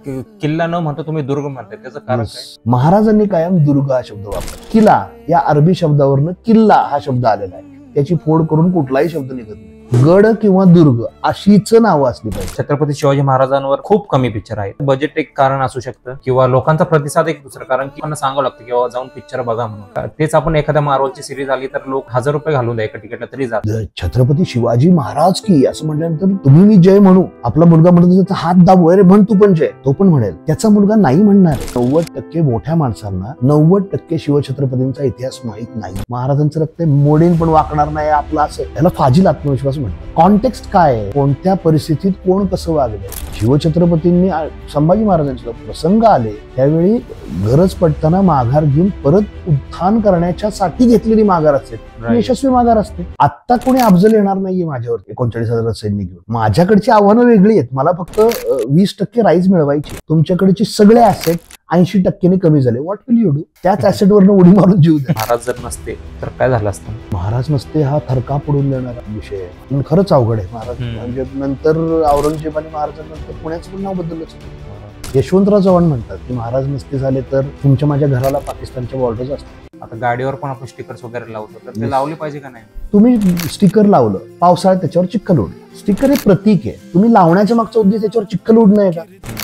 किल्ला न म्हणता तुम्ही दुर्ग म्हणताय, त्याचं कारण काय? महाराजांनी कायम दुर्ग हा शब्द वापरला. किला या अरबी शब्दावरनं किल्ला हा शब्द आलेला आहे. त्याची फोड करून कुठलाही शब्द निघत नाही. गड किंवा दुर्ग अशीच नावं असली पाहिजे. छत्रपती शिवाजी महाराजांवर खूप कमी पिक्चर आहेत. बजेट एक कारण असू शकतं किंवा लोकांचा प्रतिसाद एक दुसरं कारण, की त्यांना सांगावं लागतं किंवा जाऊन पिक्चर बघा म्हणून. तेच आपण एखाद्या मार्वलची सिरीज आली तर लोक ₹1000 घालून द्या एका तिकीटला तरी जातात. छत्रपती शिवाजी महाराज की असं म्हटल्यानंतर तुम्ही मी जय म्हणू, आपला मुलगा म्हणतो त्याचा हात दाबू, अरे म्हण तू पण जय, तो पण म्हणेल. त्याचा मुलगा नाही म्हणणार. 90% मोठ्या माणसांना 90% शिवछत्रपतींचा इतिहास माहित नाही. महाराजांचं रक्त मोडीन पण वाकणार नाही आपलं, असं याला फाजील आत्मविश्वास म्हणतात. कॉन्टेक्स्ट काय आहे, कोणत्या परिस्थितीत कोण कसं वागलं. शिवछत्रपतींनी संभाजी महाराजांचे प्रसंग आले त्यावेळी गरज पडताना माघार घेऊन परत उत्थान करण्याच्या साठी घेतलेली माघार असते, यशस्वी माघार असते. आता कोणी अफजल येणार नाहीये माझ्यावर 39,000 सैन्य घेऊन. माझ्याकडची आव्हानं वेगळी आहेत. मला फक्त 20% राईज मिळवायची. तुमच्याकडचे सगळे ऍसेट 80% कमी झाले. What will you do? त्याच ऍसेट वरनं उडी मारून जीव द्या. महाराज जर नसते तर काय झालं असतं? महाराज नसते हा थरका पडून देणारा विषय आहे. पण खरंच अवघड आहे. महाराज म्हणजे नंतर औरंगजेब आणि महाराजांनंतर पुण्याचं पण नाव बदललंच. यशवंतराव चव्हाण म्हणतात की महाराज नसते झाले तर तुमच्या माझ्या घराला पाकिस्तानच्या बॉर्डर्स असतात. आता गाडीवर पण आपण स्टिकर्स वगैरे लावतो, तर ते लावले पाहिजे का नाही? तुम्ही स्टिकर लावलं, पावसाळ्यात त्याच्यावर चिखल उडलं. स्टिकर हे प्रतीक आहे. तुम्ही लावण्याच्या मागचा उद्देश त्याच्यावर चिखल उडणं आहे का?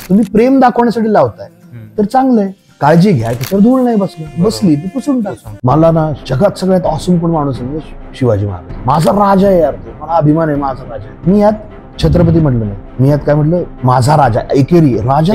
तुम्ही प्रेम दाखवण्यासाठी लावताय तर चांगलं आहे. काळजी घ्या, त्याच्यावर धूळ नाही बसली ती पुसून टाक. मला ना जगात सगळ्यात ऑसम कोण माणूस म्हणजे शिवाजी महाराज. माझा राजा आहे यार, तो मला अभिमान आहे, माझा राजा आहे. मी यात छत्रपती म्हटलं नाही, मी यात काय म्हटलं, माझा राजा एकेरी राजा.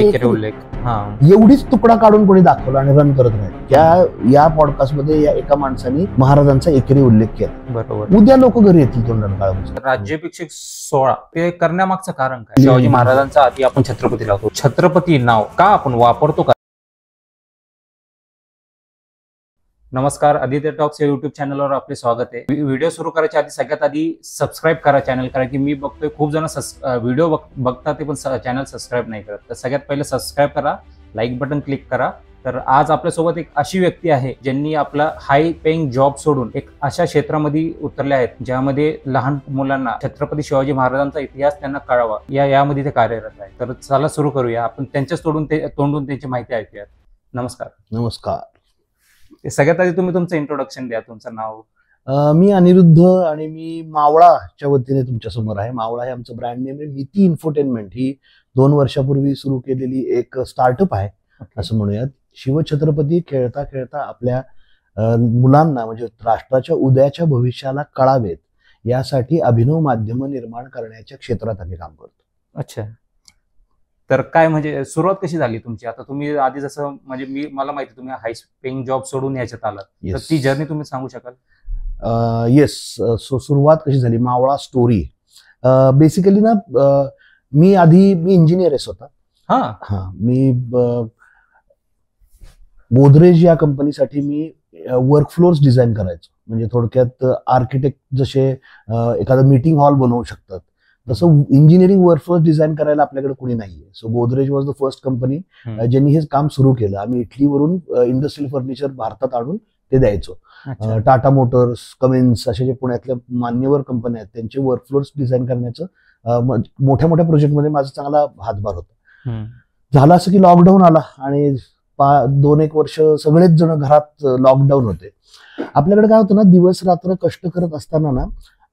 एवढीच तुकडा काढून कोणी दाखवला आणि रन करत नाही. या पॉडकास्ट मध्ये या एका माणसाने महाराजांचा एकेरी उल्लेख केला. बरोबर. उद्या लोक घरी येतील तोंडाला काळापासून. राज्याभिषेक 16 ते करण्यामागचं कारण काय? शिवाजी महाराजांचा आधी आपण छत्रपती लावतो. छत्रपती नाव का आपण वापरतो का? नमस्कार, आदित्य टॉक्स या युट्यूब चॅनलवर आपले स्वागत आहे. व्हिडिओ सुरू करायच्या आधी सगळ्यात आधी सबस्क्राईब करा चॅनल, कारण की मी बघतोय खूप जण व्हिडिओ बघतात ते पण चॅनल सबस्क्राईब नाही करत. तर सगळ्यात पहिले सबस्क्राईब करा, लाईक बटन क्लिक करा. तर आज आपल्यासोबत एक अशी व्यक्ती आहे ज्यांनी आपला हाय पेइंग जॉब सोडून एक अशा क्षेत्रामध्ये उतरले आहेत ज्यामध्ये लहान मुलांना छत्रपती शिवाजी महाराजांचा इतिहास त्यांना कळावा यामध्ये ते कार्यरत आहे. तर चला सुरू करूया. आपण त्यांच्याच तोंडून त्यांची माहिती ऐकूयात. नमस्कार. नमस्कार. सगळ्यात आधी तुम्ही तुमचं इंट्रोडक्शन द्या, तुमचं नाव. मी अनिरुद्ध आणि मी मावळाच्या वतीने तुमच्या समोर आहे. मावळा हे आमचं ब्रँड नेम आहे. मिती इन्फोटेनमेंट ही 2 वर्षापूर्वी सुरू केलेली एक स्टार्टअप आहे असं म्हणूयात. शिवछत्रपती खेळता खेळता आपल्या मुलांना म्हणजे राष्ट्राच्या उद्याच्या भविष्याला कळावेत यासाठी अभिनव माध्यम निर्माण करण्याच्या क्षेत्रात आम्ही काम करतो. अच्छा, तर काय म्हणजे सुरुवात कशी झाली तुमची? आता तुम्ही आधी जसं म्हणजे मला माहिती तुम्ही हाय पेइंग जॉब सोडून याच्यात आलात, तर ती जर्नी तुम्ही सांगू शकाल? येस. सो सुरुवात कशी झाली? मावळा स्टोरी बेसिकली ना, मी इंजिनियर आहे स्वतः. मी गोदरेज या कंपनीसाठी मी वर्कफ्लोर्स डिझाईन करायचो. म्हणजे थोडक्यात आर्किटेक्ट जसे एखादा मीटिंग हॉल बनवू शकतात तसं इंजिनिअरिंग वर्कफ्लोर्स डिझाईन करायला आपल्याकडे कोणी नाहीये. So Godrej was the first company ज्यांनी हे काम सुरू केलं. आम्ही इटलीवरून इंडस्ट्रियल फर्निचर भारतात आणून ते द्यायचो. टाटा मोटर्स, कमिन्स असे जे पुण्यातल्या मान्यवर कंपन्या आहेत त्यांचे वर्कफ्लोर्स डिझाईन करण्याचं मोठ्या मोठ्या प्रोजेक्टमध्ये माझा चांगला हातभार होता. झालं असं की लॉकडाऊन आला आणि 2-1 वर्ष सगळेच जण घरात लॉकडाऊन होते. आपल्याकडे काय होतं ना, दिवस रात्र कष्ट करत असताना ना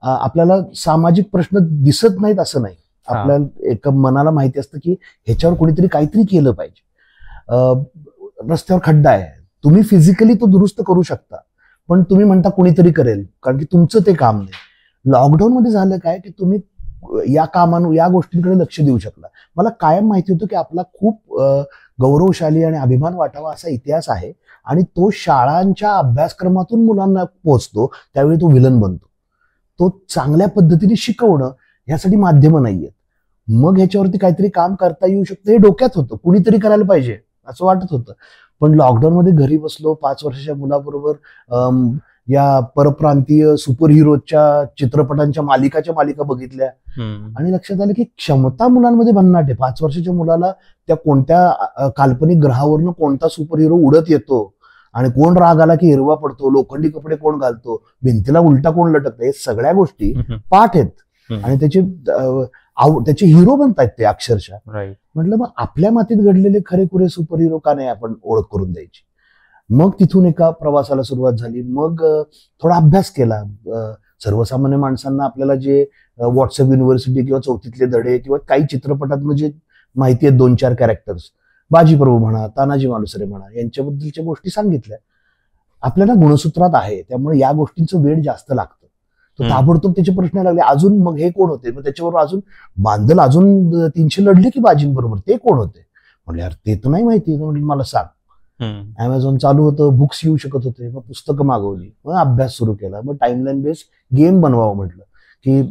आपल्याला सामाजिक प्रश्न दिसत नाहीत असं नाही. आपल्याला एक मनाला माहिती असतं की ह्याच्यावर कोणीतरी काहीतरी केलं पाहिजे. रस्त्यावर खड्डा आहे, तुम्ही फिजिकली तो दुरुस्त करू शकता पण तुम्ही म्हणता कोणीतरी करेल कारण की तुमचं ते काम नाही. लॉकडाऊन मध्ये झालं काय की तुम्ही या गोष्टींकडे लक्ष देऊ शकला. मला कायम माहिती होतं की आपला खूप गौरवशाली आणि अभिमान वाटावा असा इतिहास आहे आणि तो शाळांच्या अभ्यासक्रमातून मुलांना पोहोचतो. त्यावेळी तो विलन बनतो. तो चांगल्या पद्धतीने शिकवणं यासाठी माध्यमं नाहीयेत. मग ह्याच्यावरती काहीतरी काम करता येऊ शकतं हे डोक्यात होतं. कुणीतरी करायला पाहिजे असं वाटत होतं. पण लॉकडाऊन मध्ये घरी बसलो, 5 वर्षाच्या मुलाबरोबर या परप्रांतीय सुपर हिरोच्या चित्रपटांच्या मालिका बघितल्या आणि लक्षात आलं की क्षमता मुलांमध्ये भन्नाट आहे. 5 वर्षाच्या मुलाला त्या कोणत्या काल्पनिक ग्रहावरनं कोणता सुपर हिरो उडत येतो आणि कोण राग आला की हिरवा पडतो, लोखंडी कपडे कोण घालतो, भिंतीला उलटा कोण लटकतं, हे सगळ्या गोष्टी पाठ आहेत. आणि त्याची त्याचे हिरो बनतायत ते अक्षरशः. राईट. म्हटलं मग आपल्या मातीत घडलेले खरेखुरे सुपर हिरो का नाही आपण ओळख करून द्यायची. मग तिथून एका प्रवासाला सुरुवात झाली. मग थोडा अभ्यास केला. सर्वसामान्य माणसांना आपल्याला जे व्हॉट्सअप युनिव्हर्सिटी किंवा चौथीतले धडे किंवा काही चित्रपटातलं जे माहिती आहेत 2-4 कॅरेक्टर्स, बाजीप्रभू म्हणा, तानाजी मालुसरे म्हणा, यांच्याबद्दलच्या गोष्टी सांगितल्या. आपल्याला गुणसूत्रात आहे, त्यामुळे या गोष्टींचं वेळ जास्त लागतं. तर ताबडतोब त्याचे प्रश्न लागले, अजून मग हे कोण होते, मग त्याच्याबरोबर अजून बांदल अजून 300 लढले की बाजींबरोबर, ते कोण होते. म्हणले यार ते तर नाही माहिती. म्हणले मला सांग. अमेझॉन चालू होतं, बुक्स येऊ शकत होते, मग पुस्तकं मागवली, मग अभ्यास सुरू केला. मग टाइमलाईन बेस गेम बनवावं म्हटलं की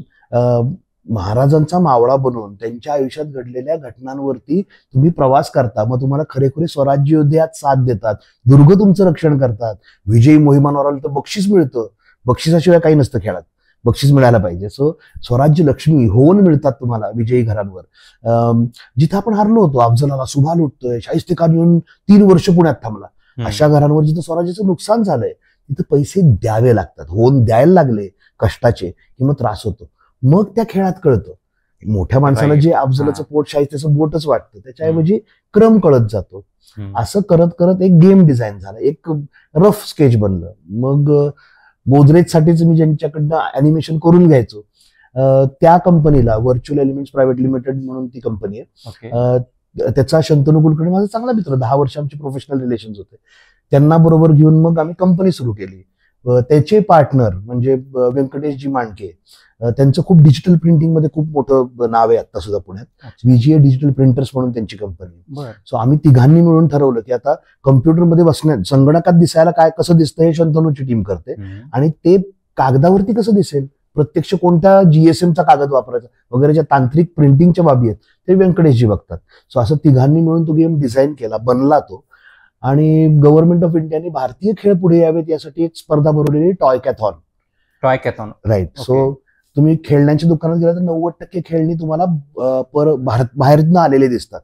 महाराजांचा मावळा बनवून त्यांच्या आयुष्यात घडलेल्या घटनांवरती तुम्ही प्रवास करता, मग तुम्हाला खरेखुरे स्वराज्य योद्धे यात साथ देतात, दुर्ग तुमचं रक्षण करतात, विजयी मोहिमांवर आलं तर बक्षीस मिळतं, बक्षिसाशिवाय काही नसतं खेळात, बक्षीस मिळायला पाहिजे. सो स्वराज्य लक्ष्मी होऊन मिळतात तुम्हाला विजयी घरांवर. जिथं आपण हारलो होतो, अफजलाला सुभा लुटतोय, शाहिस्तेखान येऊन 3 वर्ष पुण्यात थांबला, अशा घरांवर जिथं स्वराज्याचं नुकसान झालंय तिथं पैसे द्यावे लागतात. होऊन द्यायला लागले कष्टाचे की मग त्रास होतो. मग त्या खेळात कळतं. मोठ्या माणसाला जे अफजलाचं पोट शाहिस्तेचं बोटच वाटतं, त्याच्याऐवजी क्रम कळत जातो. असं करत करत एक गेम डिझाईन झाला, एक रफ स्केच बनलं. मग गोदरेजसाठीच मी ज्यांच्याकडनं अॅनिमेशन करून घ्यायचो त्या कंपनीला, व्हर्च्युअल एलिमेंट्स प्रायव्हेट लिमिटेड म्हणून ती कंपनी आहे, त्याचा शंतनू कुलकर्णी माझा चांगला मित्र, 10 वर्ष आमचे प्रोफेशनल रिलेशन्स होते. त्यांना बरोबर घेऊन मग आम्ही कंपनी सुरू केली. त्याचे पार्टनर म्हणजे व्यंकटेशजी मांडके, त्यांचं खूप डिजिटल प्रिंटिंग मध्ये खूप मोठं नाव आहे आता सुद्धा पुण्यात, VGA डिजिटल प्रिंटर्स म्हणून त्यांची कंपनी. सो आम्ही तिघांनी मिळून ठरवलं की आता कम्प्युटरमध्ये बसण्यात, संगणकात दिसायला काय कसं दिसतं हे शंतनूची टीम करते, आणि ते कागदावरती कसं दिसेल, प्रत्यक्ष कोणत्या GSM चा कागद वापरायचा वगैरे ज्या तांत्रिक प्रिंटिंगच्या बाबी आहेत ते व्यंकटेशजी बघतात. सो असं तिघांनी मिळून तो गेम डिझाईन केला, बनला तो. आणि गव्हर्नमेंट ऑफ इंडियाने भारतीय खेळ पुढे यावेत यासाठी एक स्पर्धा भरवलेली, टॉय कॅथॉन. राईट. सो तुम्ही खेळण्यांच्या दुकानात गेला तर 90% खेळणी तुम्हाला बाहेरनं आलेले दिसतात,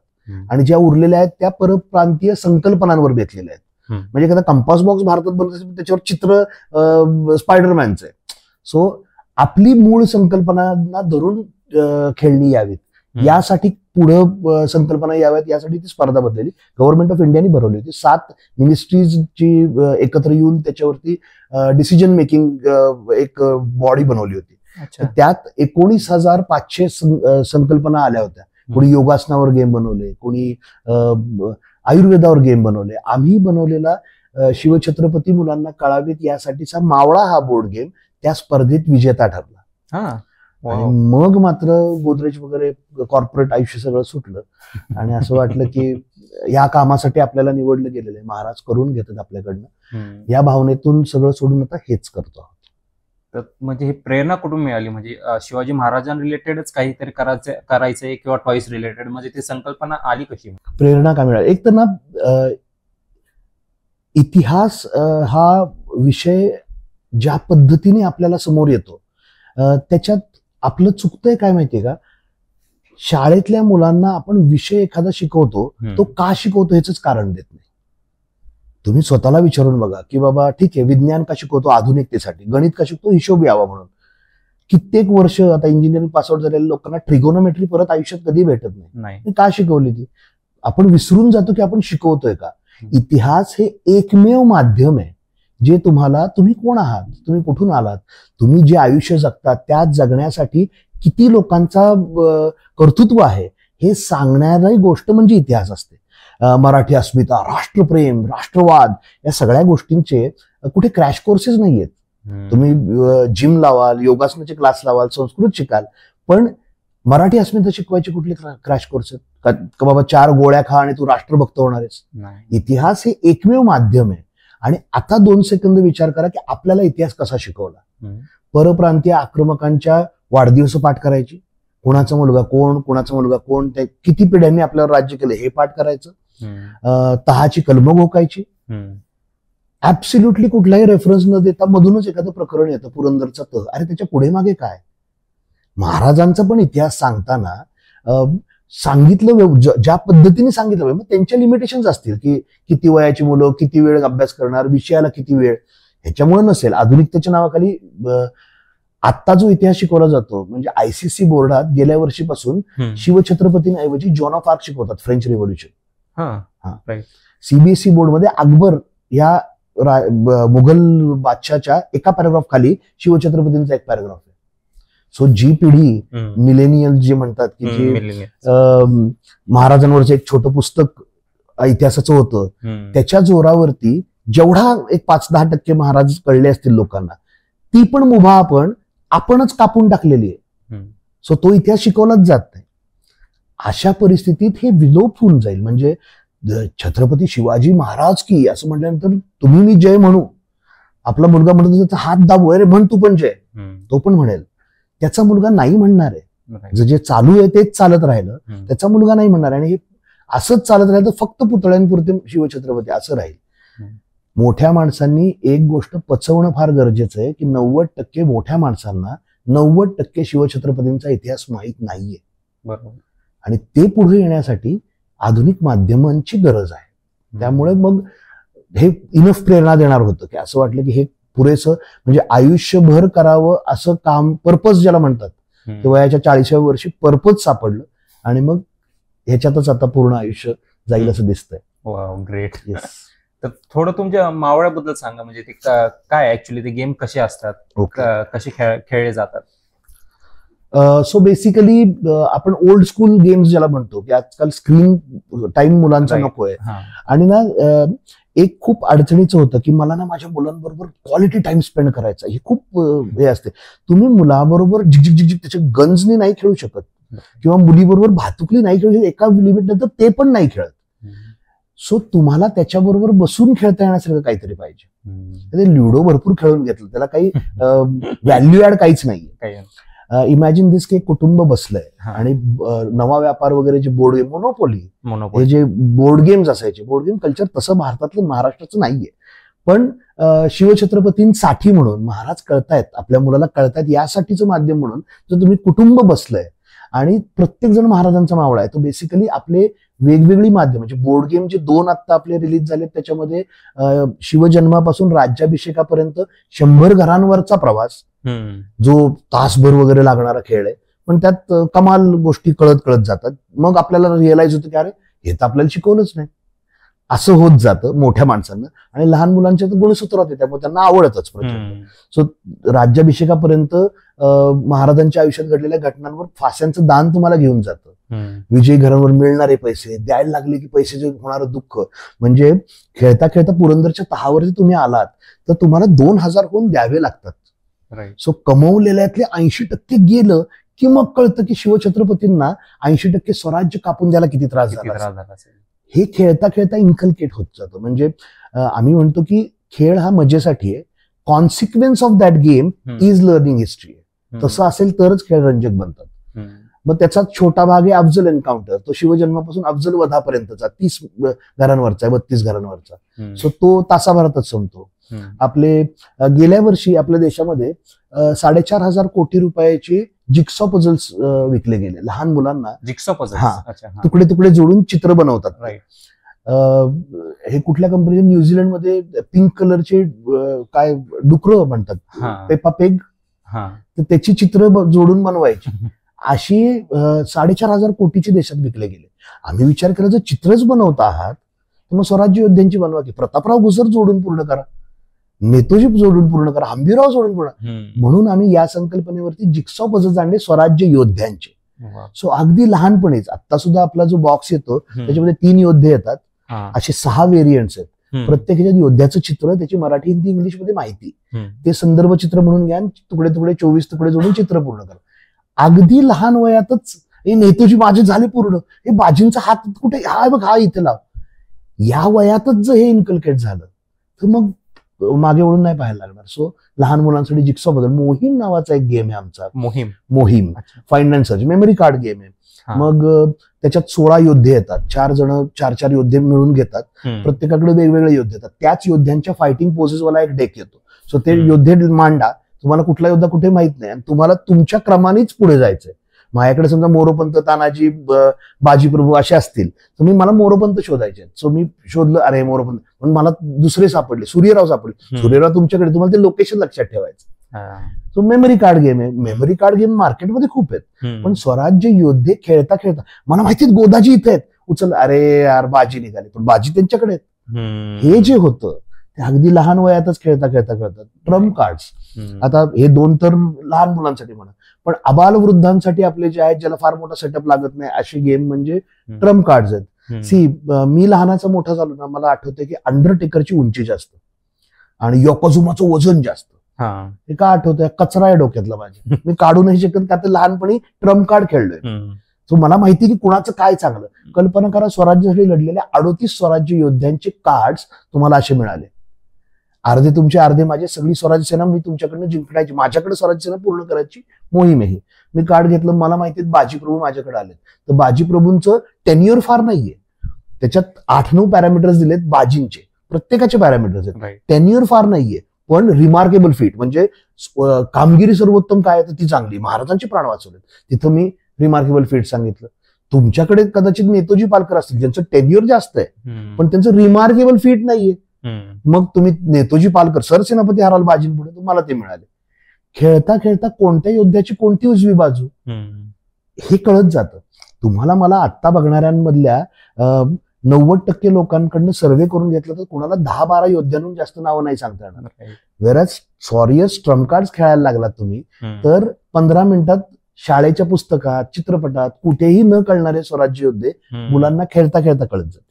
आणि ज्या उरलेल्या आहेत त्या परप्रांतीय संकल्पनांवर बेतलेल्या आहेत. म्हणजे एखादा कंपास बॉक्स भारतात बनत असेल त्याच्यावर चित्र स्पायडरमॅनचं आहे. सो आपली मूळ संकल्पनांना धरून खेळणी यावीत यासाठी, पुढं संकल्पना याव्यात यासाठी ती स्पर्धा भरलेली गव्हर्नमेंट ऑफ इंडियाने भरवली होती. 7 मिनिस्ट्रीजची एकत्र येऊन त्याच्यावरती डिसिजन मेकिंग एक बॉडी बनवली होती. त्यात 19,500 संकल्पना आल्या होत्या. कोणी योगासनावर गेम बनवले, कोणी आयुर्वेदावर गेम बनवले. आम्ही बनवलेला शिवछत्रपती मुलांना कळावेत यासाठीचा मावळा हा बोर्ड गेम त्या स्पर्धेत विजेता ठरला. आणि मग मात्र गोदरेज वगैरे कॉर्पोरेट आयुष्य सगळं सुटलं, आणि असं वाटलं की या कामासाठी आपल्याला निवडलं गेलेलं आहे, महाराज करून घेतात आपल्याकडनं, या भावनेतून सगळं सोडून आता हेच करतो. तर म्हणजे ही प्रेरणा कुठून मिळाली? म्हणजे शिवाजी महाराजां रिलेटेडच काहीतरी करायचंय किंवा टॉईस रिलेटेड, म्हणजे ती संकल्पना आली कशी? प्रेरणा काय मिळाली? एक तर ना, इतिहास हा विषय ज्या पद्धतीने आपल्याला समोर येतो त्याच्यात आपलं चुकतंय काय माहितीये का, शाळेतल्या मुलांना आपण विषय एखादा शिकवतो, तो का शिकवतो ह्याच कारण देत नाही. तुम्ही स्वतःला विचारून बघा की बाबा ठीक आहे, विज्ञान का शिकवतो? आधुनिकतेसाठी. गणित का शिकतो? हिशोब यावा म्हणून. कित्येक वर्ष आता इंजिनिअरिंग पासआउट झालेल्या लोकांना ट्रिगोनोमेट्री परत आयुष्यात कधी भेटत नाही. का शिकवली ती? आपण विसरून जातो की आपण शिकवतोय का. इतिहास हे एकमेव माध्यम आहे जे तुम्ही कोण आहात, तुम्ही कुठून आलात, तुम्ही जे आयुष्य जगतात त्या जगण्यासाठी किती लोकांचा कर्तृत्व आहे हे सांगणारी गोष्ट म्हणजे इतिहास असते. मराठी अस्मिता, राष्ट्रप्रेम, राष्ट्रवाद या सगळ्या गोष्टींचे कुठे क्रॅश कोर्सेस नाहीयेत. तुम्ही जिम लावाल, योगासनाचे क्लास लावाल, संस्कृत शिकाल, पण मराठी अस्मिता शिकवायचे कुठले क्रॅश कोर्स आहेत का बाबा 4 गोळ्या खा आणि तू राष्ट्रभक्त होणार आहेस? इतिहास हे एकमेव माध्यम आहे. आणि आता 2 सेकंद विचार करा की आपल्याला इतिहास कसा शिकवला. परप्रांतीय आक्रमकांच्या वाढदिवस पाठ करायची, कुणाचा मुलगा कोण, कुणाचा मुलगा कोण, ते किती पिढ्यांनी आपल्यावर राज्य केलं हे पाठ करायचं, तहाची कलमं घोकायची. ऍब्सोल्युटली कुठलाही रेफरन्स न देता मधूनच एखादं प्रकरण येतं, पुरंदरचा तह. अरे त्याच्या पुढे मागे काय? महाराजांचा पण इतिहास सांगताना सांगितलं ज्या पद्धतीने सांगितलं, मग त्यांच्या लिमिटेशन्स असतील की किती वयाची मुलं किती वेळ अभ्यास करणार, विषयाला किती वेळ, ह्याच्यामुळे नसेल. आधुनिकतेच्या नावाखाली आता जो इतिहास शिकवला जातो म्हणजे आयसीसी बोर्डात गेल्या वर्षीपासून शिवछत्रपतींऐवजी जॉन ऑफ आर्क शिकवतात, फ्रेंच रिव्होल्युशन. सीबीएसई बोर्डमध्ये अकबर या मुघल बादशाच्या एका पॅराग्राफ खाली शिवछत्रपतींचा एक पॅराग्राफ आहे. सो जी पिढी मिलेनियल जे म्हणतात की जे महाराजांवरचं एक छोटं पुस्तक इतिहासाचं होतं, त्याच्या जोरावरती जेवढा एक 5-10% महाराज कळले असतील लोकांना, ती पण मुभा आपणच कापून टाकलेली आहे. सो तो इतिहास शिकवलाच जात नाही. अशा परिस्थितीत हे विलोप होऊन जाईल. म्हणजे छत्रपती शिवाजी महाराज की असं म्हटल्यानंतर तुम्ही मी जय म्हणू, आपला मुलगा म्हणतो त्याचा हात दाबू, अरे म्हण तू पण जय, तो पण म्हणेल. त्याचा मुलगा नाही म्हणणार आहे. जे चालू आहे तेच चालत राहिलं, त्याचा मुलगा नाही म्हणणार आहे. आणि हे असंच चालत राहिलं तर फक्त पुतळ्यांपुरते शिवछत्रपती असं राहील. मोठ्या माणसांनी एक गोष्ट पचवणं फार गरजेचं आहे की 90% मोठ्या माणसांना 90% शिवछत्रपतींचा इतिहास माहीत नाहीये. बरोबर. आणि ते पुढे येण्यासाठी आधुनिक माध्यमांची गरज आहे. त्यामुळे मग हे इनफ प्रेरणा देणार होतं की असं वाटलं की हे पुरेसं म्हणजे आयुष्यभर करावं असं काम, पर्पज ज्याला म्हणतात, ते वयाच्या 40व्या वर्षी पर्पज सापडलं आणि मग ह्याच्यातच आता पूर्ण आयुष्य जाईल असं दिसतंय. Wow, great. तर थोडं तुमच्या मावळ्याबद्दल सांगा. म्हणजे ते काय ऍक्च्युली ते गेम कसे असतात, कसे खेळले जातात? सो बेसिकली आपण ओल्ड स्कूल गेम्स ज्याला म्हणतो की आजकाल स्क्रीन टाइम मुलांचा नकोय. आणि ना एक खूप अडचणीचं होतं की मला ना माझ्या मुलांबरोबर क्वालिटी टाइम स्पेंड करायचा, हे खूप हे असते. तुम्ही मुलाबरोबर झिकझिक झिकझिक त्याच्या गन्सनी नाही खेळू शकत किंवा मुलीबरोबर भातुकली नाही खेळू शकत, एका लिमिट नंतर ते पण नाही खेळत. सो तुम्हाला त्याच्याबरोबर बसून खेळता येण्यासारखं काहीतरी पाहिजे. ते ल्युडो भरपूर खेळून घेतलं, त्याला काही व्हॅल्यू ऍड काहीच नाहीये. इमॅजिन दिस की कुटुंब बसलंय आणि नवा व्यापार वगैरे जे बोर्ड गेम, मोनोपोली, हे जे बोर्ड गेम्स असायचे, बोर्ड गेम कल्चर तसं भारतातलं महाराष्ट्राचं नाहीये. पण शिवछत्रपतींसाठी म्हणून महाराज कळतायत, आपल्या मुलाला कळतायत यासाठीचं माध्यम म्हणून जर तुम्ही कुटुंब बसलंय आणि प्रत्येक जण महाराजांचा मावळा आहे, तो बेसिकली आपले वेगवेगळी माध्यम म्हणजे बोर्ड गेम जे 2 आत्ता आपले रिलीज झाले त्याच्यामध्ये शिवजन्मापासून राज्याभिषेकापर्यंत 100 घरांवरचा प्रवास, जो तासभर वगैरे लागणारा खेळ आहे, पण त्यात कमाल गोष्टी कळत जातात. मग आपल्याला रिअलाइज होतं की अरे हे तर आपल्याला शिकवलंच नाही, असं होत जातं मोठ्या माणसांना. आणि लहान मुलांच्या तर गुणसूत्र होते, त्यामुळे त्यांना आवडतच प्रचंड. सो राज्याभिषेकापर्यंत महाराजांच्या आयुष्यात घडलेल्या घटनांवर फास्यांचं दान तुम्हाला घेऊन जातं. विजयी घरांवर मिळणारे पैसे द्यायला लागले की पैसे होणारं दुःख. म्हणजे खेळता खेळता पुरंदरच्या तहावरती तुम्ही आलात तर तुम्हाला 2000 होऊन द्यावे लागतात. सो कमवलेल्यातले 80% गेलं की मग कळतं की शिवछत्रपतींना 80% स्वराज्य कापून द्यायला किती त्रास झाला. हे खेळता खेळता इन्कल्केट होत जातं. म्हणजे आम्ही म्हणतो की खेळ हा मजेसाठी आहे, consequence of that game is learning history. तसं असेल तरच खेळ रंजक बनतात. मग त्याचा छोटा भाग आहे अफजल एन्काउंटर, तो शिवजन्मापासून अफजल वधापर्यंतचा 30 घरांवरचा 32 घरांवरचा. सो तो तासाभरातच संपतो. आपले गेल्या वर्षी आपल्या देशामध्ये 4,500 कोटी रुपयाचे जिक्सॉ पझल्स विकले गेले लहान मुलांना. जिक्सॉ पझल्स, तुकडे तुकडे जोडून चित्र बनवतात. हे कुठल्या कंपनीचे, न्यूझीलंडमध्ये पिंक कलरचे काय डुकर म्हणतात, पेपा पेग, तर त्याची चित्र जोडून बनवायची. अशी 4,500 कोटीचे देशात विकले गेले. आम्ही विचार केला जर चित्रच बनवता आहात तर मग स्वराज्य योद्ध्यांची बनवा की, प्रतापराव गुजर जोडून पूर्ण करा, नेतोजी जोडून पूर्ण करा, हंबीरराव जोडून पूर्ण. म्हणून आम्ही या संकल्पनेवरती जिक्सॉ पझल्स आणले स्वराज्य योद्ध्यांचे. सो अगदी लहानपणीच, आता सुद्धा आपला जो बॉक्स येतो त्याच्यामध्ये 3 योद्धे येतात, असे 6 व्हेरियंट्स आहेत. प्रत्येक ह्याच्यात योद्ध्याचं चित्र, त्याची मराठी हिंदी इंग्लिशमध्ये माहिती, ते संदर्भ चित्र म्हणून घ्या, तुकडे तुकडे 24 तुकडे जोडून चित्र पूर्ण करा. अगदी लहान वयातच हे नेतोजी माझे झाले पूर्ण, हे बाजींचा हात कुठे, हा बघ, हा इथे लाव. या वयातच जर हे इन्कल्केट झालं तर मग मागे वळून नाही पाहायला लागणार. सो लहान मुलांसाठी जिक्सॉ पझल, मोहीम नावाचा एक गेम आहे आमचा. मोहीम find and search memory card game आहे. मग त्याच्यात 16 योद्धे येतात, 4 जण 4 योद्धे मिळून घेतात, प्रत्येकाकडे वेगवेगळे योद्धे येतात. त्याच योद्ध्यांच्या फायटिंग पोझेसवाला एक डेक येतो. सो ते योद्धे मांडा, तुम्हाला कुठला योद्धा कुठे माहित नाही आणि तुम्हाला तुमच्या क्रमानेच पुढे जायचंय. माझ्याकडे समजा मोरोपंत, तानाजी, बाजीप्रभू असे असतील तर मला मोरोपंत शोधायचे. सो मी शोधलं, अरे मोरोपंत, पण मला दुसरे सापडले, सूर्यराव सापडले. सूर्यराव तुमच्याकडे, तुम्हाला ते लोकेशन लक्षात ठेवायचं. तो मेमरी कार्ड गेम आहे. मेमरी कार्ड गेम मार्केटमध्ये खूप आहेत, पण स्वराज्य योद्धे खेळता खेळता मला माहितीत गोदाजी इथे आहेत, उचल, अरे यार बाजी निघाली, पण बाजी त्यांच्याकडे आहेत. हे जे होतं ते अगदी लहान वयातच खेळता खेळता खेळतात. ट्रम्प कार्ड्स, आता हे 2 तर लहान मुलांसाठी म्हणा, पण अबाल वृद्धांसाठी आपले जे आहेत, ज्याला फार मोठा सेटअप लागत नाही असे गेम म्हणजे ट्रम्प कार्ड्स आहेत. मी लहानाचा मोठा झालो ना, मला आठवतंय की अंडरटेकरची उंची जास्त आणि योकोजुमाचं वजन जास्त. हे का आठवतंय? कचरा आहे डोक्यातला माझ्या, मी काढू नाही शकत का ते लहानपणी ट्रम्प कार्ड खेळलोय. सो मला माहिती की कुणाचं काय चांगलं. कल्पना करा, स्वराज्यासाठी लढलेल्या 38 स्वराज्य योद्ध्यांचे कार्ड्स तुम्हाला असे मिळाले. अर्धे तुमचे, अर्धे माझे, सगळी स्वराज्य सेना मी तुमच्याकडनं जिंकण्याची, माझ्याकडे स्वराज्य सेना पूर्ण करायची मोहीम आहे. मी कार्ड घेतलं, मला माहिती बाजीप्रभू माझ्याकडे आले, तर बाजीप्रभूंचं टेन्युअर फार नाहीये, त्याच्यात 8-9 पॅरामीटर्स दिलेत बाजींचे, प्रत्येकाचे पॅरामीटर्स आहेत. टेन्युअर फार नाहीये, पण रिमार्केबल फीट म्हणजे कामगिरी सर्वोत्तम काय तर ती चांगली, महाराजांचे प्राण वाचवले, तिथं मी रिमार्केबल फीट सांगितलं. तुमच्याकडे कदाचित नेतोजी पालकर असतील ज्यांचं टेन्युअर जास्त आहे पण त्यांचं रिमार्केबल फीट नाहीये, मग तुम्ही नेतोजी पालकर सरसेनापती हराल बाजींपुढे, तुम्हाला ते मिळाले. खेळता खेळता कोणत्या योद्ध्याची कोणती उजवी बाजू हे कळत जातं. तुम्हाला मला आत्ता बघणाऱ्यांमधल्या 90% लोकांकडनं सर्व्हे करून घेतलं तर कुणाला 10-12 योद्ध्यांहून जास्त नावं नाही सांगता येणार. वेराज सॉरियस ट्रम्प कार्ड्स खेळायला लागलात तुम्ही तर 15 मिनिटात शाळेच्या पुस्तकात, चित्रपटात कुठेही न कळणारे स्वराज्य योद्धे मुलांना खेळता खेळता कळत जातात.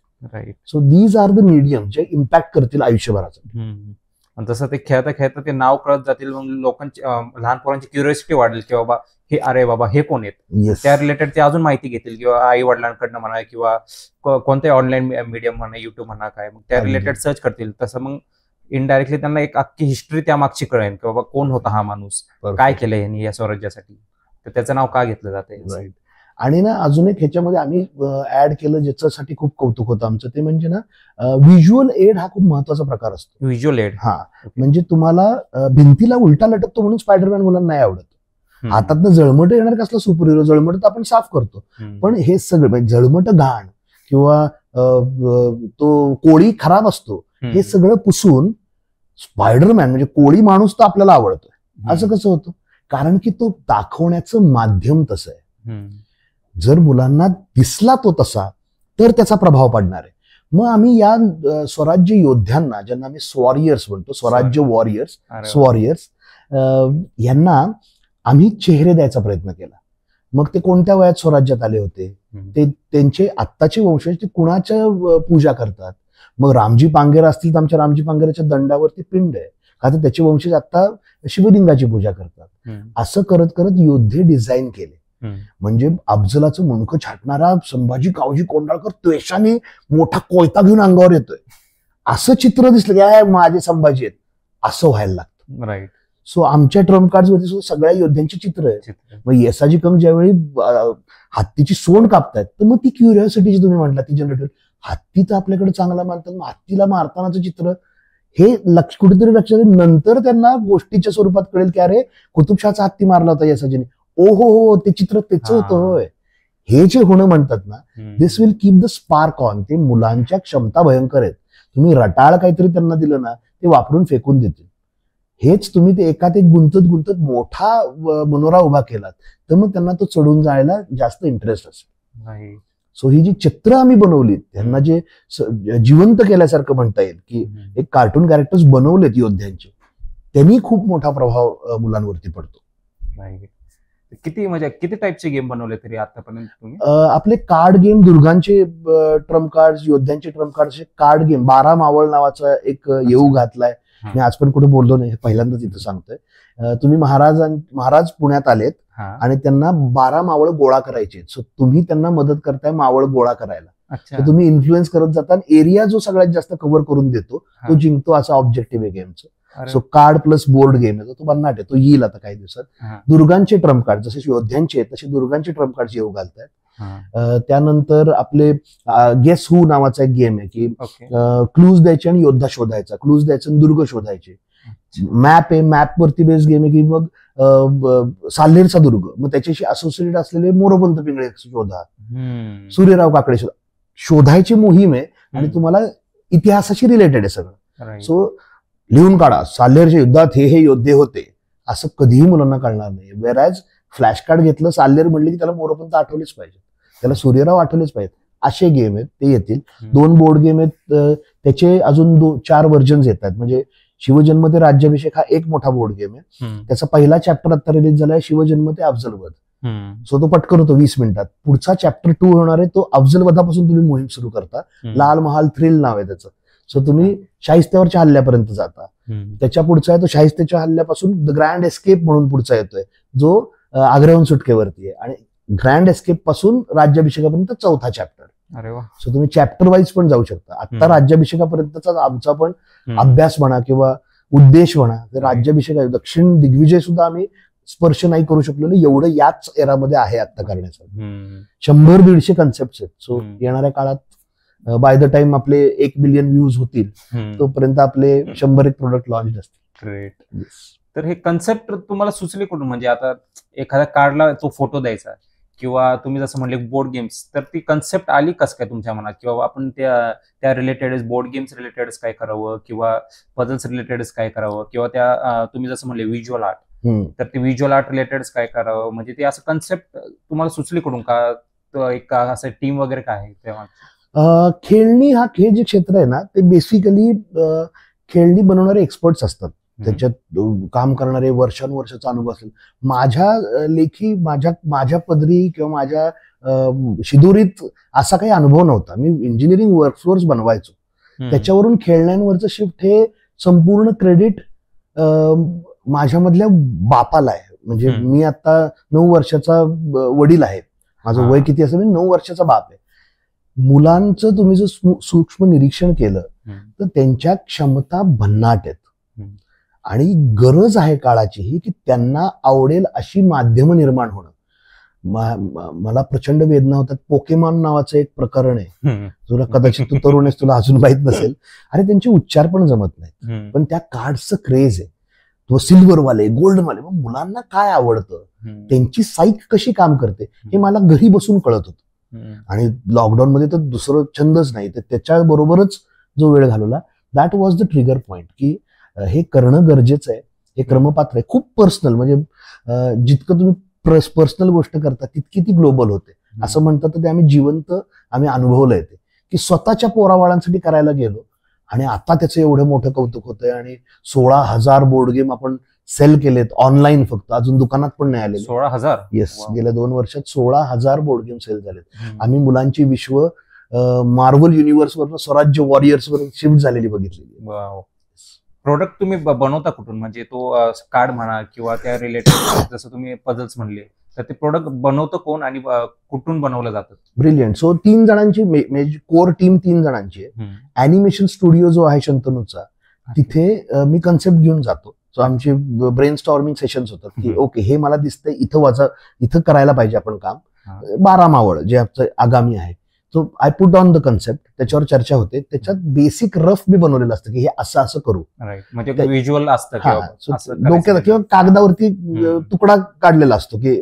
So these are the medium जे इम्पॅक्ट करतील आयुष्यभराचं. जसं ते खेळता खेळता ते नाव कळत जातील, मग लोकांची, लहान पोरांची क्युरिओसिटी वाढेल की बाबा हे, अरे बाबा हे कोण आहेत, त्या रिलेटेड ते अजून माहिती घेतील, किंवा आई वडिलांकडनं म्हणा किंवा कोणत्याही ऑनलाईन मीडियम म्हणा, युट्यूब म्हणा, काय मग त्या रिलेटेड सर्च करतील. तसं मग इनडायरेक्टली त्यांना एक अख्खी हिस्ट्री त्या मागची कळेल की बाबा कोण होता हा माणूस, काय केलं यांनी या स्वराज्यासाठी, तर त्याचं नाव का घेतलं जातं. आणि ना अजून एक ह्याच्यामध्ये आम्ही ऍड केलं ज्याच्यासाठी खूप कौतुक होतं आमचं, ते म्हणजे ना व्हिज्युअल एड हा खूप महत्वाचा प्रकार असतो. व्हिज्युअल एड, हा म्हणजे तुम्हाला भिंतीला उलटा लटकतो म्हणून स्पायडरमॅन मुलांना नाही आवडत. हातातनं जळमट येणार कसला सुपर हिरो, जळमट तर आपण साफ करतो, पण हे सगळं म्हणजे जळमट घाण किंवा तो कोळी खराब असतो हे सगळं पुसून स्पायडरमॅन म्हणजे कोळी माणूस तर आपल्याला आवडतोय. असं कसं होतं? कारण की तो दाखवण्याचं माध्यम तसं आहे. जर मुलांना दिसला तो तसा तर त्याचा प्रभाव पडणार आहे. मग आम्ही या स्वराज्य योद्ध्यांना, ज्यांना आम्ही स्वॉरियर्स म्हणतो, स्वराज्य वॉरियर्स, यांना आम्ही चेहरे द्यायचा प्रयत्न केला. मग ते कोणत्या वयात स्वराज्यात आले होते, ते त्यांचे आत्ताचे वंशज ते कुणाच्या पूजा करतात. मग रामजी पांगेर असतील तर आमच्या रामजी पांगेराच्या दंडावरती पिंड आहे का, तर त्याचे वंशज आता शिवलिंगाची पूजा करतात. असं करत करत योद्धे डिझाईन केले. म्हणजे अफजलाचं मुंडकं छाटणारा संभाजी कावजी कोंडाळकर त्वेषाने मोठा कोयता घेऊन अंगावर येतोय असं चित्र दिसलं की माझे संभाजी आहेत असं व्हायला लागतं. राईट. सो आमच्या ट्रम्प कार्ड वरती सुद्धा सगळ्या योद्ध्यांची चित्र आहे. मग येसाजी कंग ज्यावेळी हत्तीची सोंड कापतायत तर मग ती क्युरिओसिटी जी तुम्ही म्हटला ती जनरेट, हत्ती तर आपल्याकडे चांगला मानतात, मग हत्तीला मारतानाचं चित्र हे कुठेतरी लक्षात येईल. नंतर त्यांना गोष्टीच्या स्वरूपात कळेल की अरे कुतुबशहाचा हत्ती मारला होता येसाजीने, ओ हो ते चित्र त्याचं होतं. होय, हे जे होणं म्हणतात ना, this will keep the spark on. ते मुलांच्या क्षमता भयंकर आहेत. तुम्ही रटाळ काहीतरी त्यांना दिलं ना ते वापरून फेकून देतील. हेच तुम्ही ते एकात एक गुंतत गुंतत मोठा मनोरा उभा केलात तर मग त्यांना तो चढून जायला जास्त इंटरेस्ट असेल. सो ही जी चित्र आम्ही बनवलीत त्यांना जे जिवंत केल्यासारखं म्हणता येईल की एक कार्टून कॅरेक्टर्स बनवलेत योद्ध्यांचे, त्यांनी खूप मोठा प्रभाव मुलांवरती पडतो. किती टाईपचे गेम बनवले तरी आतापर्यंत तुम्ही? आपले कार्ड गेम, दुर्गांचे ट्रम्प कार्ड, योद्ध्यांचे trump card, card game 12 Maval नावाचा एक येऊ घातलाय. मी आज पण कुठे बोललो नाही, पहिल्यांदाच इथं सांगतोय. तुम्ही महाराज पुण्यात आलेत आणि त्यांना 12 मावळ गोळा करायचे, सो तुम्ही त्यांना मदत करताय मावळ गोळा करायला. तर तुम्ही इन्फ्लुएन्स करत जाता, एरिया जो सगळ्यात जास्त कव्हर करून देतो तो जिंकतो, असा ऑब्जेक्टिव्ह आहे गेमचं. So card plus board game आहे, तो भन्नाट आहे, तो येईल आता काही दिवसात. दुर्गांचे ट्रम्प कार्ड जसे योद्ध्यांचे आहेत तसे दुर्गांचे ट्रम्प कार्ड येऊ घालतायत. त्यानंतर आपले गेस हू नावाचा एक गेम आहे की क्लूज द्यायचे आणि योद्धा शोधायचा, क्लूज द्यायचे आणि दुर्ग शोधायचे. मॅप आहे, मॅप वरती बेस्ड गेम आहे की मग साल्हेरचा दुर्ग, मग त्याच्याशी असोसिएटेड असलेले मोरोपंत पिंगळे शोधा, सूर्यराव काकडे शोधा. शोधायची मोहीम आहे आणि तुम्हाला इतिहासाशी रिलेटेड आहे सगळं. सो लिहून काढा, साल्हेरच्या युद्धात हे योद्धे होते असं कधीही मुलांना कळणार नाही. वेरॅज फ्लॅश कार्ड घेतलं, साल्लेर म्हणले की त्याला मोरपंत आठवलेच पाहिजे, त्याला सूर्यराव आठवलेच पाहिजेत. असे गेम आहेत, ते येतील. 2 बोर्ड गेम आहेत, त्याचे अजून 4 व्हर्जन्स येतात. म्हणजे शिवजन्म ते राज्याभिषेक हा एक मोठा बोर्ड गेम आहे. त्याचा पहिला चॅप्टर आता रिलीज झालाय, शिवजन्म ते अफजलवध. सो तो पटकन होतो 20 मिनिटात. पुढचा चॅप्टर 2 होणार आहे, तो अफजलवधापासून तुम्ही मोहीम सुरू करता. लाल महाल थ्रिल नाव आहे त्याचं. सो तुम्ही शाहिस्त्यावरच्या हल्ल्यापर्यंत जाता. त्याच्या पुढचा आहे तो शाहिस्त्याच्या हल्ल्यापासून द ग्रँड एस्केप म्हणून पुढचा येतोय, जो आग्र्याहून सुटकेवरती आहे. आणि ग्रँड एस्केप पासून राज्याभिषेकापर्यंत चौथा चॅप्टर. अरे वा. सो तुम्ही चॅप्टर वाईज पण जाऊ शकता. आता राज्याभिषेकापर्यंतचा आमचा पण अभ्यास म्हणा किंवा उद्देश म्हणा, राज्याभिषेक दक्षिण दिग्विजय सुद्धा आम्ही स्पर्श नाही करू शकलो, एवढं याच एरामध्ये आहे आता करण्यासाठी. 100-150 कन्सेप्ट आहेत. सो येणाऱ्या काळात बाय द टाइम आपले 1 बिलियन व्ह्यूज होतील, तोपर्यंत आपले 100 प्रोडक्ट लॉन्च असतील. ग्रेट. तर हे कन्सेप्ट तुम्हाला सुचले कुठून? म्हणजे आता एखाद्या कार्डला तो फोटो द्यायचा किंवा तुम्ही जसं म्हणले बोर्ड गेम्स, तर ती कन्सेप्ट आली कसं काय तुमच्या मनात? किंवा आपण त्या रिलेटेड बोर्ड गेम्स रिलेटेड काय करावं किंवा पझल्स रिलेटेड काय करावं किंवा त्या तुम्ही जसं म्हणले व्हिज्युअल आर्ट, तर ते व्हिज्युअल आर्ट रिलेटेड काय करावं? म्हणजे ते असं कन्सेप्ट तुम्हाला सुचली कुठून? का एक असं टीम वगैरे काय आहे तेव्हा? खेळणी हा खेळ जे क्षेत्र आहे ना, ते बेसिकली खेळणी बनवणारे एक्सपर्ट्स असतात. त्याच्यात काम करणारे वर्षानुवर्षाचा अनुभव असेल. माझ्या लेखी माझ्या पदरी किंवा माझ्या शिदोरीत असा काही अनुभव नव्हता. मी इंजिनिअरिंग वर्कफ्लोर्स बनवायचो, त्याच्यावरून खेळण्यांवरचं शिफ्ट हे संपूर्ण क्रेडिट माझ्यामधल्या बापाला आहे. म्हणजे मी आता 9 वर्षाचा वडील आहे, माझं वय किती असेल, 9 वर्षाचा बाप आहे. मुलांचं तुम्ही जर सूक्ष्म निरीक्षण केलं तर त्यांच्या क्षमता भन्नाट आहेत. आणि गरज आहे काळाची ही की त्यांना आवडेल अशी माध्यम निर्माण होणं. मला प्रचंड वेदना होतात. पोकेमॉन नावाचं एक प्रकरण आहे, तुला कदाचित तू तरुण आहेस, तुला अजून माहित नसेल. अरे त्यांचे उच्चार पण जमत नाहीत, पण त्या कार्डचं क्रेज आहे. तो सिल्वरवाले, गोल्डवाले, मग मुलांना काय आवडतं, त्यांची साईक कशी काम करते हे मला घरी बसून कळत होतं. आणि लॉकडाऊन मध्ये तर दुसरं छंदच नाही, तर त्याच्याबरोबरच जो वेळ घालवला, that was the trigger point की हे करणं गरजेचं आहे. हे क्रमपात्र आहे, खूप पर्सनल. म्हणजे जितकं तुम्ही पर्सनल गोष्ट करता तितकी ती ग्लोबल होते. असं म्हणतात तर ते आम्ही अनुभवलंय ते, की स्वतःच्या पोराबाळांसाठी करायला गेलो आणि आता त्याचं एवढं मोठं कौतुक होतंय. आणि 16,000 बोर्ड गेम आपण सेल केलेत ऑनलाईन, फक्त अजून दुकानात पण नाही आले. 16,000? येस, गेल्या 2 वर्षात 16,000 बोर्ड गेम सेल झालेत. आम्ही मुलांची विश्व मार्वल युनिव्हर्स वरून स्वराज्य वॉरियर्स वर शिफ्ट झालेली बघितलेली. प्रोडक्ट तुम्ही बनवता कुठून? म्हणजे तो कार्ड म्हणा किंवा त्या रिलेटेड जसं तुम्ही पझल्स म्हणले, तर ते प्रोडक्ट बनवतं कोण आणि कुठून बनवलं जातं? ब्रिलियंट. सो 3 जणांची कोर टीम 3 जणांची आहे. अॅनिमेशन स्टुडिओ जो आहे शंतनूचा, तिथे मी कन्सेप्ट घेऊन जातो. सो आमचे ब्रेन स्टॉर्मिंग सेशन्स होतात की ओके, हे मला दिसतंय, इथं करायला पाहिजे आपण काम. 12 मावळ जे आमचं आगामी आहे, so I put on the concept, त्याच्यावर चर्चा होते. त्याच्यात बेसिक रफ मी बनवलेलं असतं की हे असं असं करू. म्हणजे व्हिज्युअल असतं डोक्यात किंवा कागदावरती तुकडा काढलेला असतो की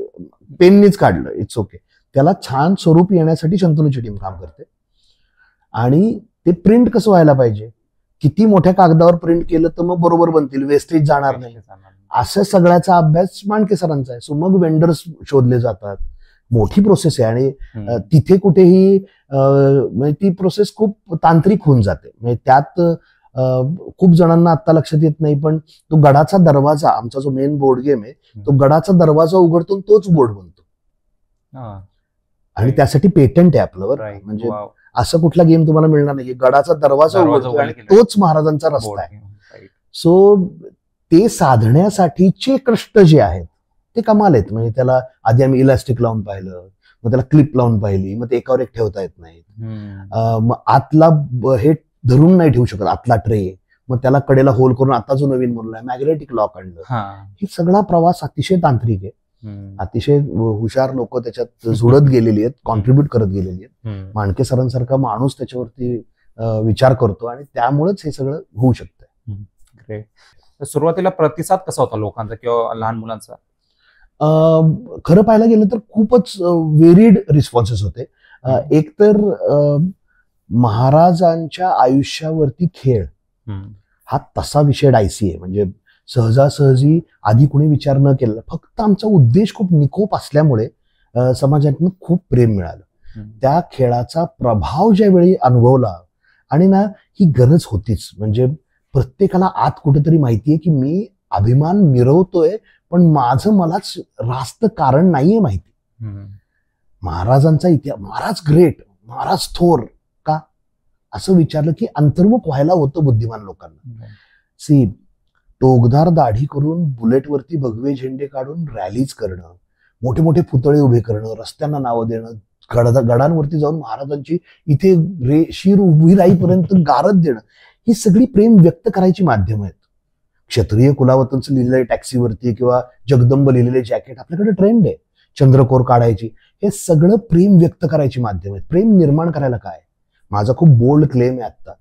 पेननीच काढलं, इट्स ओके. त्याला छान स्वरूप येण्यासाठी शंतनूची टीम काम करते. आणि ते प्रिंट कसं व्हायला पाहिजे, किती मोठ्या कागदावर प्रिंट केलं तर मग बरोबर बनतील, वेस्टेज जाणार नाही, असं सगळ्याचा अभ्यास मांडके सरांचा आहे. सो मग वेंडर्स शोधले जातात. मोठी प्रोसेस आहे आणि तिथे कुठेही ती प्रोसेस खूप तांत्रिक होऊन जाते. म्हणजे त्यात खूप जणांना आता लक्षात येत नाही, पण तो गडाचा दरवाजा, आमचा जो मेन बोर्ड गेम आहे, तो गडाचा दरवाजा उघडतो तोच बोर्ड बनतो. आणि त्यासाठी पेटंट आहे आपलं. म्हणजे असं कुठला गेम तुम्हाला मिळणार नाही, गडाचा दरवाजा उघडतो आणि तोच महाराजांचा रस्ता आहे. सो ते साधण्यासाठीचे कष्ट जे आहेत ते कमाल आहेत. म्हणजे त्याला आधी आम्ही इलास्टिक लावून पाहिलं, मग त्याला क्लिप लावून पाहिली, मग ते एकावर एक ठेवता येत नाहीत. मग आतला हे धरून नाही ठेवू शकत, आतला ट्रे, मग त्याला कडेला होल करून आता जो नवीन बनलाय मॅग्नेटिक लॉक आणलं. ही सगळा प्रवास अतिशय तांत्रिक आहे. अतिशय हुशार लोक त्याच्यात जुळत गेलेली आहेत, कॉन्ट्रीब्युट करत गेलेली आहेत. मांडके सरांसारखा माणूस त्याच्यावरती विचार करतो आणि त्यामुळेच हे सगळं होऊ शकतं. ग्रेट. सुरुवातीला प्रतिसाद कसा होता लोकांचा किंवा लहान मुलांचा? खरं पाहायला गेलं तर खूपच व्हेरिड रिस्पॉन्सेस होते. एक तर महाराजांच्या आयुष्यावरती खेळ हा तसा विषय डायसी आहे. म्हणजे सहजासहजी आधी कुणी विचार न केला, फक्त आमचा उद्देश खूप निकोप असल्यामुळे समाजातून खूप प्रेम मिळालं. त्या खेळाचा प्रभाव ज्यावेळी अनुभवला, आणि ना ही गरज होतीच. म्हणजे प्रत्येकाला आत कुठेतरी माहितीये की मी अभिमान मिरवतोय, पण माझं मलाच रास्त कारण नाहीये माहिती. महाराजांचा इतिहास, महाराज ग्रेट, महाराज थोर का असं विचारलं की अंतर्मुख व्हायला होतं बुद्धिमान लोकांना. सी, टोकदार दाढी करून बुलेटवरती भगवे झेंडे काढून रॅलीज करणं, मोठे मोठे पुतळे उभे करणं, रस्त्यांना नावं देणं, गडांवरती जाऊन महाराजांची इथे शिर उभी राहीपर्यंत गारद देणं, ही सगळी प्रेम व्यक्त करायची माध्यम आहेत. क्षत्रिय कुलावतंचं लिहिलेलं टॅक्सीवरती किंवा जगदंब लिहिलेले जॅकेट आपल्याकडे ट्रेंड आहे, चंद्रकोर काढायची, हे सगळं प्रेम व्यक्त करायची माध्यम आहेत. प्रेम निर्माण करायला काय, माझा खूप बोल्ड क्लेम आहे आता,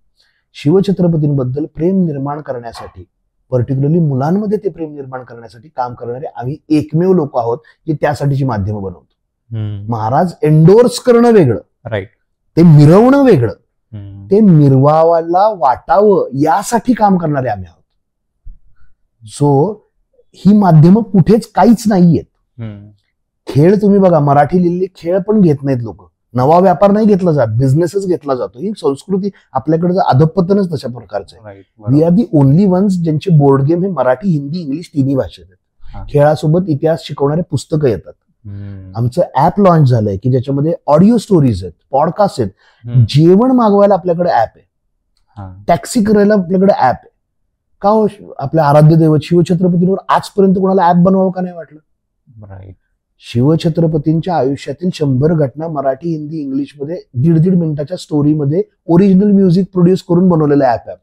शिवछत्रपतींबद्दल प्रेम निर्माण करण्यासाठी, पर्टिक्युलरली मुलांमध्ये ते प्रेम निर्माण करण्यासाठी काम करणारे आम्ही एकमेव लोक आहोत जे त्यासाठीची माध्यमं बनवतो. महाराज एंडोर्स करणं वेगळं, राईट, ते मिरवणं वेगळं, ते मिरवायला वाटावं यासाठी काम करणारे आम्ही आहोत. सो ही माध्यमं कुठेच काहीच नाहीयेत. खेळ तुम्ही बघा, मराठी लिहिलेले खेळ पण घेत नाहीत लोक, नवा व्यापार नाही घेतला जात, बिझनेसच घेतला जातो. ही संस्कृती आपल्याकडचं अधपतनच तशा प्रकारचं आहे. We are the only ones ज्यांचे बोर्ड गेम हे मराठी, हिंदी, इंग्लिश तिन्ही भाषेत आहेत. खेळासोबत इतिहास शिकवणारे पुस्तकं येतात. आमचं ऍप लॉन्च झालंय की ज्याच्यामध्ये ऑडिओ स्टोरीज आहेत, पॉडकास्ट आहेत, जेवण मागवायला आपल्याकडे ऍप आहे, टॅक्सी करायला आपल्याकडे ऍप आहे. का हो, आपल्या आराध्य दैवत शिवछत्रपतींवर आजपर्यंत कोणाला ऍप बनवावं का नाही वाटलं? राईट. शिवछत्रपतींच्या आयुष्यातील 100 घटना मराठी, हिंदी, इंग्लिशमध्ये 1.5 मिनिटाच्या स्टोरीमध्ये ओरिजिनल म्युझिक प्रोड्यूस करून बनवलेलं ऍप आहे.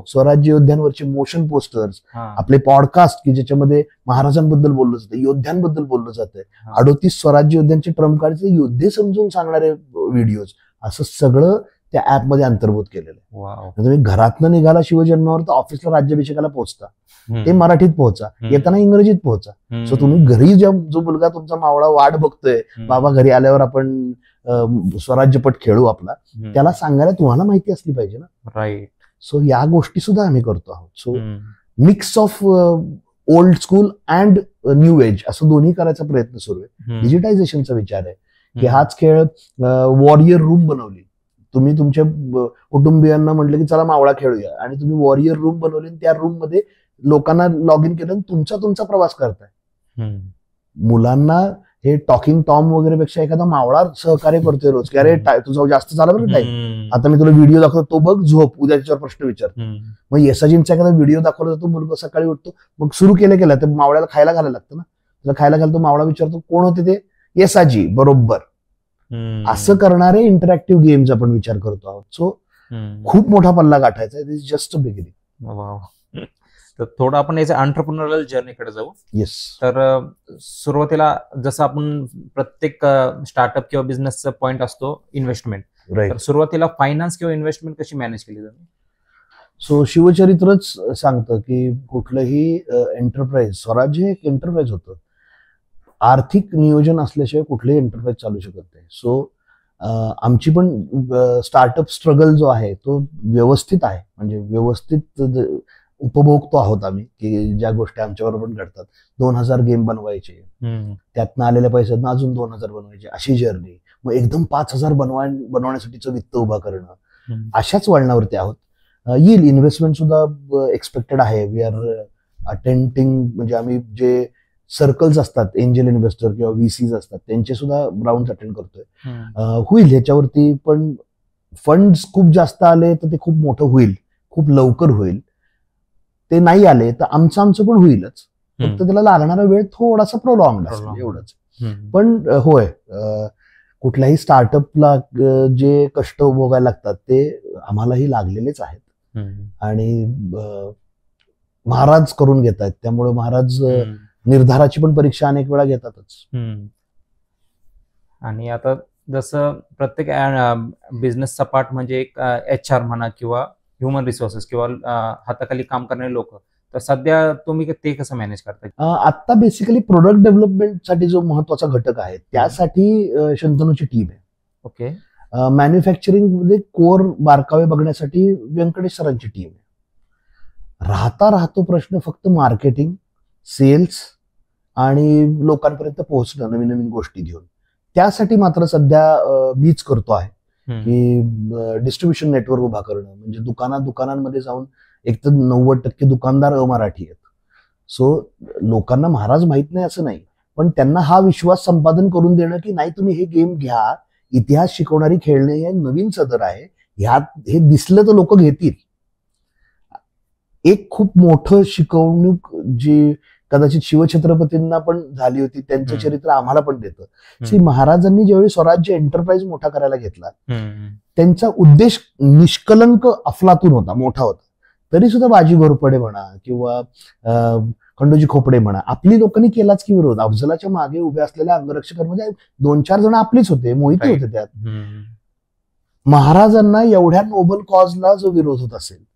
स्वराज्य योद्ध्यांवरचे मोशन पोस्टर्स, आपले पॉडकास्ट की ज्याच्यामध्ये महाराजांबद्दल बोललं जातं, योद्ध्यांबद्दल बोललं जातंय, 38 स्वराज्य योद्ध्यांचे ट्रम्प कार्डचे योद्धे समजून सांगणारे व्हिडिओज, असं सगळं त्या ऍपमध्ये अंतर्भूत केलेलं आहे. तुम्ही घरातनं निघाला शिवजन्मावर तर ऑफिसला राज्याभिषेकाला पोहोचता, ते मराठीत पोहोचा, येताना इंग्रजीत पोहोचा. सो तुम्ही घरी जो मुलगा तुमचा मावळा वाट बघतोय, बाबा घरी आल्यावर आपण स्वराज्यपट खेळू आपला, त्याला सांगायला तुम्हाला माहिती असली पाहिजे ना. राईट. सो या गोष्टी सुद्धा आम्ही करतो आहोत. So mix of old school and new age असं दोन्ही करायचा प्रयत्न सुरू आहे. डिजिटायझेशनचा विचार आहे की हाच खेळ वॉरियर रूम बनवली, तुम्ही तुमच्या कुटुंबियांना म्हटलं की चला मावळा खेळूया, आणि तुम्ही वॉरियर रूम बनवली, त्या रूम मध्ये लोकांना लॉग इन केलं, तुमचा प्रवास करताय. मुलांना हे टॉकिंग टॉम वगैरे पेक्षा एखादा मावळा सहकार्य करतोय रोज की अरे तुझा जास्त झाला बरं टाईम, आता मी तुला व्हिडिओ दाखवतो, तो बघ, झोप, उद्या त्याच्यावर प्रश्न विचार. मग येसाजींचा एखादा व्हिडिओ दाखवला जातो, मुलगा सकाळी उठतो, मग सुरू केलं तर मावळ्याला खायला घालायला लागतं ना, त्याला खायला घालतो, मावळा विचारतो कोण होते ते, येसाजी, बरोबर. असं करणारे इंटरॅक्टिव्ह गेम्स आपण विचार करतो आहोत. सो खूप मोठा पल्ला गाठायचा, it is just a beginning. तर थोडं आपण याच्या एंटरप्रेन्युअरल जर्नीकडे जाऊ. येस. तर सुरुवातीला जसं आपण प्रत्येक स्टार्टअप किंवा बिझनेसचा पॉइंट असतो इन्व्हेस्टमेंट, तर सुरुवातीला फायनान्स किंवा इन्व्हेस्टमेंट कशी मॅनेज केली जाते? सो शिवचरित्रच सांगतं की कुठलंही एंटरप्राइज, स्वराज्य हे एक एंटरप्राइज होतं, आर्थिक नियोजन असल्याशिवाय कुठलंही एंटरप्राइज चालू शकत नाही. सो आमची पण स्टार्टअप स्ट्रगल जो आहे तो व्यवस्थित आहे, म्हणजे व्यवस्थित उपभोगतो आहोत आम्ही की ज्या गोष्टी आमच्याबरोबर पण घडतात. 2000 गेम बनवायचे, त्यातनं आलेल्या पैशातनं अजून 2000 बनवायचे, अशी जर्नी. मग एकदम 5000 बनवण्यासाठीचं वित्त उभा करणं, अशाच वळणावरती आहोत. येईल इन्व्हेस्टमेंट सुद्धा एक्सपेक्टेड आहे. वी आर अटेंडिंग, म्हणजे आम्ही जे सर्कल्स असतात, एंजल इन्व्हेस्टर किंवा व्हीसीज असतात, त्यांचे सुद्धा राऊंड अटेंड करतोय. होईल ह्याच्यावरती, पण फंड्स खूप जास्त आले तर ते खूप मोठं होईल, खूप लवकर होईल. ते नाही आले तर आमचं पण होईलच, फक्त त्याला लागणारा वेळ थोडासा प्रोलॉंग असेल, एवढंच. पण होय, कुठल्याही स्टार्टअपला जे कष्ट भोगायला लागतात ते आम्हालाही लागलेलेच आहेत, आणि महाराज करून घेत आहेत. त्यामुळे महाराज निर्धाराची पण परीक्षा अनेक वेळा घेतातच. आणि आता जसं प्रत्येक बिझनेसचा पार्ट म्हणजे एक HR म्हणा किंवा ह्युमन रिसोर्सेस किंवा हाताखाली काम करणारे लोक, तर सध्या तुम्ही ते कसं मॅनेज करता? आता बेसिकली प्रोडक्ट डेव्हलपमेंटसाठी जो महत्वाचा घटक आहे त्यासाठी शंतनूची टीम आहे. ओके. मॅन्युफॅक्चरिंग मध्ये कोर बारकावे बघण्यासाठी व्यंकटेश सरांची टीम आहे. राहतो प्रश्न फक्त मार्केटिंग, सेल्स आणि लोकांपर्यंत पोहोचणं नवीन नवीन गोष्टी घेऊन. त्यासाठी मात्र सध्या मीच करतो आहे की डिस्ट्रीब्युशन नेटवर्क उभा करणं. म्हणजे दुकानांमध्ये जाऊन एक तर 90% दुकानदार अमराठी आहेत. सो लोकांना महाराज माहित नाही असं नाही, पण त्यांना हा विश्वास संपादन करून देणं की नाही तुम्ही हे गेम घ्या, इतिहास शिकवणारी खेळणे हे नवीन सदर आहे, हे दिसलं तर लोक घेतील. एक खूप मोठं शिकवणूक जी कदाचित शिवछत्रपतींना पण झाली होती, त्यांचं चरित्र आम्हाला पण देतं. श्री महाराजांनी ज्यावेळी स्वराज्य एंटरप्राइज मोठा करायला घेतला, त्यांचा उद्देश निष्कलंक अफलातून होता, मोठा होता. तरी सुद्धा बाजी घोरपडे म्हणा किंवा खंडोजी खोपडे म्हणा, आपली लोकांनी केलाच की विरोध. अफजलाच्या मागे उभे असलेल्या अंगरक्षकांमध्ये 2-4 जण आपलीच होते, मोहिते होते त्यात. महाराजांना एवढ्या नोबल कॉजला जो विरोध होत असेल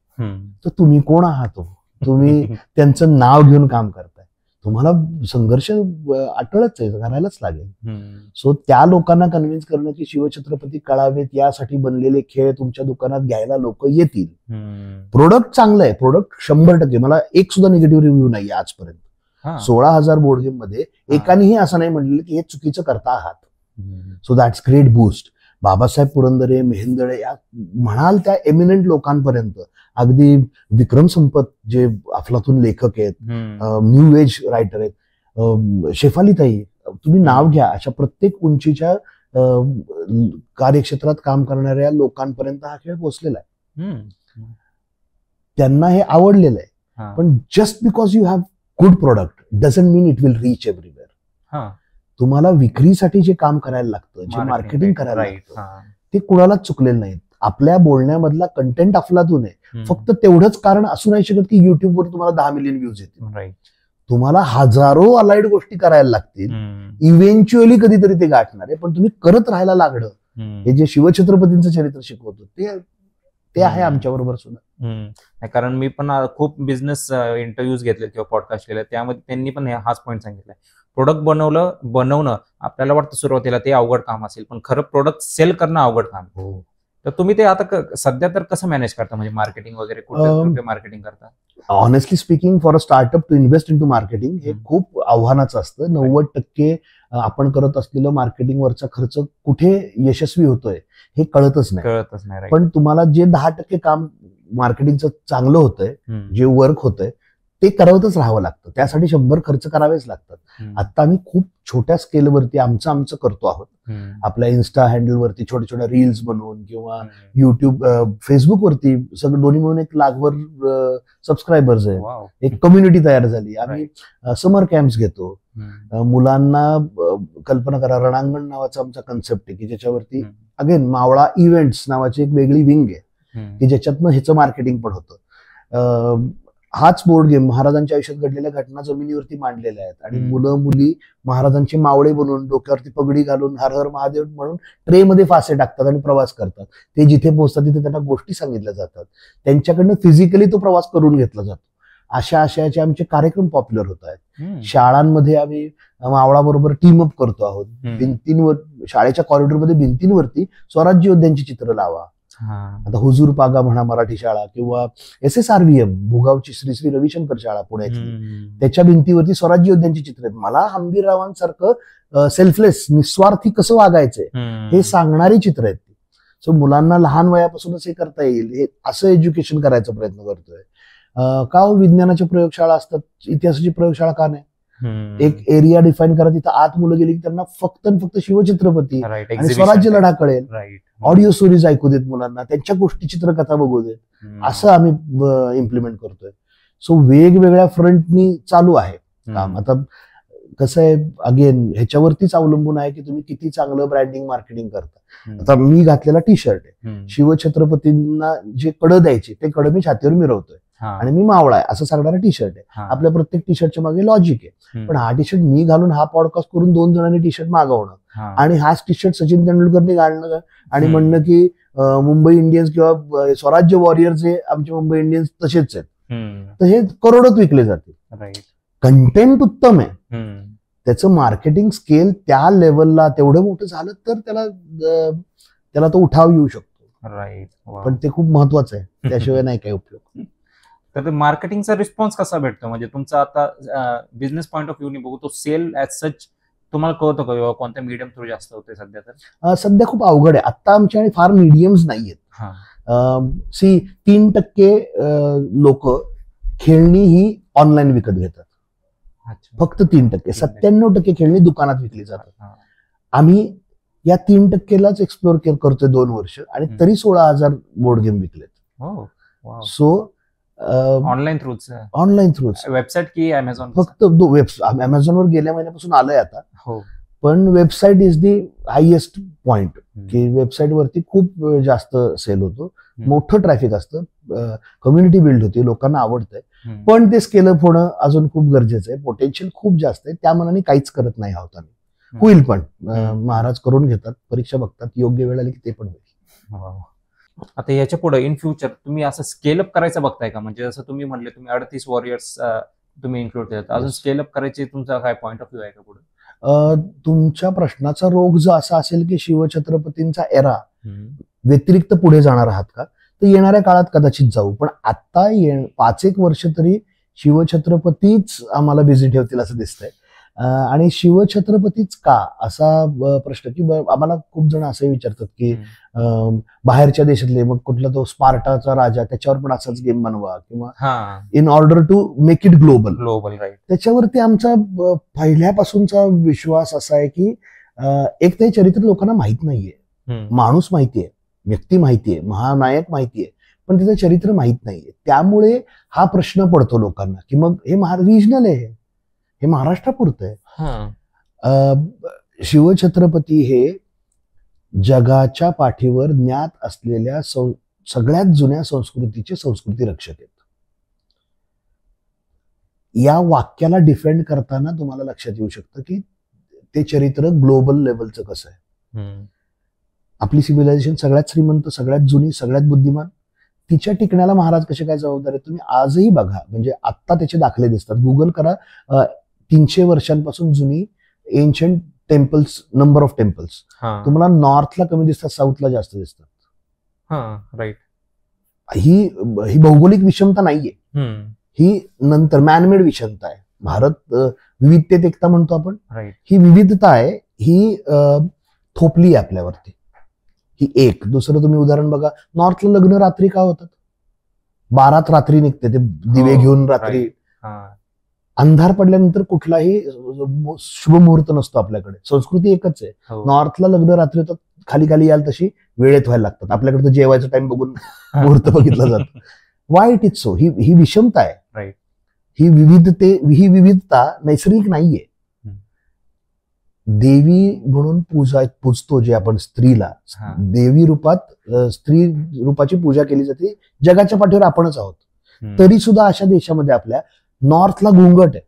तर तुम्ही कोण आहात? तुम्ही त्यांचं नाव घेऊन काम करताय, तुम्हाला संघर्ष अटळच आहे, करायलाच लागेल. सो त्या लोकांना कन्व्हिन्स करणं की शिवछत्रपती कळावेत यासाठी बनलेले खेळ तुमच्या दुकानात घ्यायला लोक येतील. प्रोडक्ट चांगलं आहे, प्रोडक्ट 100%. मला एक सुद्धा निगेटिव्ह रिव्ह्यू नाही आजपर्यंत. 16,000 बोर्ड गेम मध्ये एकानेही असं नाही म्हटलेलं की हे चुकीचं करता आहात. So that's great boost. Babasaheb Purandare, Mehendale या म्हणाल त्या एमिनंट लोकांपर्यंत, अगदी विक्रम संपत जे अफलातून लेखक आहेत, न्यू एज रायटर आहेत, शेफालीताई, तुम्ही नाव घ्या, अशा प्रत्येक उंचीच्या कार्यक्षेत्रात काम करणाऱ्या लोकांपर्यंत हा खेळ पोहोचलेला आहे. त्यांना हे आवडलेलं आहे. पण just because you have good product doesn't mean it will reach everywhere. तुम्हाला विक्रीसाठी जे काम करायला लागतं, जे मार्केटिंग करायला लागतं, ते कुणालाच चुकलेलं नाही. आपल्या बोलण्यामधला कंटेंट अफलातून आहे, फक्त तेवढंच कारण असू नाही शकत की युट्यूबवर तुम्हाला 10 मिलियन व्ह्यूज येतील. तुम्हाला हजारो अलाइड गोष्टी करायला लागतील, इव्हेंच्युअली कधीतरी ते गाठणार आहे, पण तुम्ही करत राहायला लागणं, हे जे शिवछत्रपतींचं चरित्र शिकवतो ते आहे आमच्या बरोबर सुद्धा. कारण मी पण खूप बिझनेस इंटरव्ह्यूज घेतले किंवा पॉडकास्ट केले, त्यामध्ये त्यांनी पण हाच पॉईंट सांगितलाय. प्रोडक्ट बनवणं आपल्याला वाटतं सुरुवातीला ते अवघड काम असेल, पण खरं प्रोडक्ट सेल करणं अवघड काम. तर तुम्ही ते आता सध्या तर कसं मॅनेज करता, म्हणजे मार्केटिंग वगैरे कुठे मार्केटिंग करता? Honestly speaking, for a startup to invest in to marketing हे खूप आव्हानाचं असतं. 90% आपण करत असलेलं मार्केटिंग वरचा खर्च कुठे यशस्वी होतोय हे कळतच नाही. पण तुम्हाला जे 10% काम मार्केटिंगचं चांगलं होतंय, जे वर्क होतंय ते करवतच राहावं लागतं. त्यासाठी 100 खर्च करावेच लागतात. आता आम्ही खूप छोट्या स्केलवरती आमचं करतो आहोत. आपल्या इन्स्टा हँडलवरती छोट्या छोट्या रील्स बनवून किंवा युट्यूब, फेसबुक वरती सगळं दोन्ही मिळून 1 लाखवर सबस्क्रायबर्स आहेत. एक कम्युनिटी तयार झाली. आम्ही समर कॅम्प्स घेतो. मुलांना कल्पना करा, रणांगण नावाचा आमचा कन्सेप्ट आहे की ज्याच्यावरती अगेन मावळा इव्हेंट्स नावाची एक वेगळी विंग आहे की ज्याच्यातनं ह्याचं मार्केटिंग पण होतं. हाच बोर्ड गेम महाराजांच्या आयुष्यात घडलेल्या घटना जमिनीवरती मांडलेल्या आहेत आणि मुलं मुली महाराजांचे मावळे बनवून डोक्यावरती पगडी घालून हर हर महादेव म्हणून ट्रेमध्ये फासे टाकतात आणि प्रवास करतात. ते जिथे पोहोचतात तिथे त्यांना गोष्टी सांगितल्या जातात, त्यांच्याकडनं फिजिकली तो प्रवास करून घेतला जातो. अशा आशयाचे आमचे कार्यक्रम पॉप्युलर होत आहेत. शाळांमध्ये आम्ही मावळा बरोबर टीम अप करतो आहोत. भिंतींवर, शाळेच्या कॉरिडॉरमध्ये भिंतींवरती स्वराज्य योद्ध्यांची चित्र लावा. आता हुजूर पागा म्हणा मराठी शाळा किंवा SSRVM भुगावची श्री श्री रविशंकर शाळा पुण्याची, त्याच्या भिंतीवरती स्वराज्य योद्ध्यांची चित्र आहेत. मला हंबीररावांसारखं सेल्फलेस निस्वार्थी कसं वागायचंय हे सांगणारी चित्र आहेत. सो मुलांना लहान वयापासूनच हे करता येईल, हे असं एज्युकेशन करायचा प्रयत्न करतोय. का विज्ञानाच्या प्रयोगशाळा असतात, इतिहासाची प्रयोगशाळा का नाही? एक एरिया डिफाईन करा, तिथं आत मुलं गेली की त्यांना फक्त शिवछत्रपती आणि स्वराज्य लढा कळेल. ऑडिओ स्टोरीज ऐकू देत मुलांना, त्यांच्या गोष्टी चित्रकथा बघू देत. असं आम्ही इम्प्लिमेंट करतोय. सो वेगवेगळ्या फ्रंटनी चालू आहे काम. आता कसं आहे, अगेन ह्याच्यावरतीच अवलंबून आहे की तुम्ही किती चांगलं ब्रँडिंग मार्केटिंग करता. आता मी घातलेला टी शर्ट आहे, शिवछत्रपतींना जे कडं द्यायचे ते कडं मी छातीवर मिरवतोय आणि मी मावळा आहे असं सांगणारा टी शर्ट आहे. आपल्या प्रत्येक टी शर्टच्या मागे लॉजिक आहे. पण हा टी शर्ट मी घालून हा पॉडकास्ट करून 2 जणांनी टी शर्ट मागवणं आणि हाच टी शर्ट सचिन तेंडुलकरने घालणं आणि म्हणणं की मुंबई इंडियन्स किंवा स्वराज्य वॉरियर्स हे आमचे मुंबई इंडियन्स तसेच आहेत, तर हे करोडोत विकले जातील. कंटेंट उत्तम आहे, त्याचं मार्केटिंग स्केल त्या लेवलला तेवढं मोठं झालं तर त्याला तो उठाव येऊ शकतो. पण ते खूप महत्वाचं आहे, त्याशिवाय नाही काही उपयोग. तर मार्केटिंगचा रिस्पॉन्स कसा भेटतो? म्हणजे तुमचा आता बिझनेस पॉईंट ऑफ व्ह्यूने बघू तो सेल ऍज सच तुम्हाला कळतो का किंवा कोणत्या मीडियम थ्रू जास्त होते सध्या? तर सध्या खूप अवघड आहे. आता आमच्याकडे फार मीडियम्स नाहीयेत. सी 3% लोक खेळणी ही ऑनलाईन विकत घेतात. फक्त 3%. 97% खेळणी दुकानात विकली जातात. आम्ही या 3%लाच एक्सप्लोर करतोय 2 वर्ष आणि तरी 16,000 बोर्ड गेम विकलेत. सो ऑनलाईन थ्रूच वेबसाईट की अमेझॉन? फक्त अमेझॉनवर गेल्या महिन्यापासून आलंय आता. हो, पण website is the highest point, की वेबसाईट वरती खूप जास्त सेल होतो, मोठं ट्रॅफिक असतं, कम्युनिटी बिल्ड होती, लोकांना आवडतंय. पण ते स्केल अप होणं अजून खूप गरजेचं आहे. पोटेन्शियल खूप जास्त आहे. त्या मनाने काहीच करत नाही आहोत आम्ही. होईल पण महाराज करून घेतात, परीक्षा बघतात, योग्य वेळ आली की ते पण होईल. आता याच्या पुढे इन फ्युचर तुम्ही असं स्केल अप करायचं बघताय का? म्हणजे जसं तुम्ही म्हणले तुम्ही 38 वॉरियर्स तुम्ही इन्क्लूड केलं, अजून स्केल अप करायची तुमचा काय पॉईंट ऑफ व्ह्यू आहे का पुढे? तुमच्या प्रश्नाचा रोग जो असा असेल की शिवछत्रपतींचा एरा व्यतिरिक्त पुढे जाणार आहात का, तर येणाऱ्या काळात कदाचित जाऊ. पण आता 5-1 वर्ष तरी शिवछत्रपतीच आम्हाला बिझी ठेवतील असं दिसतंय. आणि शिवछत्रपतीच का असा प्रश्न, की आम्हाला खूप जण असंही विचारतात की बाहेरच्या देशातले, मग कुठला तो स्पार्टाचा राजा, त्याच्यावर पण असाच गेम बनवा, किंवा in order to make it global. Right. त्याच्यावरती आमचा पहिल्यापासूनचा विश्वास असा आहे की एक ते चरित्र लोकांना माहित नाहीये. माणूस माहितीये, व्यक्ती माहितीये, महानायक माहितीये, पण त्याचं चरित्र माहित नाहीये. त्यामुळे हा प्रश्न पडतो लोकांना की मग हे रिजनल आहे, हे महाराष्ट्रापुरतं आहे. शिवछत्रपती हे जगाच्या पाठीवर ज्ञात असलेल्या सगळ्यात जुन्या संस्कृतीचे संस्कृती रक्षक आहेत. या वाक्याला डिफेंड करताना तुम्हाला लक्षात येऊ शकतं की ते चरित्र ग्लोबल लेवलचं कसं आहे. आपली सिव्हिलायझेशन सगळ्यात श्रीमंत, सगळ्यात जुनी, सगळ्यात बुद्धिमान, तिच्या टिकण्याला महाराज कसे काय जबाबदार आहेत? तुम्ही आजही बघा, म्हणजे आत्ता त्याचे दाखले दिसतात. गुगल करा, 300 वर्षांपासून जुनी ancient temples, number of temples, तुम्हाला नॉर्थला कमी दिसतात, साऊथला जास्त दिसतात. राईट. ही भौगोलिक विषमता नाहीये, ही नंतर मॅनमेड विषमता आहे. भारत विविधतेत एकता म्हणतो आपण. ही विविधता आहे, ही थोपली आहे आपल्यावरती. ही एक. दुसरं तुम्ही उदाहरण बघा, नॉर्थला लग्न रात्री का होतात? 12 रात्री निघते, ते दिवे घेऊन रात्री. अंधार पडल्यानंतर कुठलाही शुभ मुहूर्त नसतो आपल्याकडे. संस्कृती एकच आहे. नॉर्थला लग्न रात्री होतात, खाली खाली याल तशी वेळेत व्हायला लागतात. आपल्याकडे तर जेवायचा टाइम बघून मुहूर्त बघितला जातो. Why it is so? ही विषमता आहे. ही विविधता नैसर्गिक नाहीये. देवी म्हणून पूजतो जे आपण स्त्रीला, देवी रूपात स्त्री रूपाची पूजा केली जाते. जगाच्या पाठीवर आपणच आहोत. तरी सुद्धा अशा देशामध्ये आपल्या नॉर्थला घुंगट आहे,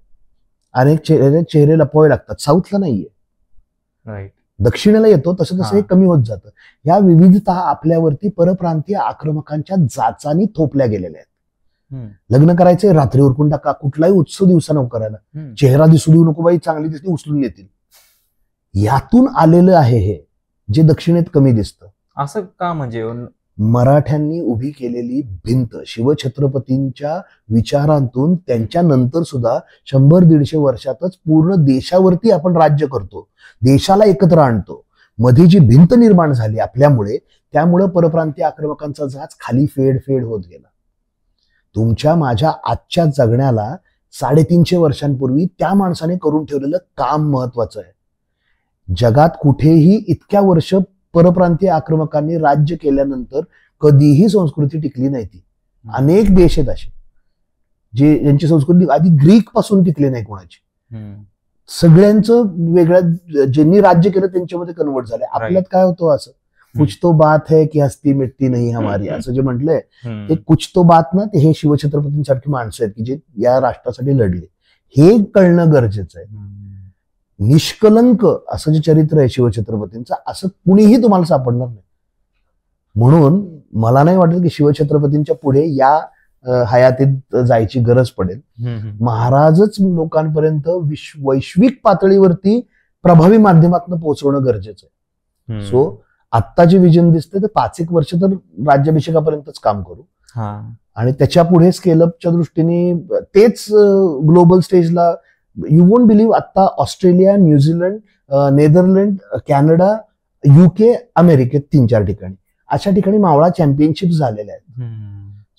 अनेक चेहरे लपवावे लागतात. साऊथला नाहीये. दक्षिणेला येतो तसं तसं हे कमी होत जातं. या विविधता आपल्यावरती परप्रांतीय आक्रमकांच्या जाचानी थोपल्या गेलेल्या आहेत. लग्न करायचंय, रात्री उरकून टाका. कुठलाही उत्सव दिवसा नको करायला. चेहरा दिसू देऊ नको, बाई चांगली दिसली उचलून येतील. यातून आलेलं आहे हे, जे दक्षिणेत कमी दिसतं. असं का? म्हणजे मराठ्यांनी उभी केलेली भिंत, शिवछत्रपतींच्या विचारांतून त्यांच्या नंतर सुद्धा 100-150 वर्षातच पूर्ण देशावरती आपण राज्य करतो, देशाला एकत्र आणतो. मध्ये जी भिंत निर्माण झाली आपल्यामुळे, त्यामुळे परप्रांतीय आक्रमकांचा जाच खाली फेड होत गेला. तुमच्या माझ्या आजच्या जगण्याला 350 वर्षांपूर्वी त्या माणसाने करून ठेवलेलं काम महत्वाचं आहे. जगात कुठेही इतक्या वर्ष परप्रांतीय आक्रमकांनी राज्य केल्यानंतर कधीही संस्कृती टिकली नाही. ती अनेक देश आहेत असे ज्यांची संस्कृती आधी ग्रीक पासून टिकली नाही कोणाची. सगळ्यांचं वेगळ्या, ज्यांनी राज्य केलं त्यांच्यामध्ये कन्वर्ट झाले. आपल्यात काय होतं असं, कुछ तो बात है की हस्ती मिटती नाही हमारी, असं जे म्हटलंय ते कुछ तो बात ना, ते हे शिवछत्रपतींसारखी माणसं आहेत की जे या राष्ट्रासाठी लढले. हे कळणं गरजेचं आहे. निष्कलंक असं जे चरित्र आहे शिवछत्रपतींचं, असं कुणीही तुम्हाला सापडणार नाही. म्हणून मला नाही वाटत की शिवछत्रपतींच्या पुढे या हयातीत जायची गरज पडेल. महाराजच लोकांपर्यंत वैश्विक पातळीवरती प्रभावी माध्यमातून पोहोचवणं गरजेचं आहे. सो आत्ता जे विजन दिसते ते 5-1 वर्ष तर राज्याभिषेकापर्यंतच काम करू. आणि त्याच्या पुढे स्केलअपच्या दृष्टीने तेच ग्लोबल स्टेजला यू वोंट बिलीव्ह आता Australia, New Zealand, Netherland, Canada, UK, अमेरिकेत 3-4 ठिकाणी अशा ठिकाणी मावळा चॅम्पियनशिप झालेल्या आहेत.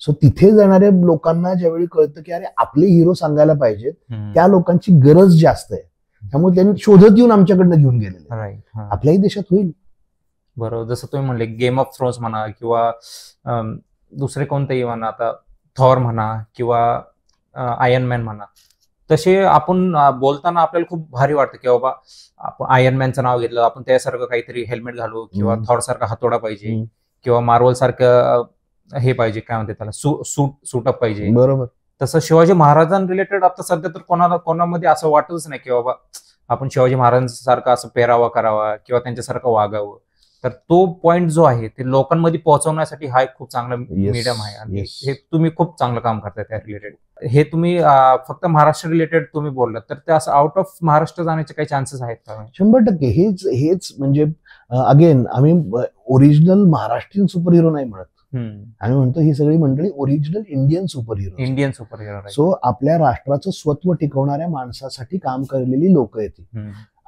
सो तिथे जाणाऱ्या लोकांना ज्यावेळी कळतं की अरे आपले हिरो सांगायला पाहिजेत, त्या लोकांची गरज जास्त आहे, त्यामुळे त्यांनी शोधत येऊन आमच्याकडनं घेऊन गेलेले. आपल्याही देशात होईल. बरोबर. जसं तुम्ही म्हणले गेम ऑफ थ्रोन्स म्हणा किंवा दुसरे कोणतेही म्हणा, आता थॉर म्हणा किंवा आयर्न मॅन म्हणा, तसे आपण बोलताना आपल्याला खूप भारी वाटतं की बाबा आपण आयर्न मॅनचं नाव घेतलं, आपण त्यासारखं काहीतरी हेल्मेट घालू किंवा थॉर सारखा हातोडा पाहिजे किंवा मार्वल सारखं हे पाहिजे, काय म्हणते त्याला, सूटअप पाहिजे. बरोबर. तसं शिवाजी महाराजां रिलेटेड आता सध्या तर कोणामध्ये असं वाटतच नाही की बाबा आपण शिवाजी महाराजांसारखं असं पेरावा करावा किंवा त्यांच्यासारखं वागावं. तर तो पॉइंट जो आहे ते लोकांमध्ये पोहोचवण्यासाठी हा एक खूप चांगला मीडियम आहे आणि हे तुम्ही खूप चांगलं काम करताय त्या रिलेटेड. हे तुम्ही फक्त महाराष्ट्र रिलेटेड तुम्ही बोललात, तर ते असं आउट ऑफ महाराष्ट्र जाण्याचे काही चान्सेस आहेत का? 100%. हेच म्हणजे अगेन आम्ही ओरिजिनल महाराष्ट्रीयन सुपर हिरो नाही म्हणत, आम्ही म्हणतो ही सगळी मंडळी original Indian super hero. So आपल्या राष्ट्राचं स्वत्व टिकवणाऱ्या माणसासाठी काम करलेली लोक आहेत.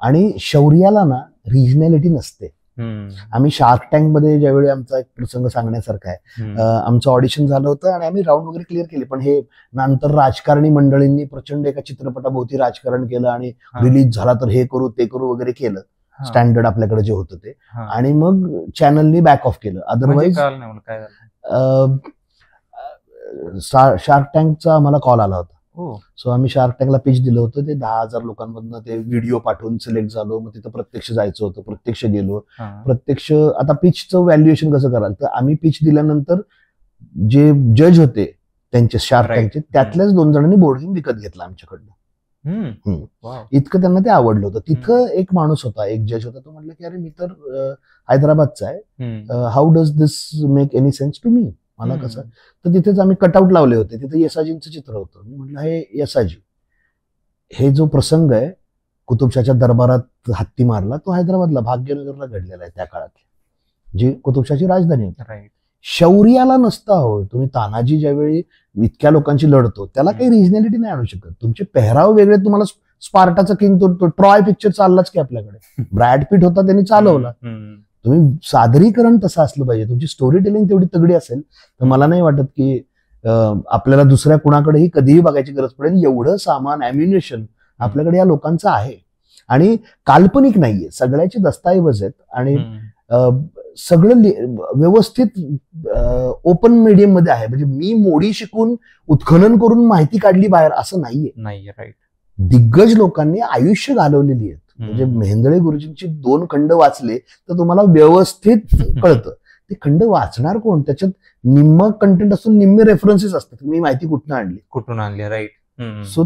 आणि शौर्याला ना रिजनॅलिटी नसते. आम्ही शार्क टँक मध्ये ज्यावेळी आमचा एक प्रसंग सांगण्यासारखा आहे, आमचं ऑडिशन झालं होतं आणि आम्ही राऊंड वगैरे क्लिअर केले, पण हे नंतर राजकारणी मंडळींनी प्रचंड एका चित्रपटाभोवती राजकारण केलं आणि रिलीज झाला तर हे करू ते करू वगैरे केलं, स्टँडर्ड आपल्याकडे जे होतं ते, आणि मग चॅनलनी बॅक ऑफ केलं. अदरवाईज शार्क टँकचा आम्हाला कॉल आला होता. सो आम्ही शार्क टँकला पिच दिलं होतं, ते 10,000 लोकांमधनं ते व्हिडिओ पाठवून सिलेक्ट झालो. मग तिथं प्रत्यक्ष जायचं होतं, प्रत्यक्ष गेलो. प्रत्यक्ष आता पिचचं व्हॅल्युएशन कसं कराल, तर आम्ही पिच दिल्यानंतर जे जज होते त्यांचे शार्क टँकचे, त्यातल्याच 2 जणांनी बोर्ड गेम विकत घेतला आमच्याकडनं. इतकं त्यांना ते आवडलं होतं. तिथं एक माणूस होता, एक जज होता, तो म्हटलं की अरे मी तर हैदराबादचा आहे, how does this make any sense to me, मला कसं. तर तिथेच आम्ही कटआउट लावले होते, तिथे येसाजींचं चित्र होतं. मी म्हटलं हे येसाजी, हे जो प्रसंग आहे कुतुबशाच्या दरबारात हत्ती मारला, तो हैदराबादला भाग्यनगरला घडलेला आहे, त्या काळात जी कुतुबशाची राजधानी होती. शौर्याला नसता हो. तुम्ही तानाजी ज्यावेळी इतक्या लोकांची लढतो, त्याला काही रिजनॅलिटी नाही आणू शकत. तुमचे पेहराव वेगळे. तुम्हाला स्पार्टाचा किंग तो ट्रॉय पिक्चर चाललाच की आपल्याकडे, ब्रॅड पिट होता, त्यांनी चालवला. तुम्ही सादरीकरण तसं असलं पाहिजे, तुमची स्टोरी टेलिंग तेवढी तगडी असेल तर मला नाही वाटत की आपल्याला दुसऱ्या कुणाकडेही कधीही बघायची गरज पडेल. एवढं सामान, अॅम्युनेशन आपल्याकडे या लोकांचं आहे आणि काल्पनिक नाहीये, सगळ्याचे दस्तऐवज आहेत आणि सगळं व्यवस्थित ओपन मीडियम मध्ये आहे. म्हणजे मी मोडी शिकून उत्खनन करून माहिती काढली बाहेर असं नाहीये. राईट. दिग्गज लोकांनी आयुष्य घालवलेली आहेत. म्हणजे मेहेंदळे गुरुजींची 2 खंड वाचले तर तुम्हाला व्यवस्थित कळतं. ते खंड वाचणार कोण, त्याच्यात निम्म कंटेंट असून निम्मे रेफरन्सेस असतात, मी माहिती कुठून आणली. राईट. सो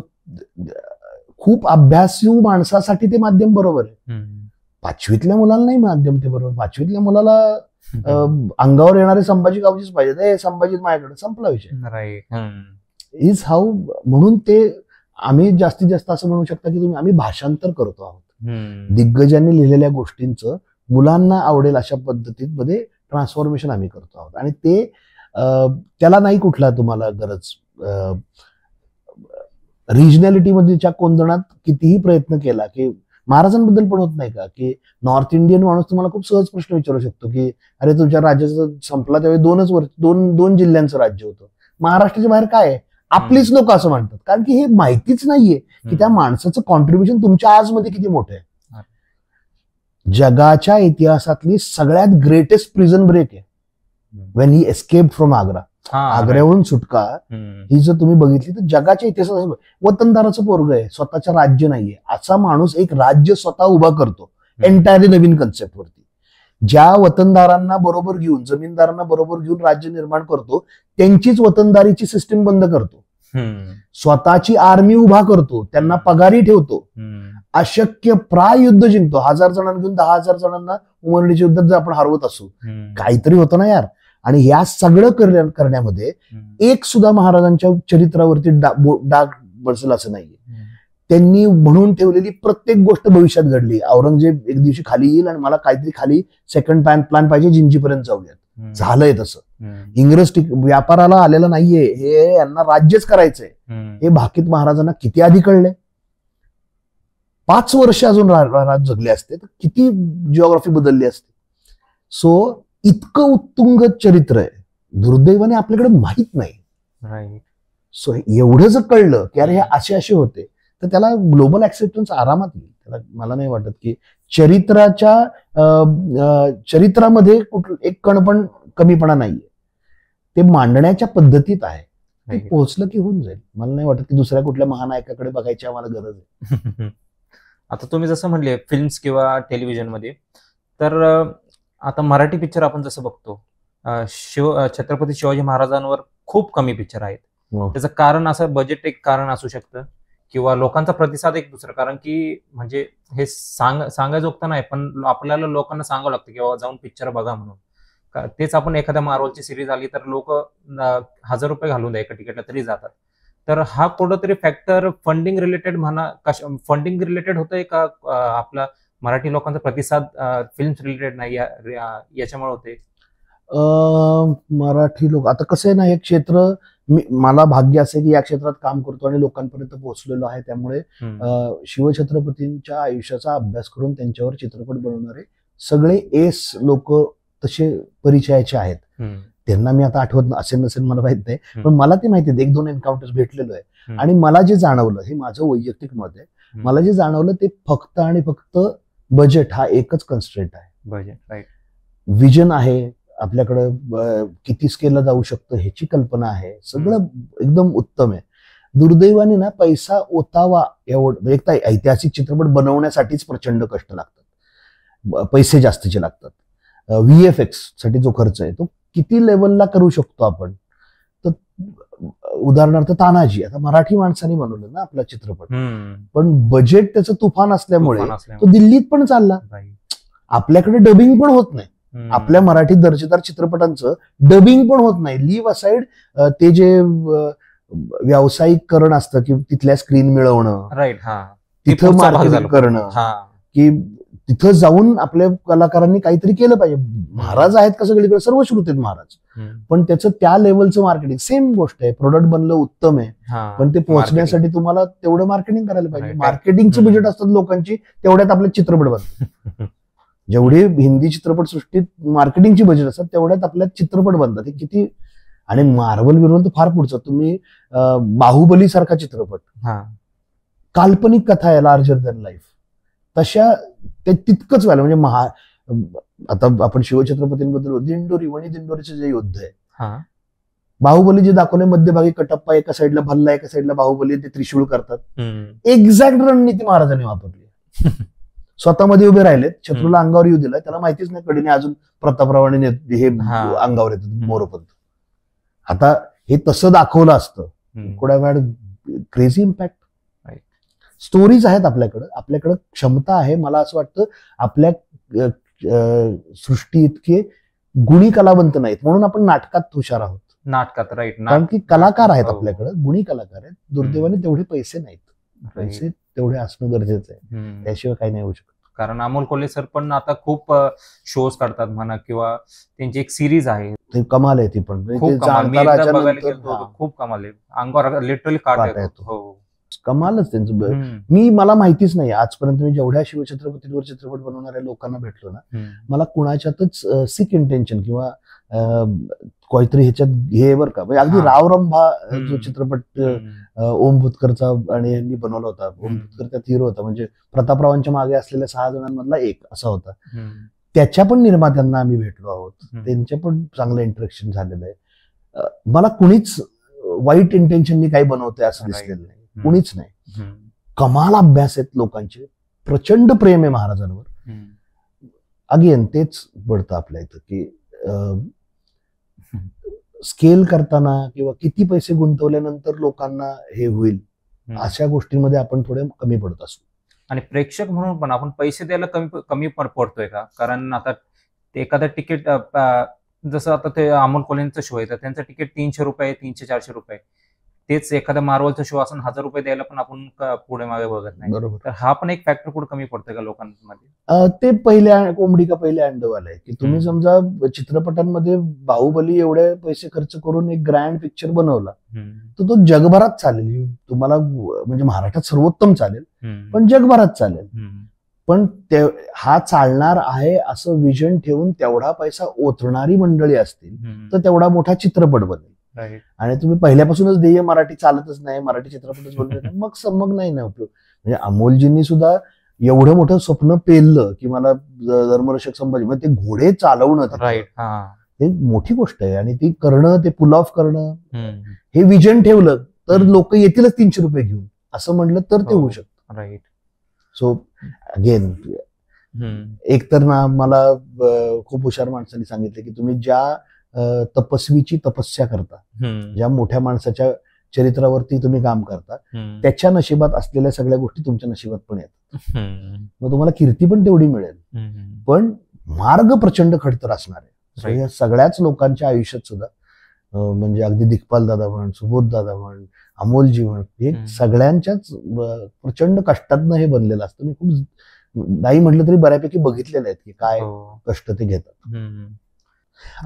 खूप अभ्यासू माणसासाठी ते माध्यम बरोबर आहे. 5वीतल्या मुलाला नाही माध्यम ते बरोबर. 5वीतल्या मुलाला अंगावर येणारे संभाजी गावचीच पाहिजे, संभाजी माझ्याकडे, संपला विषय. राईट. Is how. म्हणून ते आम्ही जास्तीत जास्त असं म्हणू शकता की आम्ही भाषांतर करतो आहोत. दिग्गजांनी लिहिलेल्या गोष्टींचं मुलांना आवडेल अशा पद्धतीमध्ये ट्रान्सफॉर्मेशन आम्ही करतो आहोत. आणि ते त्याला नाही कुठला तुम्हाला गरज. रिजनॅलिटी मध्येच्या कोंदणात कितीही प्रयत्न केला की महाराजांबद्दल पण होत नाही का, की नॉर्थ इंडियन माणूस तुम्हाला खूप सहज प्रश्न विचारू शकतो की अरे तुमच्या राज्याचं संपला त्यावेळी 2 जिल्ह्यांचं राज्य होतं, महाराष्ट्राच्या बाहेर काय आहे, आपलीच लोक असं म्हणतात. कारण की हे माहितीच नाहीये की त्या माणसाचं कॉन्ट्रीब्युशन तुमच्या आजमध्ये किती मोठं आहे. जगाच्या इतिहासातली सगळ्यात ग्रेटेस्ट प्रिझन ब्रेक आहे when he escape from Agra. आग्र्यावरून सुटका ही जर तुम्ही बघितली तर जगाच्या इतिहासात वतनदाराचं पोरग आहे, स्वतःचं राज्य नाहीये, असा माणूस एक राज्य स्वतः उभा करतो एंटायरली नवीन कन्सेप्ट वरती. ज्या वतनदारांना बरोबर घेऊन, जमीनदारांना बरोबर घेऊन राज्य निर्माण करतो, त्यांचीच वतनदारीची सिस्टीम बंद करतो, स्वतःची आर्मी उभा करतो, त्यांना पगारी ठेवतो, अशक्य प्राय युद्ध जिंकतो. 1000 जणांना घेऊन 10,000 जणांना उमरडीच्या युद्धात जर आपण हरवत असू, काहीतरी होतं ना यार. आणि या सगळं करण्यामध्ये एक सुद्धा महाराजांच्या चरित्रावरती डाग बसेल असं नाहीये. त्यांनी म्हणून ठेवलेली प्रत्येक गोष्ट भविष्यात घडली. औरंगजेब एक दिवशी खाली येईल आणि मला काहीतरी खाली सेकंड प्लॅन पाहिजे, जिंजीपर्यंत जाऊयात, झालंय तसं. इंग्रज व्यापाराला आलेला नाहीये, हे यांना राज्यच करायचंय, हे भाकीत महाराजांना किती आधी कळले. 5 वर्ष अजून राज जगले असते तर किती जिओग्राफी बदलली असते. सो इतकं उत्तुंग चरित्र आहे, दुर्दैवाने आपल्याकडे माहित नाही. सो एवढं जर कळलं की अरे हे असे होते तर त्याला ग्लोबल ऍक्सेप्टन्स आरामात येईल. त्याला मला नाही वाटत की चरित्रामध्ये एक कण पण कमीपणा नाहीये. ते मांडण्याच्या पद्धतीत आहे, ते पोहोचलं की होऊन जाईल. मला नाही वाटत की दुसऱ्या कुठल्या महानायकाकडे बघायची आम्हाला गरज आहे. आता तुम्ही जसं म्हणले फिल्म्स किंवा टेलिव्हिजन मध्ये, तर आता मराठी पिक्चर आपण जसं बघतो, छत्रपती शिवाजी महाराजांवर खूप कमी पिक्चर आहेत. त्याचं कारण असं बजेट एक कारण असू शकतं, किंवा लोकांचा प्रतिसाद एक दुसरं कारण, की म्हणजे हे सांगायजोगतं नाही, पण आपल्याला लोकांना सांगावं लागतं की बाबा जाऊन पिक्चर बघा म्हणून. तेच आपण एखाद्या मार्वलची सिरीज आली तर लोक 1000 रुपये घालून द्या एका तिकीटला तरी जातात. तर हा कुठंतरी फॅक्टर फंडिंग रिलेटेड म्हणा, फंडिंग रिलेटेड होतंय का आपला मराठी लोकांचा प्रतिसाद फिल्म रिलेटेड नाही याच्यामुळे होते? मराठी लोक आता कसं आहे ना, हे क्षेत्र मला भाग्य असे की या क्षेत्रात काम करतो आणि लोकांपर्यंत पोहोचलेलो आहे. त्यामुळे शिवछत्रपतींच्या आयुष्याचा अभ्यास करून त्यांच्यावर चित्रपट बनवणारे सगळे एस लोक तसे परिचयाचे आहेत. त्यांना मी आता आठवत असेल नसेल मला माहित नाही, पण मला ते माहिती आहे. 1-2 एन्काउंटर्स भेटलेलो आहे आणि मला जे जाणवलं, हे माझं वैयक्तिक मत आहे, मला जे जाणवलं ते फक्त आणि फक्त बजेट हा एकच कन्स्ट्रेंट आहे. Budget, right. विजन आहे आपल्याकडं, किती स्केलला जाऊ शकतं ह्याची कल्पना आहे, सगळं एकदम उत्तम आहे. दुर्दैवाने ना पैसा ओतावा एवढं, एक तर ऐतिहासिक चित्रपट बनवण्यासाठीच प्रचंड कष्ट लागतात, पैसे जास्तीचे लागतात. VFX साठी जो खर्च आहे तो किती लेवलला करू शकतो आपण. तर उदाहरणार्थ तानाजी आता मराठी माणसाने बनवलं ना आपला चित्रपट, पण बजेट त्याचं तुफान असल्यामुळे तो दिल्लीत पण चालला. आपल्याकडे डबिंग पण होत नाही, आपल्या मराठी दर्जेदार चित्रपटांचं डबिंग पण होत नाही. लीव्ह असाइड ते जे व्यावसायिककरण असतं की तिथल्या स्क्रीन मिळवणं, राईट, तिथं मार्केटिंग करणं, की तिथं जाऊन आपल्या कलाकारांनी काहीतरी केलं पाहिजे. महाराज आहेत का सगळीकडे, सर्व श्रुत आहेत महाराज, पण त्याचं त्या लेवलचं मार्केटिंग सेम गोष्ट आहे. प्रोडक्ट बनलं उत्तम आहे, पण ते पोहोचण्यासाठी तुम्हाला तेवढं मार्केटिंग करायला पाहिजे. मार्केटिंगचं बजेट असतात लोकांची, तेवढ्यात आपले चित्रपट बनतात. जेवढे हिंदी चित्रपट सृष्टीत मार्केटिंगची बजेट असतात तेवढ्यात आपल्या चित्रपट बनतात. हे किती, आणि मार्वल बिरवल तर फार पुढचं. तुम्ही बाहुबली सारखा चित्रपट, काल्पनिक कथा आहे, लार्जर दॅन लाईफ, तशा ते तितकंच व्हायला म्हणजे आता आपण शिवछत्रपतींबद्दल दिंडोरी, वणी दिंडोरीचं जे युद्ध आहे, बाहुबली जे दाखवले, मध्यभागी कटप्पा एका साईडला, भल्ला एका साईडला, बाहुबली ते त्रिशूळ करतात, एक्झॅक्ट रणनीती महाराजांनी वापरली. स्वतःमध्ये उभे राहिलेत, शत्रूला अंगावर येऊ दिलाय, त्याला माहितीच नाही कडीने अजून प्रतापरावाने हे अंगावर येतात मोरोपंत. आता हे तसं दाखवलं असतं, थोड्या वेळ क्रेझी इम्पॅक्ट. स्टोरीज आहेत आपल्याकडं क्षमता आहे. मला असं वाटतं आपल्या सृष्टी इतके गुणी कलावंत नाहीत, म्हणून आपण नाटकात हुशार आहोत. नाटकात, राईट, कारण की कलाकार आहेत आपल्याकडे, गुणी कलाकार आहेत. दुर्दैवाने तेवढे पैसे नाहीत. पैसे तेवढे असणं गरजेचं आहे, त्याशिवाय काही नाही होऊ शकत. कारण अमोल कोल्हे सर पण आता खूप शोज करतात म्हणा, किंवा त्यांची एक सिरीज आहे, ते कमाल आहे. ती पण खूप कमाल आहे. अंगावर लिटरली काट येतो. कमालच त्यांचं. मला माहितीच नाही आजपर्यंत, मी जेवढ्या शिवछत्रपतींवर चित्रपट बनवणाऱ्या लोकांना भेटलो ना, मला कुणाच्यातच सिक इंटेन्शन किंवा काहीतरी ह्याच्यात हे बरं का, म्हणजे अगदी रावरंभा जो चित्रपट ओम भूतकरचा आणि यांनी बनवला होता, ओम भूतकर त्यात हिरो होता, म्हणजे प्रतापरावांच्या मागे असलेल्या 6 जणांमधला एक असा होता. त्याच्या पण निर्मात्यांना आम्ही भेटलो आहोत, त्यांच्या पण चांगलं इंटरेक्शन झालेलं आहे. मला कुणीच वाईट इंटेन्शननी काही बनवतंय असं दिसलेलं नाही, कुणीच नाही. कमाल अभ्यास आहेत लोकांचे, प्रचंड प्रेम आहे महाराजांवर. अगेन तेच पडतं आपल्या इथं की स्केल करताना किंवा किती पैसे गुंतवल्यानंतर लोकांना हे होईल, अशा गोष्टींमध्ये आपण थोडे कमी पडत असतो. आणि प्रेक्षक म्हणून पण आपण पैसे द्यायला कमी पडतोय का? कारण आता एखादं तिकीट, जसं आता ते अमोल कोल्हेंचं शो आहे, तर त्यांचं तिकीट 300 रुपये, 300-400 रुपये, तेच एखादा मार्वलचा शो असून ₹1000 द्यायला पण आपण पुढे मागे बघत नाही. बरोबर. तर हा पण एक फॅक्टर कुठे कमी पडतोय का लोकांमध्ये? ते पहिल्या कोंबडी का पहिले अंडवाल आहे की तुम्ही हम्म. समजा चित्रपटांमध्ये बाहुबली एवढे पैसे खर्च करून एक ग्रँड पिक्चर बनवला तर तो जगभरात चालेल. तुम्हाला म्हणजे महाराष्ट्रात सर्वोत्तम चालेल पण जगभरात चालेल. पण हा चालणार आहे असं विजन ठेवून तेवढा पैसा ओतणारी मंडळी असतील तर तेवढा मोठा चित्रपट बनेल. आणि तुम्ही पहिल्यापासूनच ध्येय मराठी चालतच नाही, मराठी चित्रपटच बनले नाही, मग नाही ना उपयोग. म्हणजे अमोलजींनी सुद्धा एवढं मोठं स्वप्न पेललं की मला धर्मरक्षक संभाजी म्हणजे ते घोडे चालवणं हे मोठी गोष्ट आहे आणि ती करणं, ते पुल ऑफ करणं, हे विजन ठेवलं तर लोक येतीलच ₹300 घेऊन असं म्हणलं तर ते होऊ शकतं. राईट. सो अगेन एक तर ना मला खूप हुशार माणसांनी सांगितलं की तुम्ही ज्या तपस्वीची तपस्या करता, ज्या मोठ्या माणसाच्या चरित्रावरती तुम्ही काम करता त्याच्या नशिबात असलेल्या सगळ्या गोष्टी तुमच्या नशिबात पण येतात. मग तुम्हाला कीर्ती पण तेवढी मिळेल पण मार्ग प्रचंड खडतर असणार आहे. या सगळ्याच लोकांच्या आयुष्यात सुद्धा म्हणजे अगदी दिग्पाल दादा म्हण, सुबोध दादा म्हण, अमोलजी म्हण, हे सगळ्यांच्याच प्रचंड कष्टातनं हे बनलेलं असतं. मी खूप नाही म्हटलं तरी बऱ्यापैकी बघितलेलं आहेत की काय कष्ट ते घेतात.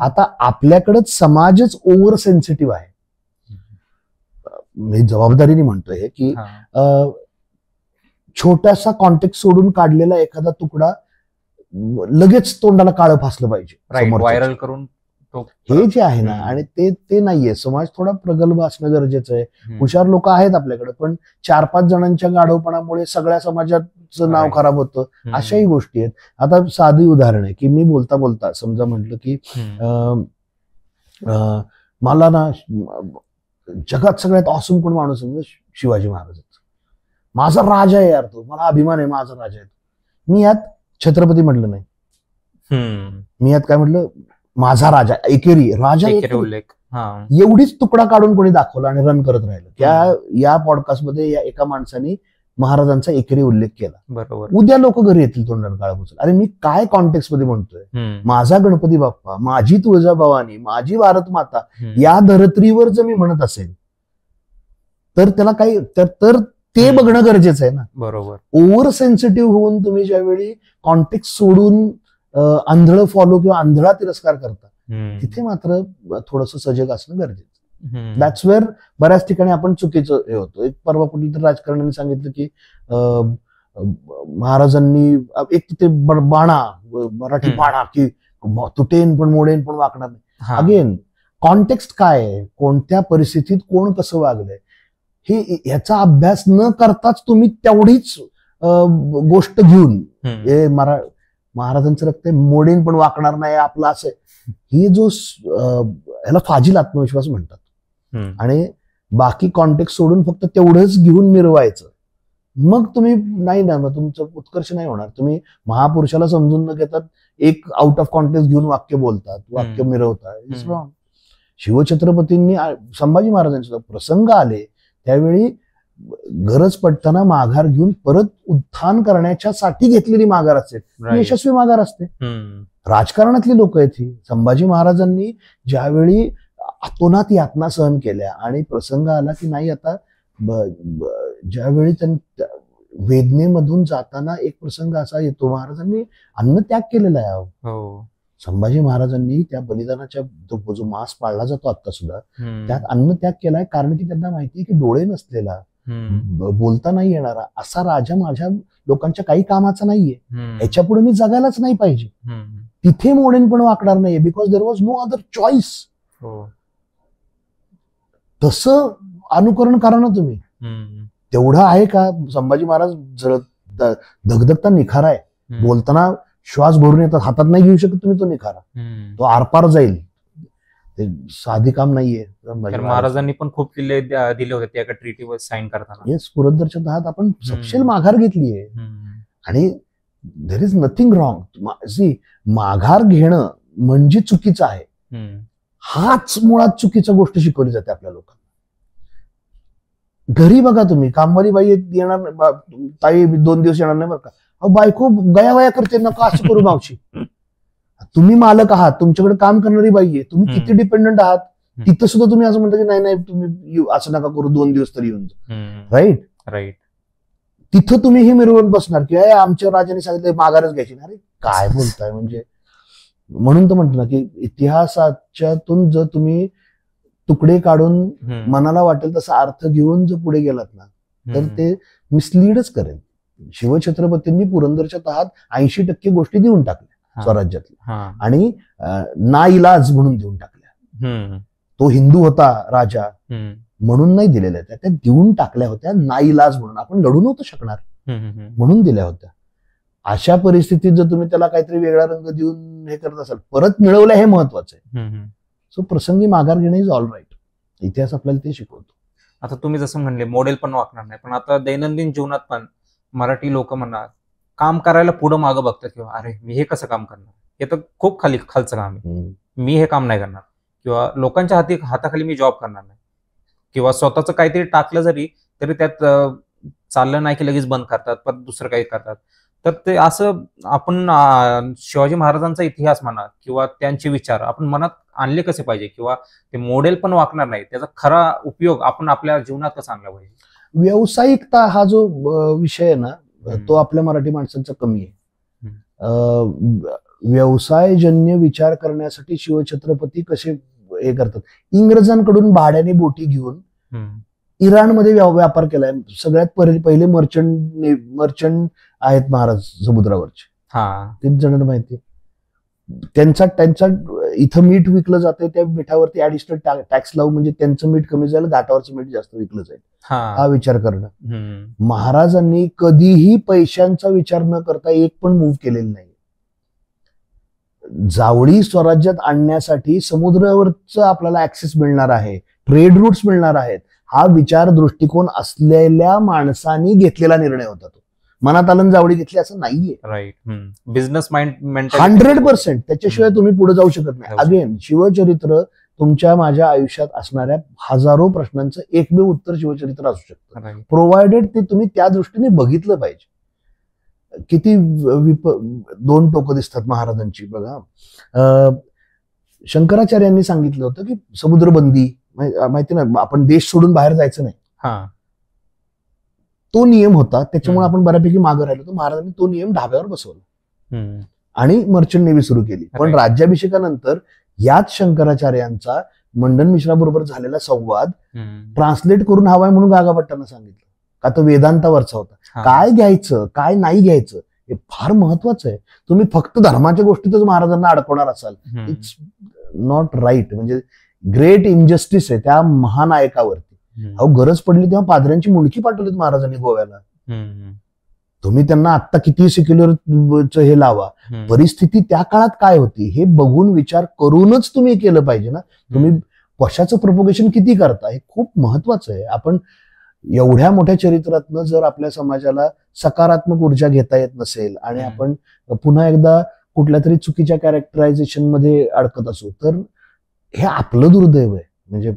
आता आपल्याकडंच समाजच ओव्हर सेन्सिटिव्ह आहे. मी जबाबदारीने म्हणतोय की छोटासा कॉन्टेक्स्ट सोडून काढलेला एखादा तुकडा लगेच तोंडाला काळं फासलं पाहिजे, व्हायरल करून हे जे आहे ना. आणि ते नाहीये. समाज थोडा प्रगल्भ असणं गरजेचं आहे. हुशार लोक आहेत आपल्याकडे पण 4-5 जणांच्या गाढवपणामुळे सगळ्या समाजाचं नाव खराब होतं. अशाही गोष्टी आहेत. आता साधी उदाहरण आहे की मी बोलता बोलता समजा म्हटलं की मला ना जगात सगळ्यात ऑसम कोण माणूस आहे शिवाजी महाराज. माझा राजा आहे यार तो, मला अभिमान आहे माझा राजा आहे. मी यात छत्रपती म्हटलं नाही, मी यात काय म्हटलं माझा राजा एकेरी राजा उल्लेख. एवढीच तुकडा काढून कोणी दाखवला आणि रन करत राहिलं. या पॉडकास्टमध्ये या एका माणसाने महाराजांचा एकेरी उल्लेख केला. बरोबर. उद्या लोक घरी येतील तोंडाला काळा पुचल. अरे मी काय कॉन्टेक्स्ट मध्ये म्हणतोय, माझा गणपती बाप्पा, माझी तुळजाभवानी, माझी भारत माता या धरत्रीवर जर मी म्हणत असेल तर त्याला काही तर ते बघणं गरजेचं आहे ना. बरोबर. ओव्हर सेन्सिटिव्ह होऊन तुम्ही ज्यावेळी कॉन्टेक्स्ट सोडून आंधळ फॉलो किंवा आंधळा तिरस्कार करता तिथे मात्र थोडस सजग असणं गरजेचं. दॅट्स वेअर बऱ्याच ठिकाणी आपण चुकीचं हे होतो. एक परवा कुठली तर राजकारण्यांनी सांगितलं की महाराजांनी एक ते बाणा मराठी बाणा की तुटेन पण मोडेन पण वाकणार नाही. अगेन कॉन्टेक्स्ट काय आहे, कोणत्या परिस्थितीत कोण कसं वागलंय हे याचा अभ्यास न करताच तुम्ही तेवढीच गोष्ट घेऊन हे महाराजांचं रक्त मोडेन पण वाकणार नाही आपलं असं, ही जो ह्याला फाजील आत्मविश्वास म्हणतात. आणि बाकी कॉन्टेक्स्ट सोडून फक्त तेवढंच घेऊन मिरवायचं, मग तुम्ही नाही ना, मग तुमचं उत्कर्ष नाही होणार. तुम्ही महापुरुषाला समजून न घेतात एक आउट ऑफ कॉन्टेक्स्ट घेऊन वाक्य बोलतात, वाक्य मिरवतात. It's wrong. शिवछत्रपतींनी संभाजी महाराजांचे प्रसंग आले त्यावेळी गरज पडताना माघार घेऊन परत उत्थान करण्याच्या साठी घेतलेली माघार असते, यशस्वी माघार असते. राजकारणातली लोक आहेत ही. संभाजी महाराजांनी ज्यावेळी अतोनात यातना सहन केल्या आणि प्रसंग आला की नाही आता ज्यावेळी वेदनेमधून जाताना एक प्रसंग असा येतो, महाराजांनी अन्नत्याग केलेला आहे. संभाजी महाराजांनी त्या बलिदानाच्या जो मास पाळला जातो आता सुद्धा त्यात अन्नत्याग केलाय, कारण की त्यांना माहिती आहे की डोळे नसलेला, बोलता नाही येणारा असा राजा माझ्या लोकांच्या काही कामाचा नाहीये, याच्या पुढे मी जगायलाच नाही पाहिजे. तिथे मोडेन पण वाकणार नाहीये, because there was no other choice. तसं अनुकरण करा ना तुम्ही. तेवढं आहे का? संभाजी महाराज धगधगता निखारा आहे, बोलताना श्वास भरून येतात, हातात नाही घेऊ शकत तुम्ही तो निखारा, तो आरपार जाईल. ते साधी काम नाहीये. महाराजांनी पण खूप किल्ले दिले होते त्या ट्रीटीवर साईन करताना. येस, पुरंदरच्या तहात आपण सपशेल माघार घेतली आहे आणि देर इज नथिंग रॉंग. माघार घेणं म्हणजे चुकीचं आहे, हाच मुळात चुकीच्या गोष्ट शिकवली जाते आपल्या लोकांना. घरी बघा तुम्ही, कामवाली बाई येणार, ताई 2 दिवस येणार नाही बरं का, बायको गयावया करते, नका असं करू मावशी. तुम्ही मालक आहात, तुमच्याकडे काम करणारी बाई आहे, तुम्ही किती डिपेंडंट आहात. तिथं सुद्धा तुम्ही असं म्हणता की नाही तुम्ही असं नका करू, 2 दिवस तरी येऊन जा. राईट. तिथं तुम्ही हे मिरवून बसणार की आमच्या राजाने सांगितलं माघारच घ्यायची. अरे काय बोलताय म्हणजे. म्हणून तर म्हणतो ना की इतिहासाच्यातून जर तुम्ही तुकडे काढून मनाला वाटेल तसा अर्थ घेऊन जर पुढे गेलात ना तर ते मिसलीडच करेल. शिवछत्रपतींनी पुरंदरच्या तहात 80% गोष्टी देऊन टाकल्या स्वराज्यातल्या आणि नाइलाज म्हणून देऊन टाकल्या. तो हिंदू होता राजा म्हणून नाही दिलेल्या त्या देऊन टाकल्या होत्या नाइलाज म्हणून. आपण लढू नव्हतं शकणार म्हणून दिल्या होत्या. अशा परिस्थितीत जर तुम्ही त्याला काहीतरी वेगळा रंग देऊन हे करत असाल, परत मिळवलं हे महत्वाचं आहे. सो प्रसंगी माघार घेणं इज ऑल राईट. इतिहास आपल्याला ते शिकवतो. आता तुम्ही जसं म्हणले मॉडेल पण वाकणार नाही, पण आता दैनंदिन जीवनात पण मराठी लोक म्हणणार काम करायला पुढं मागं बघतात किंवा अरे मी हे कसं काम करणार, हे तर खूप खालचं काम आहे, मी हे काम नाही करणार, किंवा लोकांच्या हाताखाली मी जॉब करणार नाही, किंवा स्वतःच काहीतरी टाकलं जरी तरी त्यात चाललं नाही की लगेच बंद करतात, परत दुसरं काही करतात. तर ते असं आपण शिवाजी महाराजांचा इतिहास म्हणा किंवा त्यांचे विचार आपण मनात आणले कसे पाहिजे, किंवा ते मॉडेल पण वाकणार नाही, त्याचा खरा उपयोग आपण आपल्या जीवनात कसा आणला पाहिजे. व्यावसायिकता हा जो विषय आहे ना तो आपल्या मराठी माणसांचा कमी आहे. व्यवसायजन्य विचार करण्यासाठी शिवछत्रपती कसे हे करतात. इंग्रजांकडून भाड्याने बोटी घेऊन इराणमध्ये व्यापार केलाय. सगळ्यात पहिले मर्चंट आहेत महाराज समुद्रावरचे. तेच जणांना माहिती. त्यांचा इथं मीठ विकलं जातंय, त्या मिठावरती ऍडिशनल टॅक्स लावून म्हणजे त्यांचं मीठ कमी झालं, घाटावरचं मीठ जास्त विकलं जाईल, हा विचार करणं. महाराजांनी कधीही पैशांचा विचार न करता एक पण मूव्ह केलेला नाही. जावळी स्वराज्यात आणण्यासाठी समुद्रावरच आपल्याला ऍक्सेस मिळणार आहे, ट्रेड रूट्स मिळणार आहेत, हा विचार दृष्टिकोन असलेल्या माणसांनी घेतलेला निर्णय होता. तो मनात आलं जावळी घेतली असं नाहीये. राईट. Business mind 100%. त्याच्याशिवाय तुम्ही पुढे जाऊ शकत नाही. अगेन शिवचरित्र तुमच्या माझ्या आयुष्यात असणाऱ्या हजारो प्रश्नांचं एकमेव उत्तर शिवचरित्र असू शकतं, प्रोव्हायडेड ते तुम्ही त्या दृष्टीने बघितलं पाहिजे. किती 2 टोकं दिसतात महाराजांची बघा. शंकराचार्यांनी सांगितलं होतं की समुद्रबंदी माहिती ना, आपण देश सोडून बाहेर जायचं नाही, तो नियम होता. त्याच्यामुळे आपण बऱ्यापैकी मागे राहिलो. तर महाराजांनी तो नियम ढाब्यावर बसवला आणि मर्चंट नेव्ही सुरू केली. पण राज्याभिषेकानंतर याच शंकराचार्यांचा मंडन मिश्रा बरोबर झालेला संवाद ट्रान्सलेट करून हवाय म्हणून गागाभट्टांना सांगितलं, का तो वेदांतावरचा होता. काय घ्यायचं काय नाही घ्यायचं हे फार महत्वाचं आहे. तुम्ही फक्त धर्माच्या गोष्टीतच महाराजांना अडकवणार असाल, इट्स नॉट राईट. म्हणजे ग्रेट इनजस्टिस आहे त्या महानायकावरती. अहो गरज पडली तेव्हा पादऱ्यांची मुंडकी पाठवलीत महाराजांनी गोव्याला. तुम्ही त्यांना आता किती सेक्युलर हे लावा, परिस्थिती त्या काळात काय होती हे बघून विचार करूनच तुम्ही केलं पाहिजे ना. तुम्ही कशाचं प्रोपोगेशन किती करता हे खूप महत्वाचं आहे. आपण एवढ्या मोठ्या चरित्रातनं जर आपल्या समाजाला सकारात्मक ऊर्जा घेता येत नसेल आणि आपण पुन्हा एकदा कुठल्या तरी चुकीच्या कॅरेक्टरायझेशन मध्ये अडकत असू तर हे आपलं दुर्दैव आहे. म्हणजे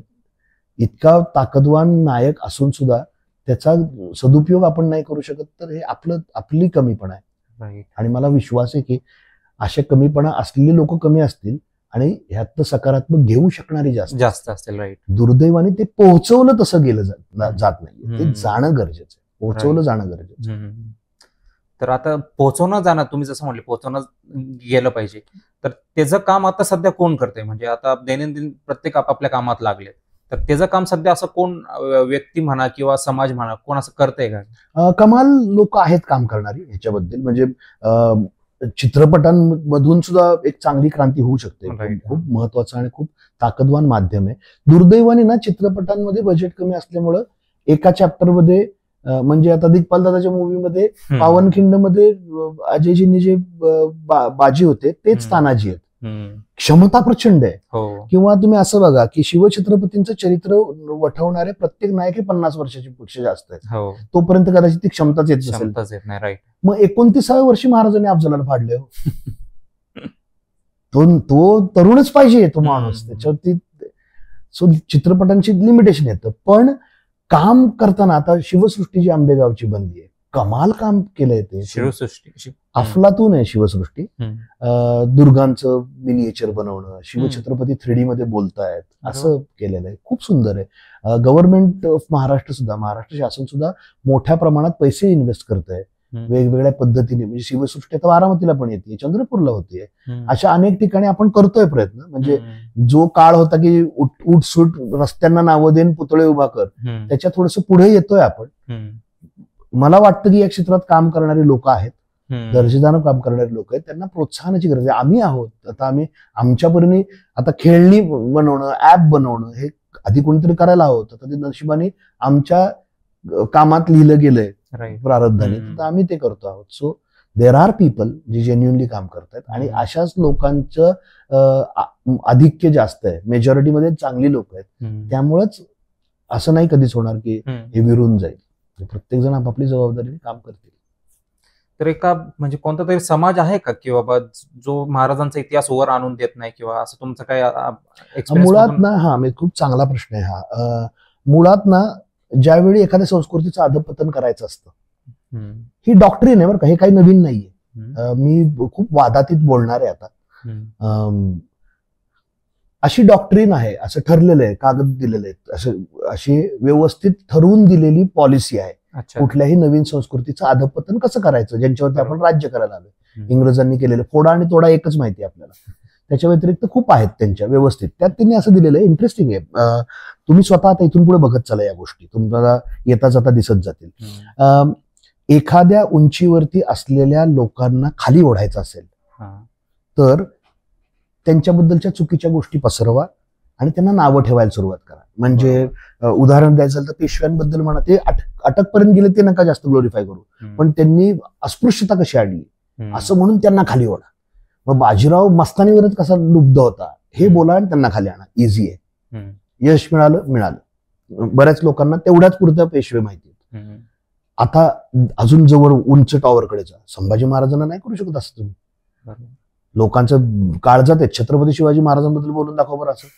इतका ताकदवान नायक असून सुद्धा त्याचा सदुपयोग आपण नाही करू शकत, तर हे आपली कमीपणा आहे. आणि मला विश्वास आहे की अशा कमीपणा असलेली लोक कमी असतील आणि ह्यात सकारात्मक घेऊ शकणारी जास्त असतील. राईट. दुर्दैवाने ते पोहोचवलं तसं गेलं जात नाही. ते जाणं गरजेचं आहे, पोहोचवलं जाणं गरजेचं. तर आता पोहोचवणं जाणं, तुम्ही जसं म्हणले पोहोचवणं गेलं पाहिजे, तर त्याचं काम आता सध्या कोण करतंय? म्हणजे आता दैनंदिन प्रत्येक आपापल्या कामात लागले, तर त्याचं काम सध्या असं कोण व्यक्ती म्हणा किंवा समाज म्हणा कोण असं करतंय का? कमाल लोक आहेत काम करणारी ह्याच्याबद्दल. म्हणजे चित्रपटांमधून सुद्धा एक चांगली क्रांती होऊ शकते. खूप महत्वाचं आणि खूप ताकदवान माध्यम आहे. दुर्दैवाने ना चित्रपटांमध्ये बजेट कमी असल्यामुळं एका चॅप्टरमध्ये म्हणजे आता दिग्पाल दादाच्या मूवीमध्ये पावनखिंड मध्ये अजयजींनी जे बाजी होते तेच तानाजी आहेत. क्षमता प्रचंड आहे. किंवा तुम्ही असं बघा की शिवछत्रपतींचं चरित्र वठवणारे प्रत्येक नायक हे 50 वर्षाची पेक्षा जास्त आहेत. तोपर्यंत कदाचित ती क्षमताच येत नसेल. मग 29व्या वर्षी महाराजांनी अफजलाला फाडले. तो तरुणच पाहिजे तो माणूस. त्याच्यावरती चित्रपटांची लिमिटेशन येतं. पण काम करताना आता शिवसृष्टी जी आंबेगावची बनली आहे कमाल काम केलंय ते. शिवसृष्टी अफलातून आहे शिवसृष्टी. दुर्गांचं मिनिएचर बनवणं, शिवछत्रपती 3D मध्ये बोलतायत असं केलेलं आहे. खूप सुंदर आहे. गव्हर्नमेंट ऑफ महाराष्ट्र सुद्धा, महाराष्ट्र शासन सुद्धा मोठ्या प्रमाणात पैसे इन्व्हेस्ट करत आहे वेगवेगळ्या पद्धतीने. म्हणजे शिवसृष्टी आता बारामतीला पण येते, चंद्रपूरला होतीये, अशा अनेक ठिकाणी आपण करतोय प्रयत्न. म्हणजे जो काळ होता की उठसूट रस्त्यांना नावं देऊन पुतळे उभा कर, त्याच्या थोडस पुढे येतोय आपण. मला वाटतं की या क्षेत्रात काम करणारे लोक आहेत, दर्जेदार काम करणारे लोक आहेत, त्यांना प्रोत्साहनाची गरज आहे. आम्ही आहोत, आता आम्ही आमच्या परीने आता खेळणी बनवणं, ऍप बनवणं हे आधी कोणीतरी करायला हवं होतं. तर ते नशिबाने आमच्या कामात लिहिलं गेलंय प्रारब्धाने, तर आम्ही ते करतो आहोत. सो देर आर पीपल जे जेन्युअनली काम करतात आणि अशाच लोकांचं आधिक्य जास्त आहे. मेजॉरिटीमध्ये चांगली लोक आहेत, त्यामुळेच असं नाही कधीच होणार की हे विरून जाईल. प्रत्येक जण आपापली जबाबदारीने काम करतील. तर एका म्हणजे कोणता तरी समाज आहे का की बाबा जो महाराजांचा इतिहास वर आणून देत नाही किंवा असं तुमचं काय मुळात ना, हा खूप चांगला प्रश्न आहे हा. मुळात ना, ज्यावेळी एखाद्या संस्कृतीचं अधपतन करायचं असतं, ही डॉक्ट्रिन आहे बरं का, हे काही नवीन नाहीये. मी खूप वादातीत बोलणार आहे आता. अशी डॉक्ट्रिन आहे, असं ठरलेलं आहे, कागद दिलेले आहेत, अशी व्यवस्थित ठरवून दिलेली पॉलिसी आहे. कुठल्याही नवीन संस्कृतीचं अधपतन कसं करायचं, ज्यांच्यावरती आपण राज्य करायला आलोय. इंग्रजांनी केलेलं फोडा आणि तोडा एकच माहिती आपल्याला, त्याच्या व्यतिरिक्त खूप आहेत त्यांच्या व्यवस्थित. त्यात त्यांनी असं दिलेलं आहे, इंटरेस्टिंग आहे. तुम्ही स्वतः आता इथून पुढे बघत चला, या गोष्टी तुम्हाला येता जाता दिसत जातील. एखाद्या उंचीवरती असलेल्या लोकांना खाली ओढायचं असेल तर त्यांच्याबद्दलच्या चुकीच्या गोष्टी पसरवा आणि त्यांना नावं ठेवायला सुरुवात करा. म्हणजे उदाहरण द्यायचं झालं तर पेशव्यांबद्दल म्हणा, ते अटकपर्यंत गेले ते नका जास्त ग्लोरिफाय करू, पण त्यांनी अस्पृश्यता कशी आणली असं म्हणून त्यांना खाली ओढा. मग बाजीराव मस्तानीवरच कसा लुब्ध होता हे बोला आणि त्यांना खाली आणा. इझी आहे. यश मिळालं. बऱ्याच लोकांना तेवढ्याच पुरतं पेशवे माहिती. आता अजून जवळ उंच टॉवरकडे जा. संभाजी महाराजांना नाही करू शकत असं तुम्ही. लोकांचं काळजात आहे. छत्रपती शिवाजी महाराजांबद्दल बोलून दाखवा बरं. असं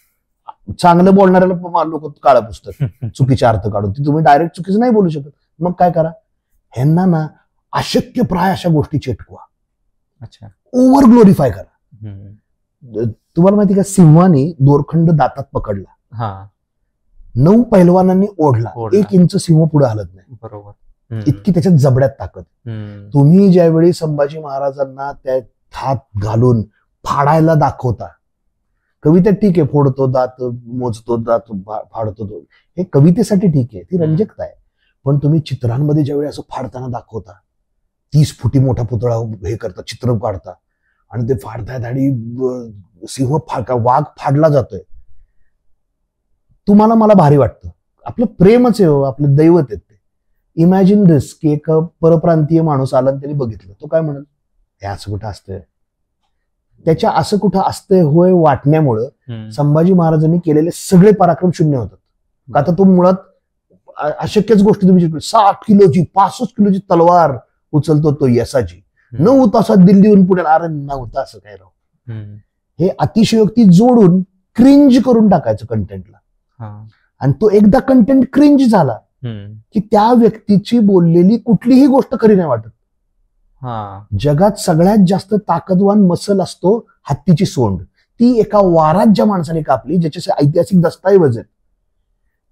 चांगलं बोलणाऱ्याला लोक काळा पुस्तक चुकीचे अर्थ काढून, ती तुम्ही डायरेक्ट चुकीचं नाही बोलू शकत. मग काय करा, ह्यांना ना अशक्य प्राय अशा गोष्टी चिटकवा. ओव्हर ग्लोरिफाय करा. तुम्हाला माहिती का, सिंहाने दोरखंड दातात पकडला, 9 पैलवानांनी ओढला, 1 इंच सिंह पुढे हलत नाही. बरोबर. इतकी त्याच्यात जबड्यात ताकद. तुम्ही ज्यावेळी संभाजी महाराजांना त्या हात घालून फाडायला दाखवता, कवितेत ठीक आहे, फोडतो दात, मोजतो दात, फाडतो तो, हे कवितेसाठी ठीक आहे, ती रंजकता आहे. पण तुम्ही चित्रांमध्ये ज्यावेळी असं फाडताना दाखवता, 30 फुटी मोठा पुतळा हे करता, चित्र काढता आणि ते फाडतायत आणि सिंह वाघ फाडला जातोय, तुम्हाला मला भारी वाटतं. आपलं प्रेमच आहे, आपलं दैवत आहे ते. इमॅजिन दिस की एक परप्रांतीय माणूस आला आणि त्यांनी बघितलं, तो काय म्हणेल, हे असं कुठं असतंय. त्याच्या असं कुठं असतंय होय वाटण्यामुळं संभाजी महाराजांनी केलेले सगळे पराक्रम शून्य होतात. आता तो मुळात अशक्यच गोष्टी तुम्ही 60 किलोची 65 किलोची तलवार उचलतो तो यसाची, 9 तासात दिल्लीहून पुण्याला. अरे नव्हतं असं काय राव. हे अतिशयोक्ती जोडून क्रिंज करून टाकायचं कंटेंटला. आणि तो एकदा कंटेंट क्रिंज झाला की त्या व्यक्तीची बोललेली कुठलीही गोष्ट खरी नाही वाटत. जगात सगळ्यात जास्त ताकदवान मसल असतो हत्तीची सोंड. ती एका वारात ज्या माणसाने कापली, ज्याचे ऐतिहासिक दस्तऐवज आहेत,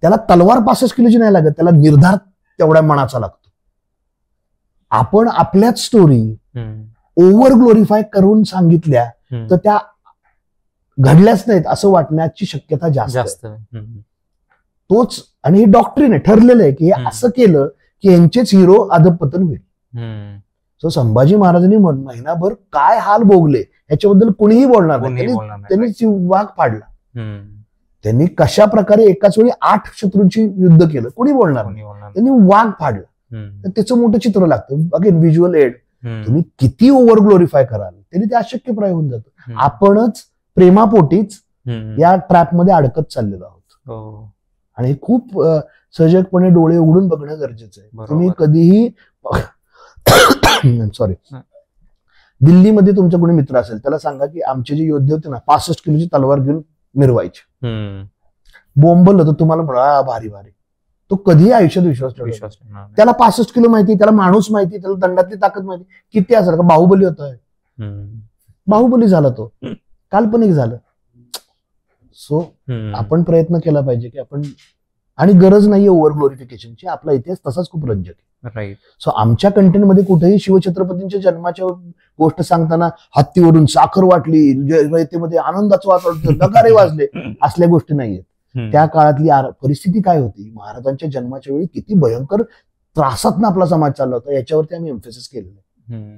त्याला तलवार 65 किलोची नाही लागत, त्याला निर्धार तेवढ्या मनाचा लागतो. आपण आपल्याच स्टोरी ओव्हर ग्लोरिफाय करून सांगितल्या तर त्या घडल्याच नाहीत असं वाटण्याची शक्यता जास्त आहे. तोच, आणि हे डॉक्ट्रिन आहे, ठरलेलं आहे की हे असं केलं की यांचेच हिरो अधपतन होईल. सो संभाजी महाराजांनी महिनाभर काय हाल भोगले ह्याच्याबद्दल कोणीही बोलणार नाही. त्यांनी वाघ फाडला, त्यांनी कशा प्रकारे एकाच वेळी 8 शत्रूंची युद्ध केलं, कोणी बोलणार नाही. त्यांनी वाघ फाडला, त्याचं मोठं चित्र लागतं. Again visual aid. तुम्ही किती ओव्हर ग्लोरिफाय कराल त्यांनी ते अशक्यप्राय होऊन जातं. आपणच प्रेमापोटीच या ट्रॅपमध्ये अडकत चाललेलो आहोत. आणि खूप सजगपणे डोळे उघडून बघणं गरजेचं आहे. तुम्ही कधीही सॉरी, दिल्लीमध्ये तुमचा कोणी मित्र असेल त्याला सांगा की आमचे जे योद्धे होते ना 65 किलोची तलवार घेऊन मिरवायचे, बोंबल होतं, तुम्हाला म्हणा भारी भारी. तो कधीही आयुष्यात विश्वास ठेवला नाही. विश्वास ठेवणार नाही. त्याला 65 किलो माहिती, त्याला माणूस माहिती, त्याला दंडातली ताकद माहिती, किती असेल का बाहुबली होतोय, बाहुबली झाला तो, काल्पनिक झालं. सो आपण प्रयत्न केला पाहिजे की आपण, आणि गरज नाहीये ओव्हर ग्लोरिफिकेशनची, आपला इतिहास तसाच खूप रंजक आहे. राईट. सो आमच्या कंटेंटमध्ये कुठेही शिवछत्रपतींच्या जन्माच्या गोष्ट सांगताना हत्तीवरून साखर वाटली, रयतेमध्ये आनंदाचं वातावरण, नगारे वाजले, असल्या गोष्टी नाहीयेत. त्या काळातली परिस्थिती काय होती, महाराजांच्या जन्माच्या वेळी किती भयंकर त्रासातनं आपला समाज चालला होता, याच्यावरती आम्ही एम्फेसिस केलेलं आहे.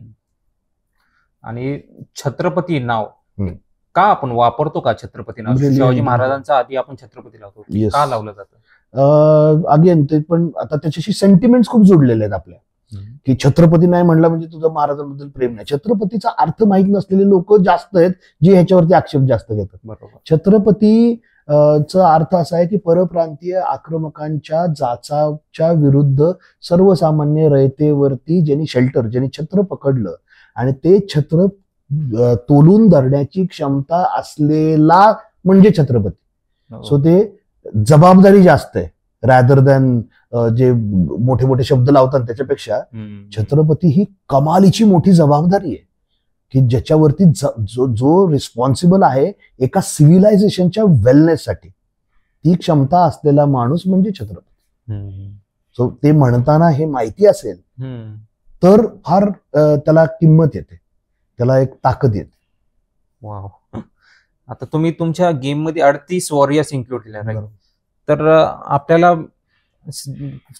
आणि छत्रपती नाव का आपण वापरतो, का छत्रपती नाव शिवाजी महाराजांचा आधी आपण छत्रपती लावतो, का लावलं जातं? अगेन ते पण आता त्याच्याशी सेंटिमेंट्स खूप जोडलेले आहेत आपल्या, की छत्रपती नाही म्हणलं म्हणजे तुझं महाराजांबद्दल प्रेम नाही. छत्रपतीचा अर्थ माहित नसलेले लोक जास्त आहेत जे ह्याच्यावरती आक्षेप जास्त घेतात. बरोबर. छत्रपती चा अर्थ असा आहे की परप्रांतीय आक्रमकांच्या जाचाच्या विरुद्ध सर्वसामान्य रयतेवरती ज्यांनी शेल्टर, ज्यांनी छत्र पकडलं आणि ते छत्र तोलून धरण्याची क्षमता असलेला म्हणजे छत्रपती. सो ते जबाबदारी जास्त आहे रॅदर दॅन जे मोठे मोठे शब्द लावतात त्याच्यापेक्षा छत्रपती ही कमालीची मोठी जबाबदारी आहे की ज्याच्यावरती जो रिस्पॉन्सिबल आहे एका सिव्हिलायझेशनच्या वेलनेससाठी, ती क्षमता असलेला माणूस म्हणजे छत्रपती. सो ते म्हणताना हे माहिती असेल तर फार त्याला किंमत येते, त्याला एक ताकद येते. वाव. आता तुम्ही तुमच्या गेम मध्ये 38 वॉरियर्स इन्क्लूड केल्या, तर आपल्याला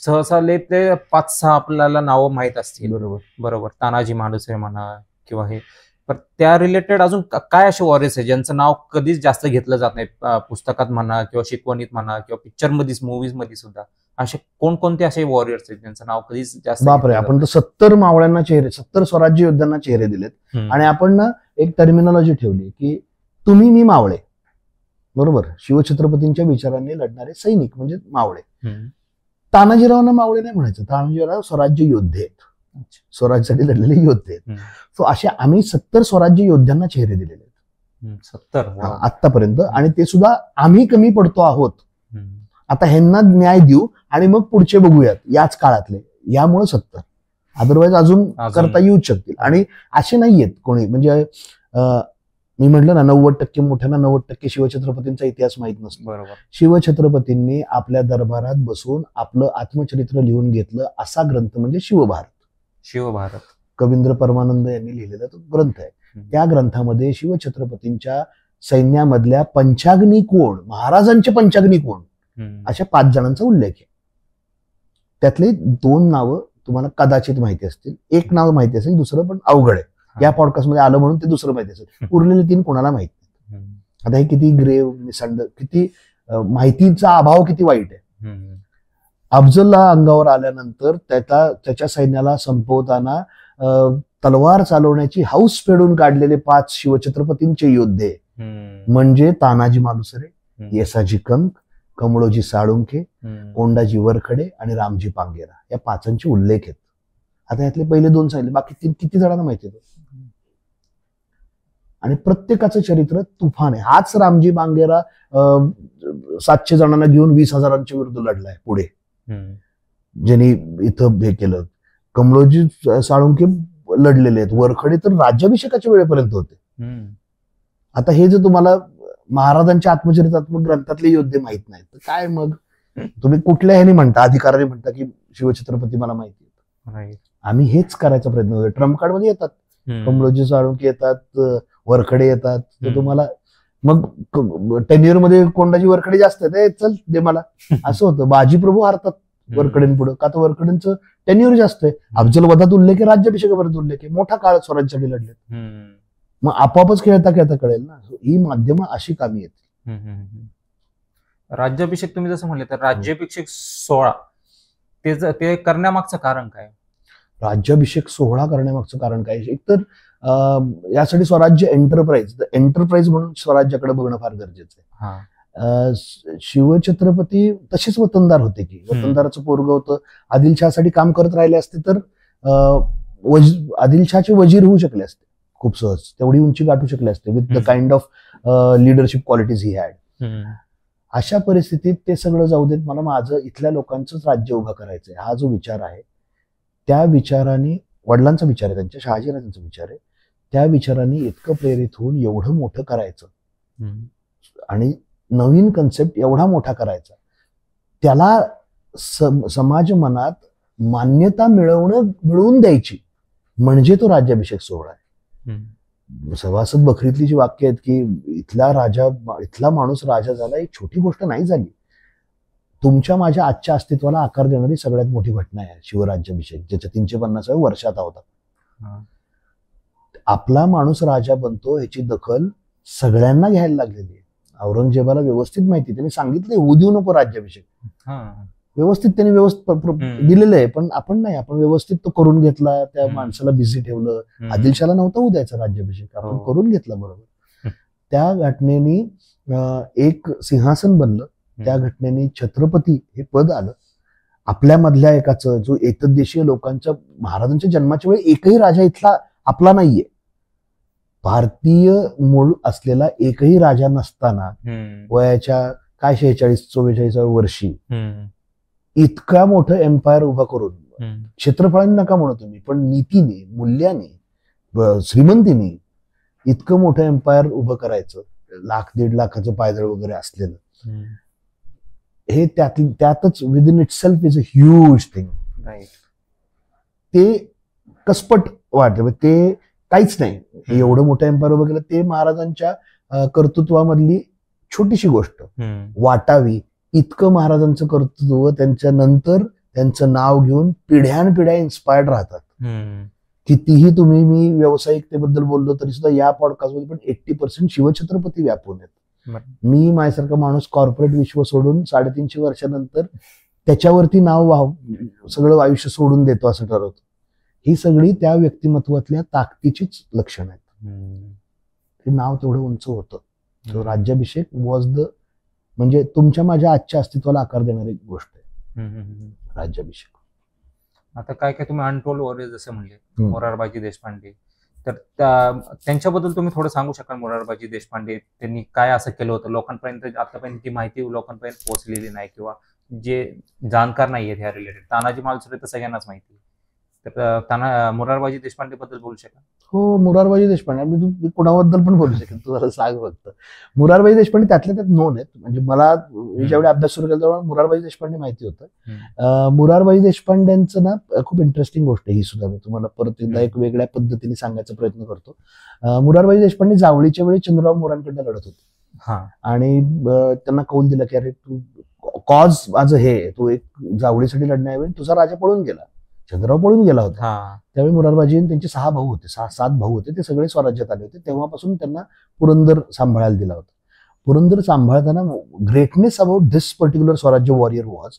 सहसा ते 5-6 आपल्याला नावं माहित असतील. बरोबर. तानाजी मालुसरे म्हणा किंवा हे, पण त्या रिलेटेड अजून काय असे वॉरियर्स आहे ज्यांचं नाव कधीच जास्त घेतलं जात नाही, पुस्तकात म्हणा किंवा शिकवणीत म्हणा किंवा पिक्चर मध्ये, मूवीज मध्ये सुद्धा? असे कोणकोणते असे वॉरियर्स आहेत ज्यांचं नाव कधीच जास्त? बापरे, आपण तर 70 मावळ्यांना चेहरे, 70 स्वराज्य योद्ध्यांना चेहरे दिलेत. आणि आपण ना एक टर्मिनॉलॉजी ठेवली की तुम्ही मी मावळे. बरोबर. शिवछत्रपतींच्या विचारांनी लढणारे सैनिक म्हणजे मावळे. तानाजीरावांना मावळे नाही म्हणायचं, तानाजीराव स्वराज्य योद्धे आहेत, स्वराज्यासाठी लढलेले योद्धे आहेत. सो असे आम्ही 70 स्वराज्य योद्ध्यांना चेहरे दिलेले आहेत 70 आतापर्यंत, आणि ते सुद्धा आम्ही कमी पडतो आहोत. आता ह्यांना न्याय देऊ आणि मग पुढचे बघूयात याच काळातले, यामुळे 70. अदरवाईज अजून करता येऊच शकतील. आणि असे नाहीयेत कोणी, म्हणजे मी म्हटलं ना 90% मोठ्यांना 90% शिवछत्रपतींचा इतिहास माहित नसतो. बरोबर. शिवछत्रपतींनी आपल्या दरबारात बसून आपलं आत्मचरित्र लिहून घेतलं असा ग्रंथ म्हणजे शिवभारत. शिवभारत कवींद्र परमानंद यांनी लिहिलेला तो ग्रंथ आहे. त्या ग्रंथामध्ये शिवछत्रपतींच्या सैन्यामधल्या पंचाग्नी कोण, महाराजांचे पंचाग्नी कोण, अशा 5 जणांचा उल्लेख आहे. त्यातले 2 नावं तुम्हाला कदाचित माहिती असतील, एक नाव माहिती असेल, दुसरं पण अवघड आहे. या पॉडकास्टमध्ये आलं म्हणून ते दुसरं माहिती असेल, उरलेले 3 कोणाला माहिती नाही. आता हे किती ग्रेव मिसंड, किती माहितीचा अभाव किती वाईट आहे. अफजलला अंगावर आल्यानंतर त्याच्या सैन्याला संपवताना तलवार चालवण्याची हौस फेडून काढलेले 5 शिवछत्रपतींचे योद्धे म्हणजे तानाजी मालुसरे, येसाजी कंक, कमळोजी साळुंखे, कोंडाजी वरखडे आणि रामजी पांगेरा, या 5चे उल्लेख आहेत. आता यातले पहिले 2 सांगितले, बाकी 3 किती जणांना माहिती आहे. आणि प्रत्येकाचं चरित्र तुफान आहे. हाच रामजी पांगेरा 700 जणांना घेऊन 20,000 विरुद्ध लढलाय पुढे, ज्यांनी इथं हे केलं. कमळोजी साळुंखे लढलेले आहेत, वरखडे तर राज्याभिषेकाच्या वेळेपर्यंत होते. आता हे जर तुम्हाला महाराजांच्या आत्मचरित्रात्मक ग्रंथातले योद्धे माहित नाहीत तर काय मग तुम्ही कुठल्या ह्याने म्हणता, अधिकाराने म्हणता की शिवछत्रपती मला माहिती आहेत. आम्ही हेच करायचा प्रयत्न करतो. ट्रम्प कार्ड मध्ये येतात, कमळोजी साळुंखे येतात, वरखडे येतात, तर तुम्हाला मग टेन्युअर मध्ये कोंडाजी वरखडे जास्त आहेत, चल दे मला, असं होतं. बाजीप्रभू हारतात वरखडेंपुढं, का तर वरखडेंचं टेन्युअर जास्त आहे. अफजल वधात उल्लेख आहे, राज्याभिषेकापर्यंत उल्लेख आहे, मोठा काळ स्वराज्यासाठी लढले. मग आपोआपच खेळता खेळता कळेल ना. ही माध्यमं अशी कामी येतील. राज्याभिषेक तुम्ही जसं म्हणले तर राज्याभिषेक सोहळा ते करण्यामागचं कारण काय? राज्याभिषेक सोहळा करण्यामागचं कारण काय? एकतर यासाठी स्वराज्य एंटरप्राइज म्हणून स्वराज्याकडे बघणं फार गरजेचं आहे. शिवछत्रपती तसेच वतनदार होते की, वतनदाराचं पोरग होतं. आदिलशहासाठी काम करत राहिले असते तर आदिलशहाचे वजीर होऊ शकले असते खूप सहज, तेवढी उंची गाठू शकले असते with the kind of leadership qualities he had. अशा परिस्थितीत ते सगळं जाऊ देत, मला माझं इथल्या लोकांचंच राज्य उभं करायचंय, हा जो विचार आहे, त्या विचाराने, वडिलांचा विचार आहे त्यांच्या, शहाजीराजांचा विचार आहे, त्या विचाराने इतकं प्रेरित होऊन एवढं मोठं करायचं आणि नवीन कन्सेप्ट एवढा मोठा करायचा, त्याला समाज मनात मान्यता मिळवून द्यायची, म्हणजे तो राज्याभिषेक सोहळा आहे. सभासद बखरीतली जी वाक्य आहेत की इथला माणूस राजा झाला, ही छोटी गोष्ट नाही झाली. तुमच्या माझ्या आजच्या अस्तित्वाला आकार देणारी सगळ्यात मोठी घटना आहे शिवराज्याभिषेक, ज्याच्या 350व्या वर्षात होता. आपला माणूस राजा बनतो ह्याची दखल सगळ्यांना घ्यायला लागलेली आहे. औरंगजेबाला व्यवस्थित माहिती, त्यांनी सांगितलंय होऊ देऊ नको राज्याभिषेक, व्यवस्थित त्यांनी व्यवस्थित दिलेलं आहे, पण आपण नाही, आपण व्यवस्थित तो करून घेतला, त्या माणसाला बिझी ठेवलं. आदिलशाला नव्हता होऊ द्यायचा राज्याभिषेक, आपण करून घेतला बरोबर. त्या घटनेने एक सिंहासन बनलं, त्या घटनेने छत्रपती हे पद आलं. आपल्या मधल्या एकाचं, जो एकदेशीय लोकांच्या, महाराजांच्या जन्माच्या वेळी एकही राजा इथला आपला नाहीये, भारतीय मूळ असलेला एकही राजा नसताना वयाच्या काय 46-44 वर्षी इतका मोठं एम्पायर उभा करून, क्षेत्रफळाने नका म्हणू तुम्ही, पण नीतीने, मूल्याने, श्रीमंतीने इतकं मोठं एम्पायर उभं करायचं, 1-1.5 लाखाचं पायदळ वगैरे असलेलं, हे त्यातच within it self is a huge thing. ते कसपट वाटतं, ते काहीच नाही. एवढं मोठं एम्पायर उभं केलं, ते महाराजांच्या कर्तृत्वामधली छोटीशी गोष्ट वाटावी, इतकं महाराजांचं कर्तृत्व त्यांच्या नंतर त्यांचं नाव घेऊन पिढ्यानपिढ्या इन्स्पायर्ड राहतात. कितीही तुम्ही, मी व्यावसायिकतेबद्दल बोललो तरी सुद्धा या पॉडकास्टमध्ये पण 80% शिवछत्रपती व्यापून आहेत. मी माझ्यासारखा माणूस कॉर्पोरेट विश्व सोडून 350 वर्षानंतर त्याच्यावरती नाव सगळं आयुष्य सोडून देतो असं ठरवतो. ही सगळी त्या व्यक्तिमत्वातल्या ताकदीचीच लक्षणं आहेत. ते नाव तेवढं उंच होतं. तो राज्याभिषेक वॉज म्हणजे तुमच्या माझ्या आजच्या अस्तित्वाला आकार देणारी गोष्ट आहे राज्याभिषेक. आता काय काय तुम्ही अनटोल्ड वॉरियर जसं म्हणले, मोरारबाजी देशपांडे, तर त्यांच्याबद्दल तुम्ही थोडं सांगू शकाल? मोरारबाजी देशपांडे त्यांनी काय असं केलं होतं लोकांपर्यंत, आतापर्यंत ती माहिती लोकांपर्यंत पोहोचलेली नाही, किंवा जे जाणकार नाही आहेत ह्या रिलेटेड. तानाजी मालुसरे तर सगळ्यांनाच माहिती, तर मोरारबाजी देशपांडे बद्दल बोलू शकाल? हो, मोरारबाजी देशपांडे, मी कोणाबद्दल पण बोलू शकेन, तू जरा सांग फक्त. मोरारबाजी देशपांडे त्यातल्या त्यात नोन आहेत, म्हणजे मला ज्यावेळी अभ्यास सुरू केला तेव्हा मोरारबाजी देशपांडे माहिती होतं. मोरारबाजी देशपांड्यांचं ना खूप इंटरेस्टिंग गोष्ट आहे ही सुद्धा, मी तुम्हाला परत एकदा एक वेगळ्या पद्धतीने सांगायचा प्रयत्न करतो. मोरारबाजी देशपांडे जावळीच्या वेळी चंद्रराव मोरांकडनं लढत होते, आणि त्यांना कौल दिला की अरे तू कॉज माझं हे, तू एक जावळीसाठी लढण्याऐवजी तुझा राजा पळून गेला, चंद्रराव पळून गेला होता. त्यावेळी मोरारबाजी त्यांचे 6 भाऊ होते, 6-7 भाऊ होते, ते सगळे स्वराज्यात आले होते. तेव्हापासून त्यांना पुरंदर सांभाळायला दिला होता. पुरंदर सांभाळताना ग्रेटनेस अबाउट धिस पर्टिक्युलर स्वराज्य वॉरियर वॉज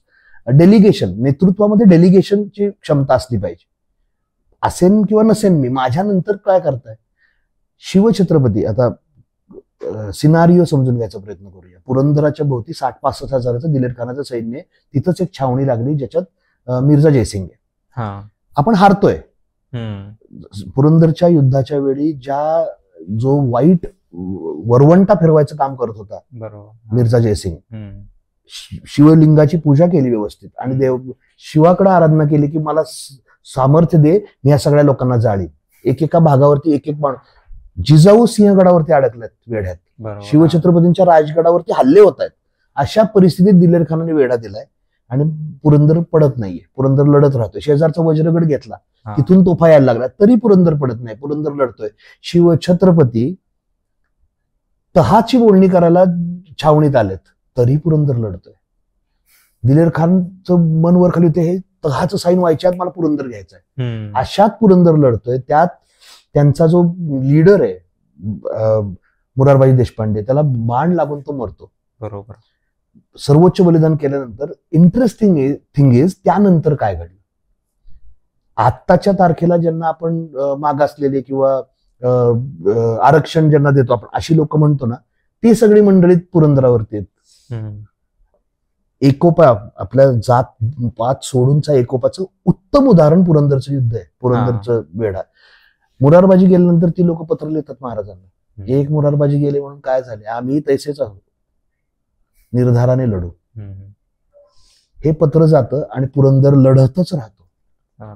डेलिगेशन. नेतृत्वामध्ये डेलिगेशनची क्षमता असली पाहिजे. असेन किंवा नसेन मी, माझ्या नंतर काय करताय शिवछत्रपती. आता सिनारिओ समजून घ्यायचा प्रयत्न करूया. पुरंदराच्या भोवती 60-65 हजाराचं दिलेर खानाचं सैन्य, तिथंच एक छावणी लागली ज्याच्यात मिर्झा जयसिंग आहे. आपण हारतोय. पुरंदरच्या युद्धाच्या वेळी जो वाईट वरवंटा फिरवायचं काम करत होता मिर्झा जयसिंग, शिवलिंगाची पूजा केली व्यवस्थित आणि शिवाकडे आराधना केली की मला सामर्थ्य दे, मी या सगळ्या लोकांना जाळी. एकेका भागावरती एक माणूस, जिजाऊ सिंहगडावरती अडकल्यात वेढ्यात, शिवछत्रपतींच्या राजगडावरती हल्ले होत आहेत. अशा परिस्थितीत दिलेर खानाने वेढा दिलाय आणि पुरंदर पडत नाहीये. पुरंदर लढत राहतोय. शेजारचा वज्रगड घेतला, तिथून तोफा यायला लागला, तरी पुरंदर पडत नाही, पुरंदर लढतोय. शिवछत्रपती तहाची बोलणी करायला छावणीत आलेत, तरी पुरंदर लढतोय. दिलेर खानचं मन वर खाली होते, हे तहाचं साईन व्हायच्यात, मला पुरंदर घ्यायचंय. अशात पुरंदर लढतोय. त्यात त्यांचा जो लीडर आहे मोरारबाजी देशपांडे, त्याला बाण लागून तो मरतो. बरोबर. सर्वोच्च बलिदान केल्यानंतर इंटरेस्टिंग थिंग इज त्यानंतर काय घडलं. आत्ताच्या तारखेला ज्यांना आपण मागासलेले किंवा आरक्षण ज्यांना देतो आपण अशी लोक म्हणतो ना, ती सगळी मंडळीत पुरंदरावरती आहेत. एकोपा, आपल्या जात पात सोडूनचा एकोपाचं उत्तम उदाहरण पुरंदरचं युद्ध आहे, पुरंदरचं वेढा. मोरारबाजी गेल्यानंतर ती लोक पत्र लिहितात महाराजांना, एक मोरारबाजी गेले म्हणून काय झाले, आम्ही तैसेच आहोत. निर्धाराने लढू. हम्म. हे पत्र जातं आणि पुरंदर लढतच राहतो. हा.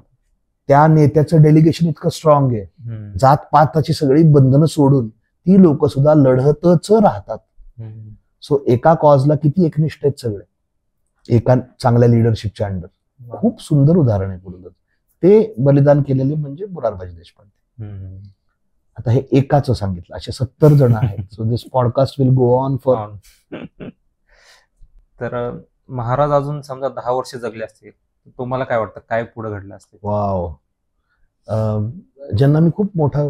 त्या नेत्याचं डेलिगेशन इतकं स्ट्रॉंग आहे, हम्म. जात पाताची सगळी बंधनं सोडून ती लोक सुद्धा लढतच राहतात. हम्म. सो एका कॉजला किती एकनिष्ठ आहेत सगळे, एका चांगल्या लिडरशिपच्या अंडर. वा. खूप सुंदर उदाहरण आहे पुरंदर. ते बलिदान केलेले म्हणजे मोरारबाजी देशपांडे. हम्म. आता हे एकाच सांगितलं, असे 70 जण आहेत. So this podcast will go on for. तर महाराज अजून समजा 10 वर्ष जगले असतील, तुम्हाला काय वाटतं काय पुढे घडलं असते? वाव. ज्यांना मी खूप मोठा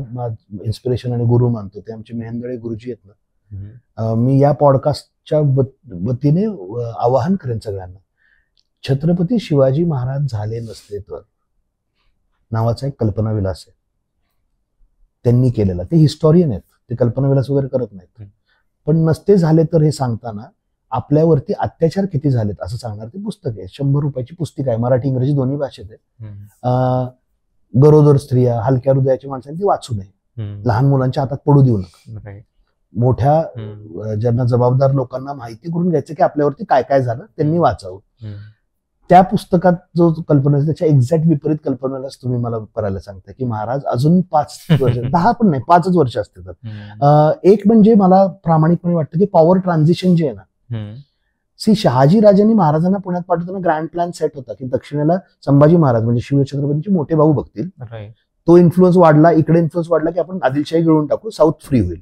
इन्स्पिरेशन आणि गुरु मानतो ते आमचे मेहंदळे गुरुजी आहेत ना. मी या पॉडकास्टच्या वतीने आवाहन करेन सगळ्यांना, छत्रपती शिवाजी महाराज झाले नसते तर नावाचा एक कल्पनाविलास आहे त्यांनी केलेला. ते हिस्टॉरियन आहेत, ते कल्पनाविलास वगैरे करत नाहीत. पण नसते झाले तर हे सांगताना आपल्यावरती अत्याचार किती झालेत असं सांगणार ते पुस्तक आहे. 100 रुपयाची पुस्तिका आहे, मराठी इंग्रजी दोन्ही भाषेत आहे. गरोदर स्त्रिया, हलक्या हृदयाच्या माणसांनी ती वाचू नये, लहान मुलांच्या हातात पडू देऊ नका. मोठ्या ज्यांना जबाबदार लोकांना माहिती करून घ्यायचं की आपल्यावरती काय काय झालं, त्यांनी वाचावं. त्या पुस्तकात जो कल्पना त्याच्या एक्झॅक्ट विपरीत कल्पनेलाच तुम्ही मला करायला सांगता की महाराज अजून 5 वर्ष 10 पण नाही 5च वर्ष असते. एक म्हणजे मला प्रामाणिकपणे वाटतं की पॉवर ट्रान्झिशन जे आहे ना, शहाजी राजांनी महाराजांना पुण्यात पाठवताना ग्रँड प्लॅन सेट होता की दक्षिणेला संभाजी महाराज म्हणजे शिवछत्रपतींचे मोठे भाऊ बघतील, तो इन्फ्लुएन्स वाढला, इकडे इन्फ्लुएन्स वाढला की आपण आदिलशाही गिळून टाकू, साऊथ फ्री होईल.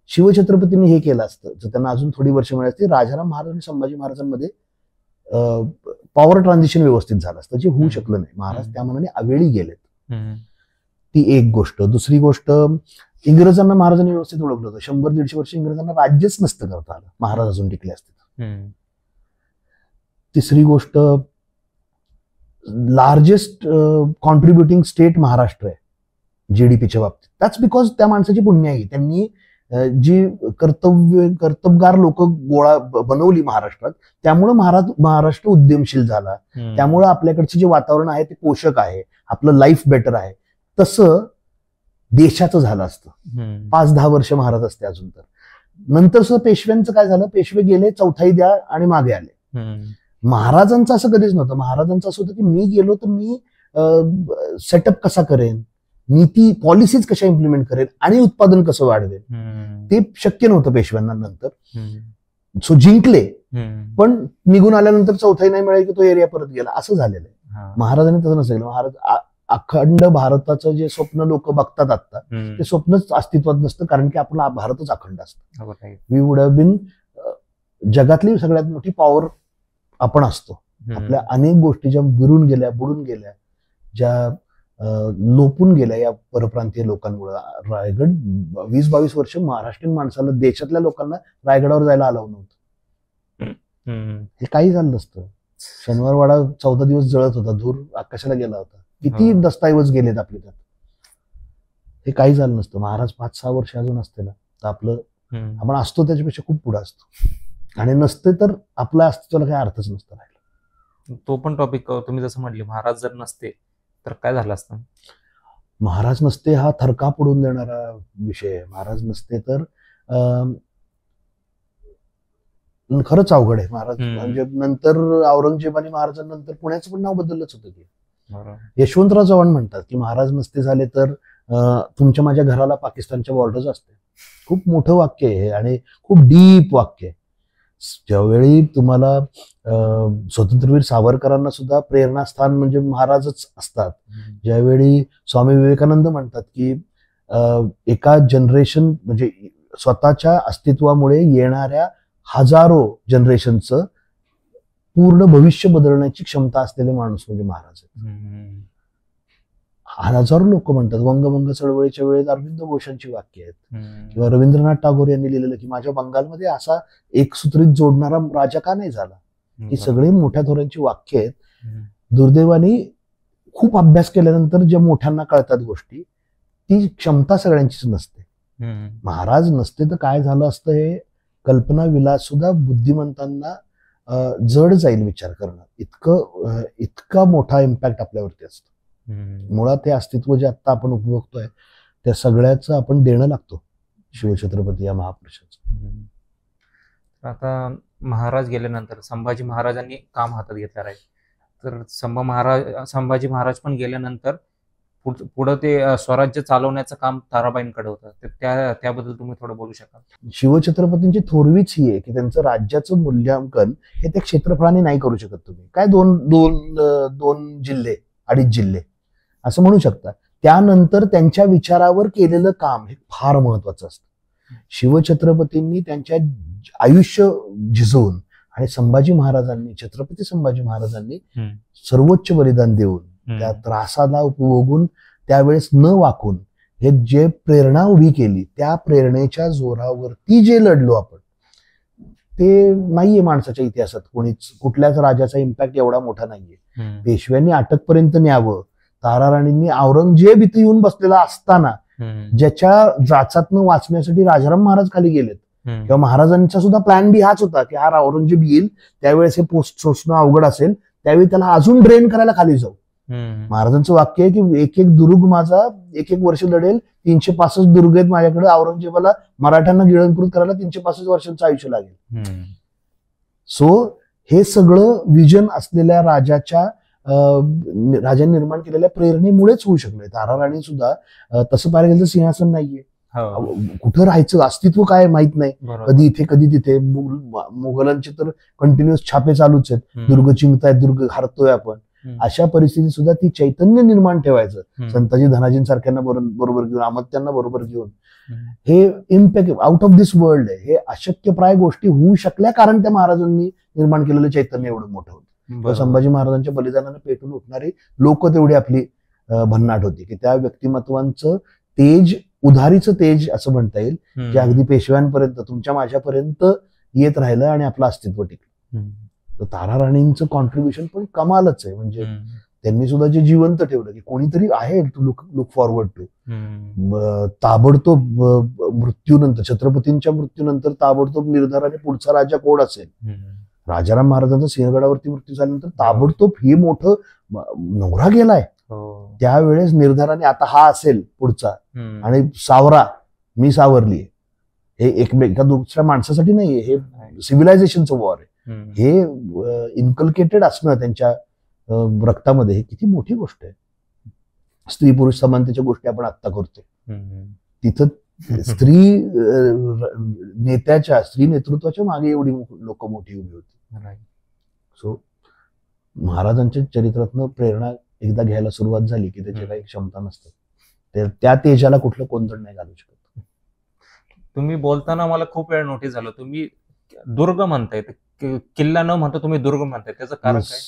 शिवछत्रपतींनी हे केलं असतं जर त्यांना अजून थोडी वर्ष मिळाली असती, राजाराम महाराज आणि संभाजी महाराजांमध्ये पॉवर ट्रान्झिशन व्यवस्थित झालं असतं, जे होऊ शकलं नाही. महाराज त्या मनाने अवेळी गेलेत. ती एक गोष्ट. दुसरी गोष्ट, इंग्रजांना महाराजांनी व्यवस्थित ओळखलं होतं. 100-150 वर्ष इंग्रजांना राज्यच नसतं करता आलं, महाराज अजून टिकले असते. तिसरी गोष्ट, लार्जेस्ट कॉन्ट्रीब्युटिंग स्टेट महाराष्ट्र आहे जीडीपीच्या बाबतीत. दॅट्स बिकॉज त्या माणसाची पुण्य आहे. त्यांनी जी कर्तबगार लोक गोळा बनवली महाराष्ट्रात, त्यामुळं महाराष्ट्र उद्यमशील झाला. त्यामुळं आपल्याकडचे जे वातावरण आहे ते पोषक आहे, आपलं लाईफ बेटर आहे. तसं देशाचं झालं असतं 5-10 वर्ष महाराज असते अजून तर. नंतर सुद्धा पेशव्यांचं काय झालं, पेशवे गेले, चौथाई द्या आणि मागे आले. महाराजांचं असं कधीच नव्हतं. महाराजांचं असं होतं की मी गेलो तर मी सेटअप कसा करेन, नीती पॉलिसीज कशा इम्प्लिमेंट करेल आणि उत्पादन कसं वाढवेल, ते शक्य नव्हतं पेशव्यांना नंतर. सो जिंकले पण निघून आल्यानंतर चौथाई नाही मिळाली की तो एरिया परत गेला, असं झालेलं आहे. महाराजांनी तसं नसेल. महाराज अखंड भारताचं जे स्वप्न लोक बघतात आता, ते स्वप्नच अस्तित्वात नसतं, कारण की आपला भारतच अखंड असतं. वी वुड हॅव बीन, जगातली सगळ्यात मोठी पॉवर आपण असतो. आपल्या अनेक गोष्टी ज्या विरून गेल्या, बुडून गेल्या, ज्या लोपून गेल्या या परप्रांतीय लोकांमुळे. रायगड 20-22 वर्ष महाराष्ट्रीयन माणसाला, देशातल्या लोकांना रायगडावर जायला अलाव नव्हतं. हे काही झालं नसतं. शनिवारवाडा 14 दिवस जळत होता, धूर आकाशाला गेला होता. किती दस्तऐवज गेलेत आपले त्यात, हे काही झालं नसतं. महाराज 5-6 वर्ष अजून असते ना तर आपलं, आपण असतो त्याच्यापेक्षा खूप पुढे असतो. आणि नसते तर आपल्या अस्तित्वाला काही अर्थच नसतं राहिला. तो पण टॉपिक तुम्ही जसं म्हटले, महाराज जर नसते तर काय झालं असतं. महाराज नसते हा थरकाप उडून देणारा विषय आहे. महाराज नसते तर खरंच अवघड आहे. महाराज म्हणजे नंतर औरंगजेबाने महाराजांनंतर पुण्याचं पण नाव बदललंच होतं की. यशवंतराव चव्हाण म्हणतात की महाराज नसते झाले तर तुमच्या माझ्या घराला पाकिस्तानच्या बॉर्डर्स असते. खूप मोठं वाक्य आहे आणि खूप डीप वाक्य आहे. ज्यावेळी तुम्हाला स्वातंत्र्यवीर सावरकरांना सुद्धा प्रेरणास्थान म्हणजे महाराजच असतात. ज्यावेळी स्वामी विवेकानंद म्हणतात की एका जनरेशन म्हणजे स्वतःच्या अस्तित्वामुळे येणाऱ्या हजारो जनरेशनचं पूर्ण भविष्य बदलण्याची क्षमता असलेले माणूस म्हणजे महाराज आहेत. हजारो लोक म्हणतात. वंगभंग चळवळीच्या वेळेत अरविंद घोषांची वाक्य आहेत, किंवा रवींद्रनाथ टागोर यांनी लिहिलेलं की माझ्या बंगालमध्ये असा एकसूत्रित जोडणारा राजा का नाही झाला. ही सगळी मोठ्या थोरांची वाक्य आहेत. दुर्दैवाने खूप अभ्यास केल्यानंतर ज्या मोठ्यांना कळतात गोष्टी, ती क्षमता सगळ्यांचीच नसते. महाराज नसते तर काय झालं असतं हे कल्पना विलास सुद्धा बुद्धिमंतांना जड जाईल विचार करणं. इतका मोठा इम्पॅक्ट आपल्यावरती असतो. मुळात हे अस्तित्व जे आता आपण उपभोगतोय त्या सगळ्याचं आपण देणं लागतो शिवछत्रपती या महापुरुषाचं. आता महाराज गेल्यानंतर संभाजी महाराजांनी काम हातात घेतलं आहे. तर संभाजी महाराज पण गेल्यानंतर पुढं ते स्वराज्य चालवण्याचं काम ताराबाईंकडे होतं. तर त्याबद्दल तुम्ही थोडं बोलू शकाल? शिवछत्रपतींची थोरवीच ही आहे की त्यांचं राज्याचं मूल्यांकन हे त्या क्षेत्रफळाने नाही करू शकत. तुम्ही काय दोन जिल्हे, 2.5 जिल्हे असं म्हणू शकता. त्यानंतर त्यांच्या विचारावर केलेलं काम हे फार महत्वाचं असतं. शिवछत्रपतींनी त्यांच्या आयुष्य झिजवून आणि छत्रपती संभाजी महाराजांनी सर्वोच्च बलिदान देऊन त्या त्रासाला उपभोगून त्यावेळेस न वाकून हे जे प्रेरणा उभी केली, त्या प्रेरणेच्या जोरावरती जे लढलो आपण, ते नाहीये माणसाच्या इतिहासात कोणीच. कुठल्याच राजाचा इम्पॅक्ट एवढा मोठा नाहीये. पेशव्यांनी अटकपर्यंत न्यावं, ताराराणींनी औरंगजेब इथे येऊन बसलेला असताना ज्याच्या जाचातनं वाचण्यासाठी राजाराम महाराज खाली गेलेत, किंवा महाराजांचा सुद्धा प्लॅन बी हाच होता की हा औरंगजेब येईल, त्यावेळेस हे पोस्ट सोसणं अवघड असेल, त्यावेळी त्याला अजून ड्रेन करायला खाली जाऊ. महाराजांचं वाक्य आहे की एक दुर्ग माझा 1 वर्ष लढेल, 365 दुर्ग आहेत माझ्याकडे, औरंगजेबाला मराठ्यांना गिळंकृत करायला 365 वर्षांचं आयुष्य लागेल. सो हे सगळं विजन असलेल्या राजांनी निर्माण केलेल्या प्रेरणेमुळेच होऊ शकलंय. ताराराणी सुद्धा तसं पाहायला गेलं तर सिंहासन नाहीये, कुठं राहायचं, अस्तित्व काय माहित नाही, कधी इथे कधी तिथे. मुघलांचे तर कंटिन्युअस छापे चालूच आहेत, दुर्ग चिंकतायत, दुर्ग हारतोय आपण. अशा परिस्थितीत सुद्धा ती चैतन्य निर्माण ठेवायचं, संताजी धनाजींसारख्यांना बरोबर घेऊन, अमत्यांना बरोबर घेऊन. हे impact out of this world आहे. हे अशक्यप्राय गोष्टी होऊ शकल्या कारण त्या महाराजांनी निर्माण केलेलं चैतन्य एवढं मोठं होतं. संभाजी महाराजांच्या बलिदानाने पेटून उठणारी लोक तेवढी आपली भन्नाट होती की त्या व्यक्तिमत्वांचं तेज, उधारीचं तेज असं म्हणता येईल, जे अगदी पेशव्यांपर्यंत, तुमच्या माझ्यापर्यंत येत राहिलं आणि आपलं अस्तित्व टिकलं. तर ताराराणींचं कॉन्ट्रीब्युशन पण कमालच आहे. म्हणजे त्यांनी सुद्धा जे जिवंत ठेवलं की कोणीतरी आहे टू लुक फॉरवर्ड टू. ताबडतोब मृत्यूनंतर, छत्रपतींच्या मृत्यूनंतर ताबडतोब निर्धाराने पुढचा राजा कोण असेल. राजाराम महाराजांचा सिंहगडावरती मृत्यू झाल्यानंतर ताबडतोब हे मोठं नवरा गेलाय, त्यावेळेस निर्धाराने आता हा असेल पुढचा, आणि मी सावरली. हे एका दुसऱ्या माणसासाठी नाहीये, हे सिव्हिलायझेशनचं वॉर आहे. हे इन्कल्केटेड असणं त्यांच्या रक्तामध्ये, हे किती मोठी गोष्ट आहे. स्त्री पुरुष समानतेच्या गोष्टी आपण आत्ता करतो, तिथं स्त्री नेतृत्वाच्या मागे एवढी लोक मोठी उभी होती. सो महाराजांच्या चरित्रातनं प्रेरणा एकदा घ्यायला सुरुवात झाली की त्याची काही क्षमता नसते, त्या तेजाला कुठलं कोंदण नाही घालू शकत. तुम्ही बोलताना मला खूप वेळ नोटीस झालं, तुम्ही दुर्ग म्हणताय, किल्ला न म्हणता तुम्ही दुर्ग म्हणताय, त्याचं कारण काय?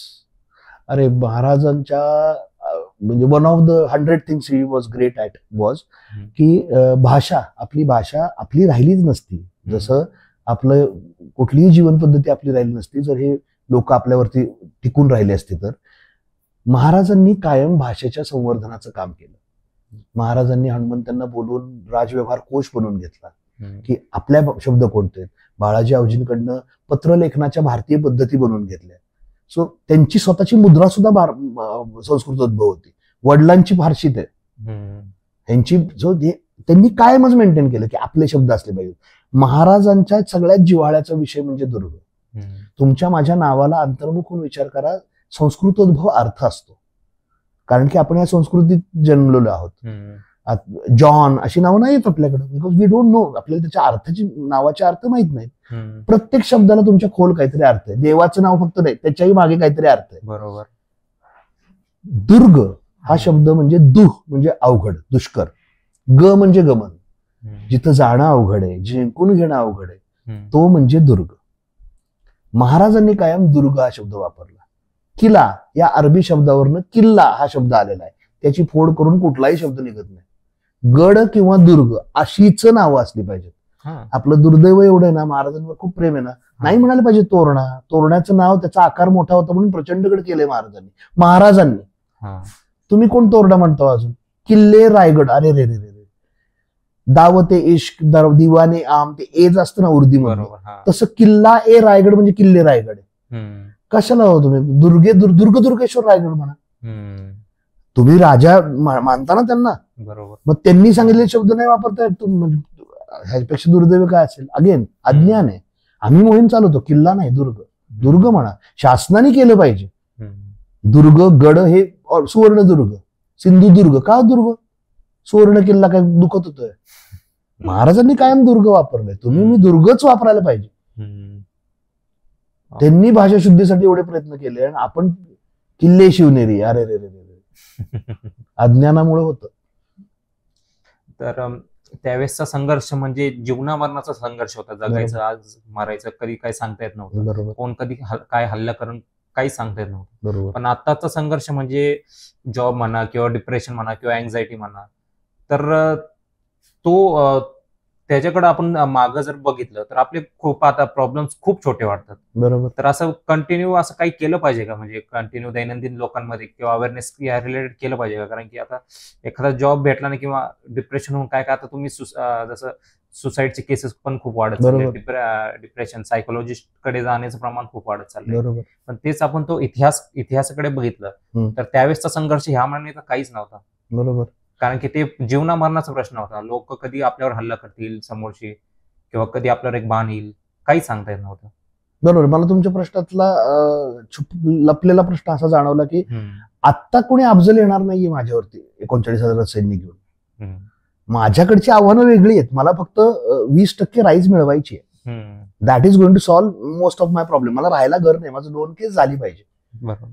अरे महाराजांच्या म्हणजे one of the 100 things he was great at was की भाषा आपली राहिलीच नसती. जसं आपलं कुठलीही जीवन पद्धती आपली राहिली नसती जर हे लोक आपल्यावरती टिकून राहिले असते. तर महाराजांनी कायम भाषेच्या संवर्धनाचं काम केलं. महाराजांनी हनुमंतांना बोलून राजव्यवहार कोश बनवून घेतला की आपल्या शब्द कोणते. बाळाजी आवजींकडनं पत्रलेखनाच्या भारतीय पद्धती बनवून घेतल्या. सो त्यांची स्वतःची मुद्रा सुद्धा संस्कृतोद्भव होती, वडिलांची फारशी ते त्यांची. जो त्यांनी कायमच मेंटेन केलं की आपले शब्द असले पाहिजे. महाराजांच्या सगळ्यात जिव्हाळ्याचा विषय म्हणजे दुर्ग. तुमच्या माझ्या नावाला अंतर्मुख होऊन विचार करा, संस्कृतोद्भव अर्थ असतो, कारण की आपण या संस्कृतीत जन्मलेलो आहोत. जॉन अशी नावं नाहीत आपल्याकडे, बिकॉज वी डोंट नो. आपल्याला त्याच्या नावाचे अर्थ माहित नाहीत. प्रत्येक शब्दाला तुमच्या खोल काहीतरी अर्थ आहे. देवाचं नाव फक्त नाही, त्याच्याही मागे काहीतरी अर्थ आहे. बरोबर. दुर्ग हा शब्द म्हणजे दुह म्हणजे अवघड, दुष्कर. ग म्हणजे गमन, जिथं जाणं अवघड आहे, जिंकून घेणं अवघड आहे, तो म्हणजे दुर्ग. महाराजांनी कायम दुर्ग हा शब्द वापरला. किला या अरबी शब्दावरनं किल्ला हा शब्द आलेला आहे. त्याची फोड करून कुठलाही शब्द निघत नाही. गड किंवा दुर्ग अशीच नावं असली पाहिजेत. आपलं दुर्दैव एवढं आहे ना, महाराजांवर खूप प्रेम आहे ना, नाही म्हणायला पाहिजे तोरणा. तोरणाचं नाव त्याचा आकार मोठा होता म्हणून प्रचंडगड केलंय महाराजांनी. तुम्ही कोण तोरणा म्हणतो अजून? किल्ले रायगड, अरे रे रे रे, दावते इश्क दिवाने आम, ते एज असतं ना उर्दीमध्ये, तसं किल्ला ए रायगड म्हणजे किल्ले रायगड. कशाला हो तुम्ही दुर्गेश्वर रायगड म्हणा. तुम्ही राजा मानता ना त्यांना, बरोबर. मग त्यांनी सांगितलेले शब्द नाही वापरतायत. ह्यापेक्षा दुर्दैव काय असेल? अगेन अज्ञान आहे. आम्ही मोहीम चालवतो, किल्ला नाही दुर्ग. दुर्ग म्हणा, शासनाने केलं पाहिजे. दुर्ग गड हे सुवर्णदुर्ग, सिंधुदुर्ग का दुर्ग, सुवर्ण किल्ला काय दुखत होतोय? महाराजांनी कायम दुर्ग वापरले, तुम्ही मी दुर्गच वापरायला पाहिजे. त्यांनी भाषा शुद्धीसाठी एवढे प्रयत्न केले आणि आपण किल्ले शिवनेरी, अरे रे रे रे, अज्ञानामुळे होतं. तर त्यावेळेसचा संघर्ष म्हणजे जीवना मरणाचा संघर्ष होता. जगायचं आज मारायचं कधी काय सांगता येत नव्हतं. बरोबर, कोण कधी काय हल्ला करून काही सांगता येत नव्हतं. बरोबर. पण आताचा संघर्ष म्हणजे जॉब म्हणा किंवा डिप्रेशन म्हणा किंवा अँझायटी म्हणा, तर तो त्याच्याकडे आपण मागं जर बघितलं तर आपले खूप आता प्रॉब्लेम्स खूप छोटे वाटतात. बरोबर. तर असं कंटिन्यू असं काही केलं पाहिजे का, म्हणजे कंटिन्यू दैनंदिन लोकांमध्ये किंवा अवेअरनेस या रिलेटेड केलं पाहिजे का? कारण की आता एखादा जॉब भेटला नाही किंवा डिप्रेशन होऊन काय आता तुम्ही जसं सुसाईडचे केसेस पण खूप वाढत चालले, डिप्रेशन सायकोलॉजिस्ट कडे जाण्याचं प्रमाण खूप वाढत चाललंय. पण तेच आपण तो इतिहासाकडे बघितलं तर त्यावेळेसचा संघर्ष ह्या मानण्याचा काहीच नव्हता. बरोबर. कारण की ते जीवना मरणाचा प्रश्न होता. लोक कधी आपल्यावर हल्ला करतील समोरची किंवा कधी आपल्यावर एक बाण येईल, काही सांगता येत नव्हतं. बरोबर. मला तुमच्या प्रश्नातला लपलेला प्रश्न असा जाणवला की आत्ता कोणी अफजल येणार नाहीये माझ्यावरती 39,000 सैनिक घेऊन. माझ्याकडची आव्हानं वेगळी आहेत. मला फक्त 20% राईज मिळवायची आहे. That is going to solve most of my problem. मला राहायला घर नाही, माझं 2 केस झाली पाहिजे. बरोबर.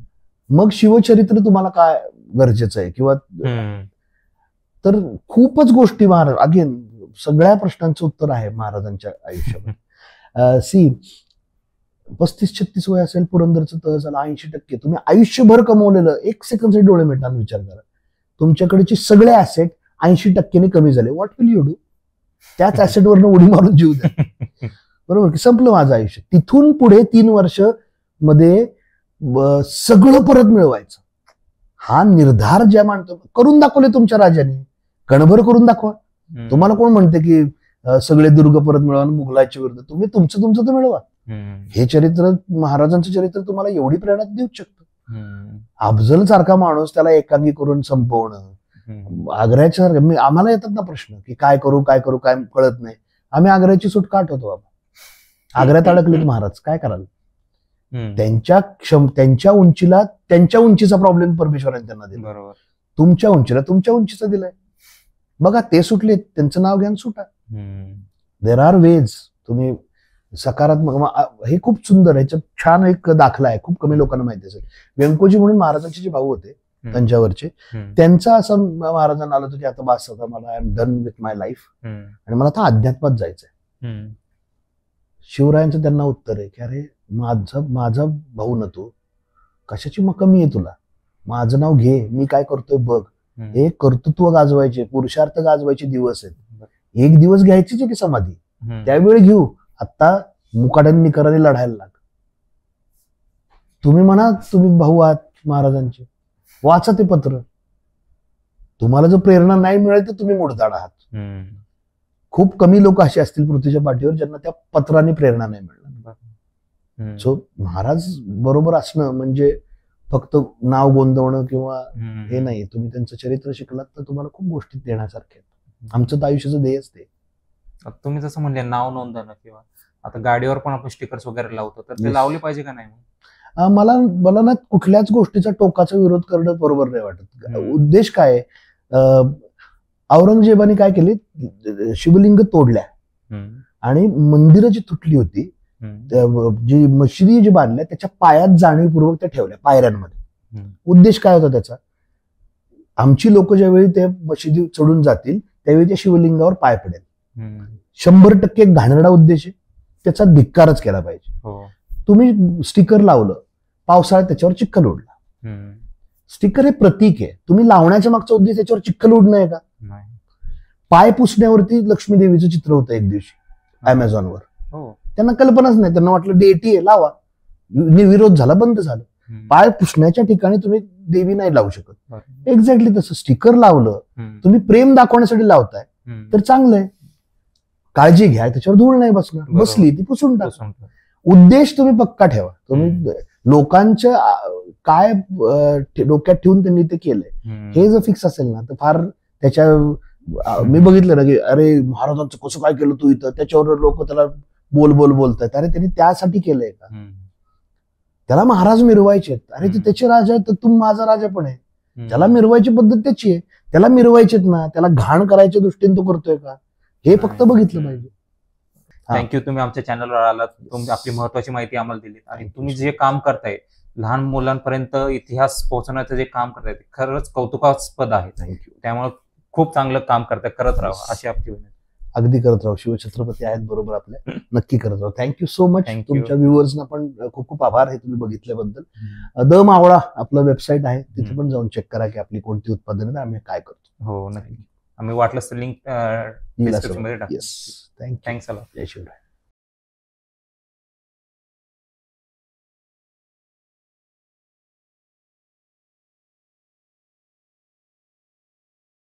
मग शिवचरित्र तुम्हाला काय गरजेचं आहे किंवा तर खूपच गोष्टी महाराज, अगेन सगळ्या प्रश्नांचं उत्तर आहे महाराजांच्या आयुष्यामध्ये. सी 35-36 वय असेल, पुरंदरचं तह झालं, 80%. तुम्ही आयुष्यभर कमवलेलं, 1 सेकंडसाठी डोळे मिटान विचार करा, तुमच्याकडचे सगळे ऍसेट 80% कमी झाले. What will you do? त्याच ऍसेटवरनं उडी मारून जीव द्या. बरोबर की? संपलं माझं आयुष्य. तिथून पुढे 3 वर्ष मध्ये सगळं परत मिळवायचं, हा निर्धार ज्या मांडतो, करून दाखवले तुमच्या राजाने, कणभर करून दाखवा. तुम्हाला कोण म्हणते की सगळे दुर्ग परत मिळवा मुघलाच्या विरुद्ध? तुम्ही तुमचं तर मिळवा. हे चरित्र, महाराजांचं चरित्र तुम्हाला एवढी प्रेरणा देऊच शकतं. अफजल सारखा माणूस त्याला एकांगी करून संपवणं, आग्र्याच्या आम्हाला येतात ना प्रश्न की काय करू काय कळत नाही. आम्ही आग्र्याची सूट का आठवतो बाबा? आग्र्यात अडकलेत महाराज, काय कराल? त्यांच्या उंचीला, त्यांच्या उंचीचा प्रॉब्लेम परमेश्वराने त्यांना दिला. बरोबर. तुमच्या उंचीला तुमच्या उंचीचा दिलाय. बघा, ते सुटले, त्यांचं नाव घ्या सुटा. There are veg. तुम्ही सकारात्मक, हे खूप सुंदर, ह्याच्यात छान एक दाखला आहे, खूप कमी लोकांना माहिती असेल. व्यंकोजी म्हणून महाराजांचे जे भाऊ होते तंजावरचे, त्यांचं असं महाराजांना आलं होतं की आता बस, आता मला I am done with my life आणि मला आता अध्यात्मात जायचंय. शिवरायांचं त्यांना उत्तर आहे की अरे माझा भाऊ ना तू, कशाची मग कमी आहे तुला? माझं नाव घे, मी काय करतोय बघ. हे कर्तृत्व गाजवायचे, पुरुषार्थ गाजवायचे दिवस आहेत. एक दिवस घ्यायचीच आहे की समाधी, त्यावेळी घेऊ. आता मुकाट्याने निकराने लढायला लाग. तुम्ही म्हणा तुम्ही भाऊ आहात महाराजांचे, वाचा ते पत्र. तुम्हाला जर प्रेरणा नाही मिळेल तर तुम्ही मुडदाड आहात. खूप कमी लोक असे असतील पृथ्वीच्या पाठीवर ज्यांना त्या पत्राने प्रेरणा नाही मिळणार. सो महाराज बरोबर असणं म्हणजे फक्त नाव गोंदवणं किंवा हे नाही. तुम्ही त्यांचं चरित्र शिकलात तर तुम्हाला खूप गोष्टी देण्यासारख्या आहेत. आमचं तर आयुष्याचं ध्येयच ते. तुम्ही जसं म्हणले नाव नोंदवणं, किंवा आता गाडीवर पण आपण स्टिकर्स वगैरे लावतो, तर ते लावले पाहिजे का नाही? मला ना कुठल्याच गोष्टीचा टोकाचा विरोध करणं बरोबर नाही वाटत. उद्देश काय? औरंगजेबाने काय केले, शिवलिंग तोडल्या आणि मंदिरं जी तुटली होती, जी मशिदी जी बांधल्या त्याच्या पायात जाणीवपूर्वक त्या ठेवल्या पायऱ्यांमध्ये. उद्देश काय होता त्याचा? आमची लोक ज्यावेळी त्या मशिदी चढून जातील त्यावेळी त्या शिवलिंगावर पाय पडेल. 100% घाणेरडा उद्देश आहे, त्याचा धिक्कारच केला पाहिजे. तुम्ही स्टिकर लावलं, पावसाळ्यात त्याच्यावर चिखल उडला. स्टिकर हे प्रतीक आहे. तुम्ही लावण्याच्या मागचा उद्देश त्याच्यावर चिखल उडणं आहे का? पाय पुसण्यावरती लक्ष्मी देवीचं चित्र होतं एक दिवशी अमेझॉनवर. त्यांना कल्पनाच नाही, त्यांना वाटलं डेटी आहे लावा, विरोध झाला, बंद झालं. पाय पुसण्याच्या ठिकाणी तुम्ही देवी नाही लावू शकत. एक्झॅक्टली तसं स्टिकर लावलं, तुम्ही प्रेम दाखवण्यासाठी लावताय तर चांगलं आहे, काळजी घ्या, त्याच्यावर धूळ नाही बसणार, बसली ती पुसून टाका. उद्देश तुम्ही पक्का ठेवा. तुम्ही लोकांच्या काय डोक्यात ठेवून त्यांनी ते केलंय हे जर फिक्स असेल ना तर फार त्याच्या, मी बघितलं ना की अरे महाराजांचं कसं काय केलं तू इथं, त्याच्यावर लोक त्याला बोल बोल बोलतायत. अरे त्यांनी त्यासाठी केलंय का? हम्म. त्याला महाराज मिरवायचे. अरे ते त्याचे राजा आहेत, तर तू माझा राजा पण आहे. त्याला मिरवायची पद्धत त्याची आहे, त्याला मिरवायचेत ना, त्याला घाण करायच्या दृष्टीने तो करतोय का, हे फक्त बघितलं पाहिजे. थँक्यू, तुम्ही आमच्या चॅनलवर आलात, तुम्ही आपली महत्वाची माहिती आम्हाला दिली आणि तुम्ही जे काम करताय लहान मुलांपर्यंत इतिहास पोहोचवण्याचं जे काम करताय ते खरंच कौतुकास्पद आहे. थँक्यू. त्यामुळे खूप चांगलं काम करताय, करत राहा अशी आपली विनंती. अगदी करत राहू. शिवछत्रपती आहेत बरोबर आपल्या, नक्की करत राहू. Thank you so much. Thank you. तुमच्या व्ह्युअर्सना पण खूप खूप आभार आहे तुम्ही बघितल्याबद्दल. द मावळा आपलं वेबसाईट आहे, तिथे पण जाऊन चेक करा की आपली कोणती उत्पादनं आम्ही काय करतो. हो नक्की, आम्ही वाटलं तर लिंक डिस्क्रिप्शन मध्ये टाकू. Yes, thank you. Thanks a lot. जय शिवराय.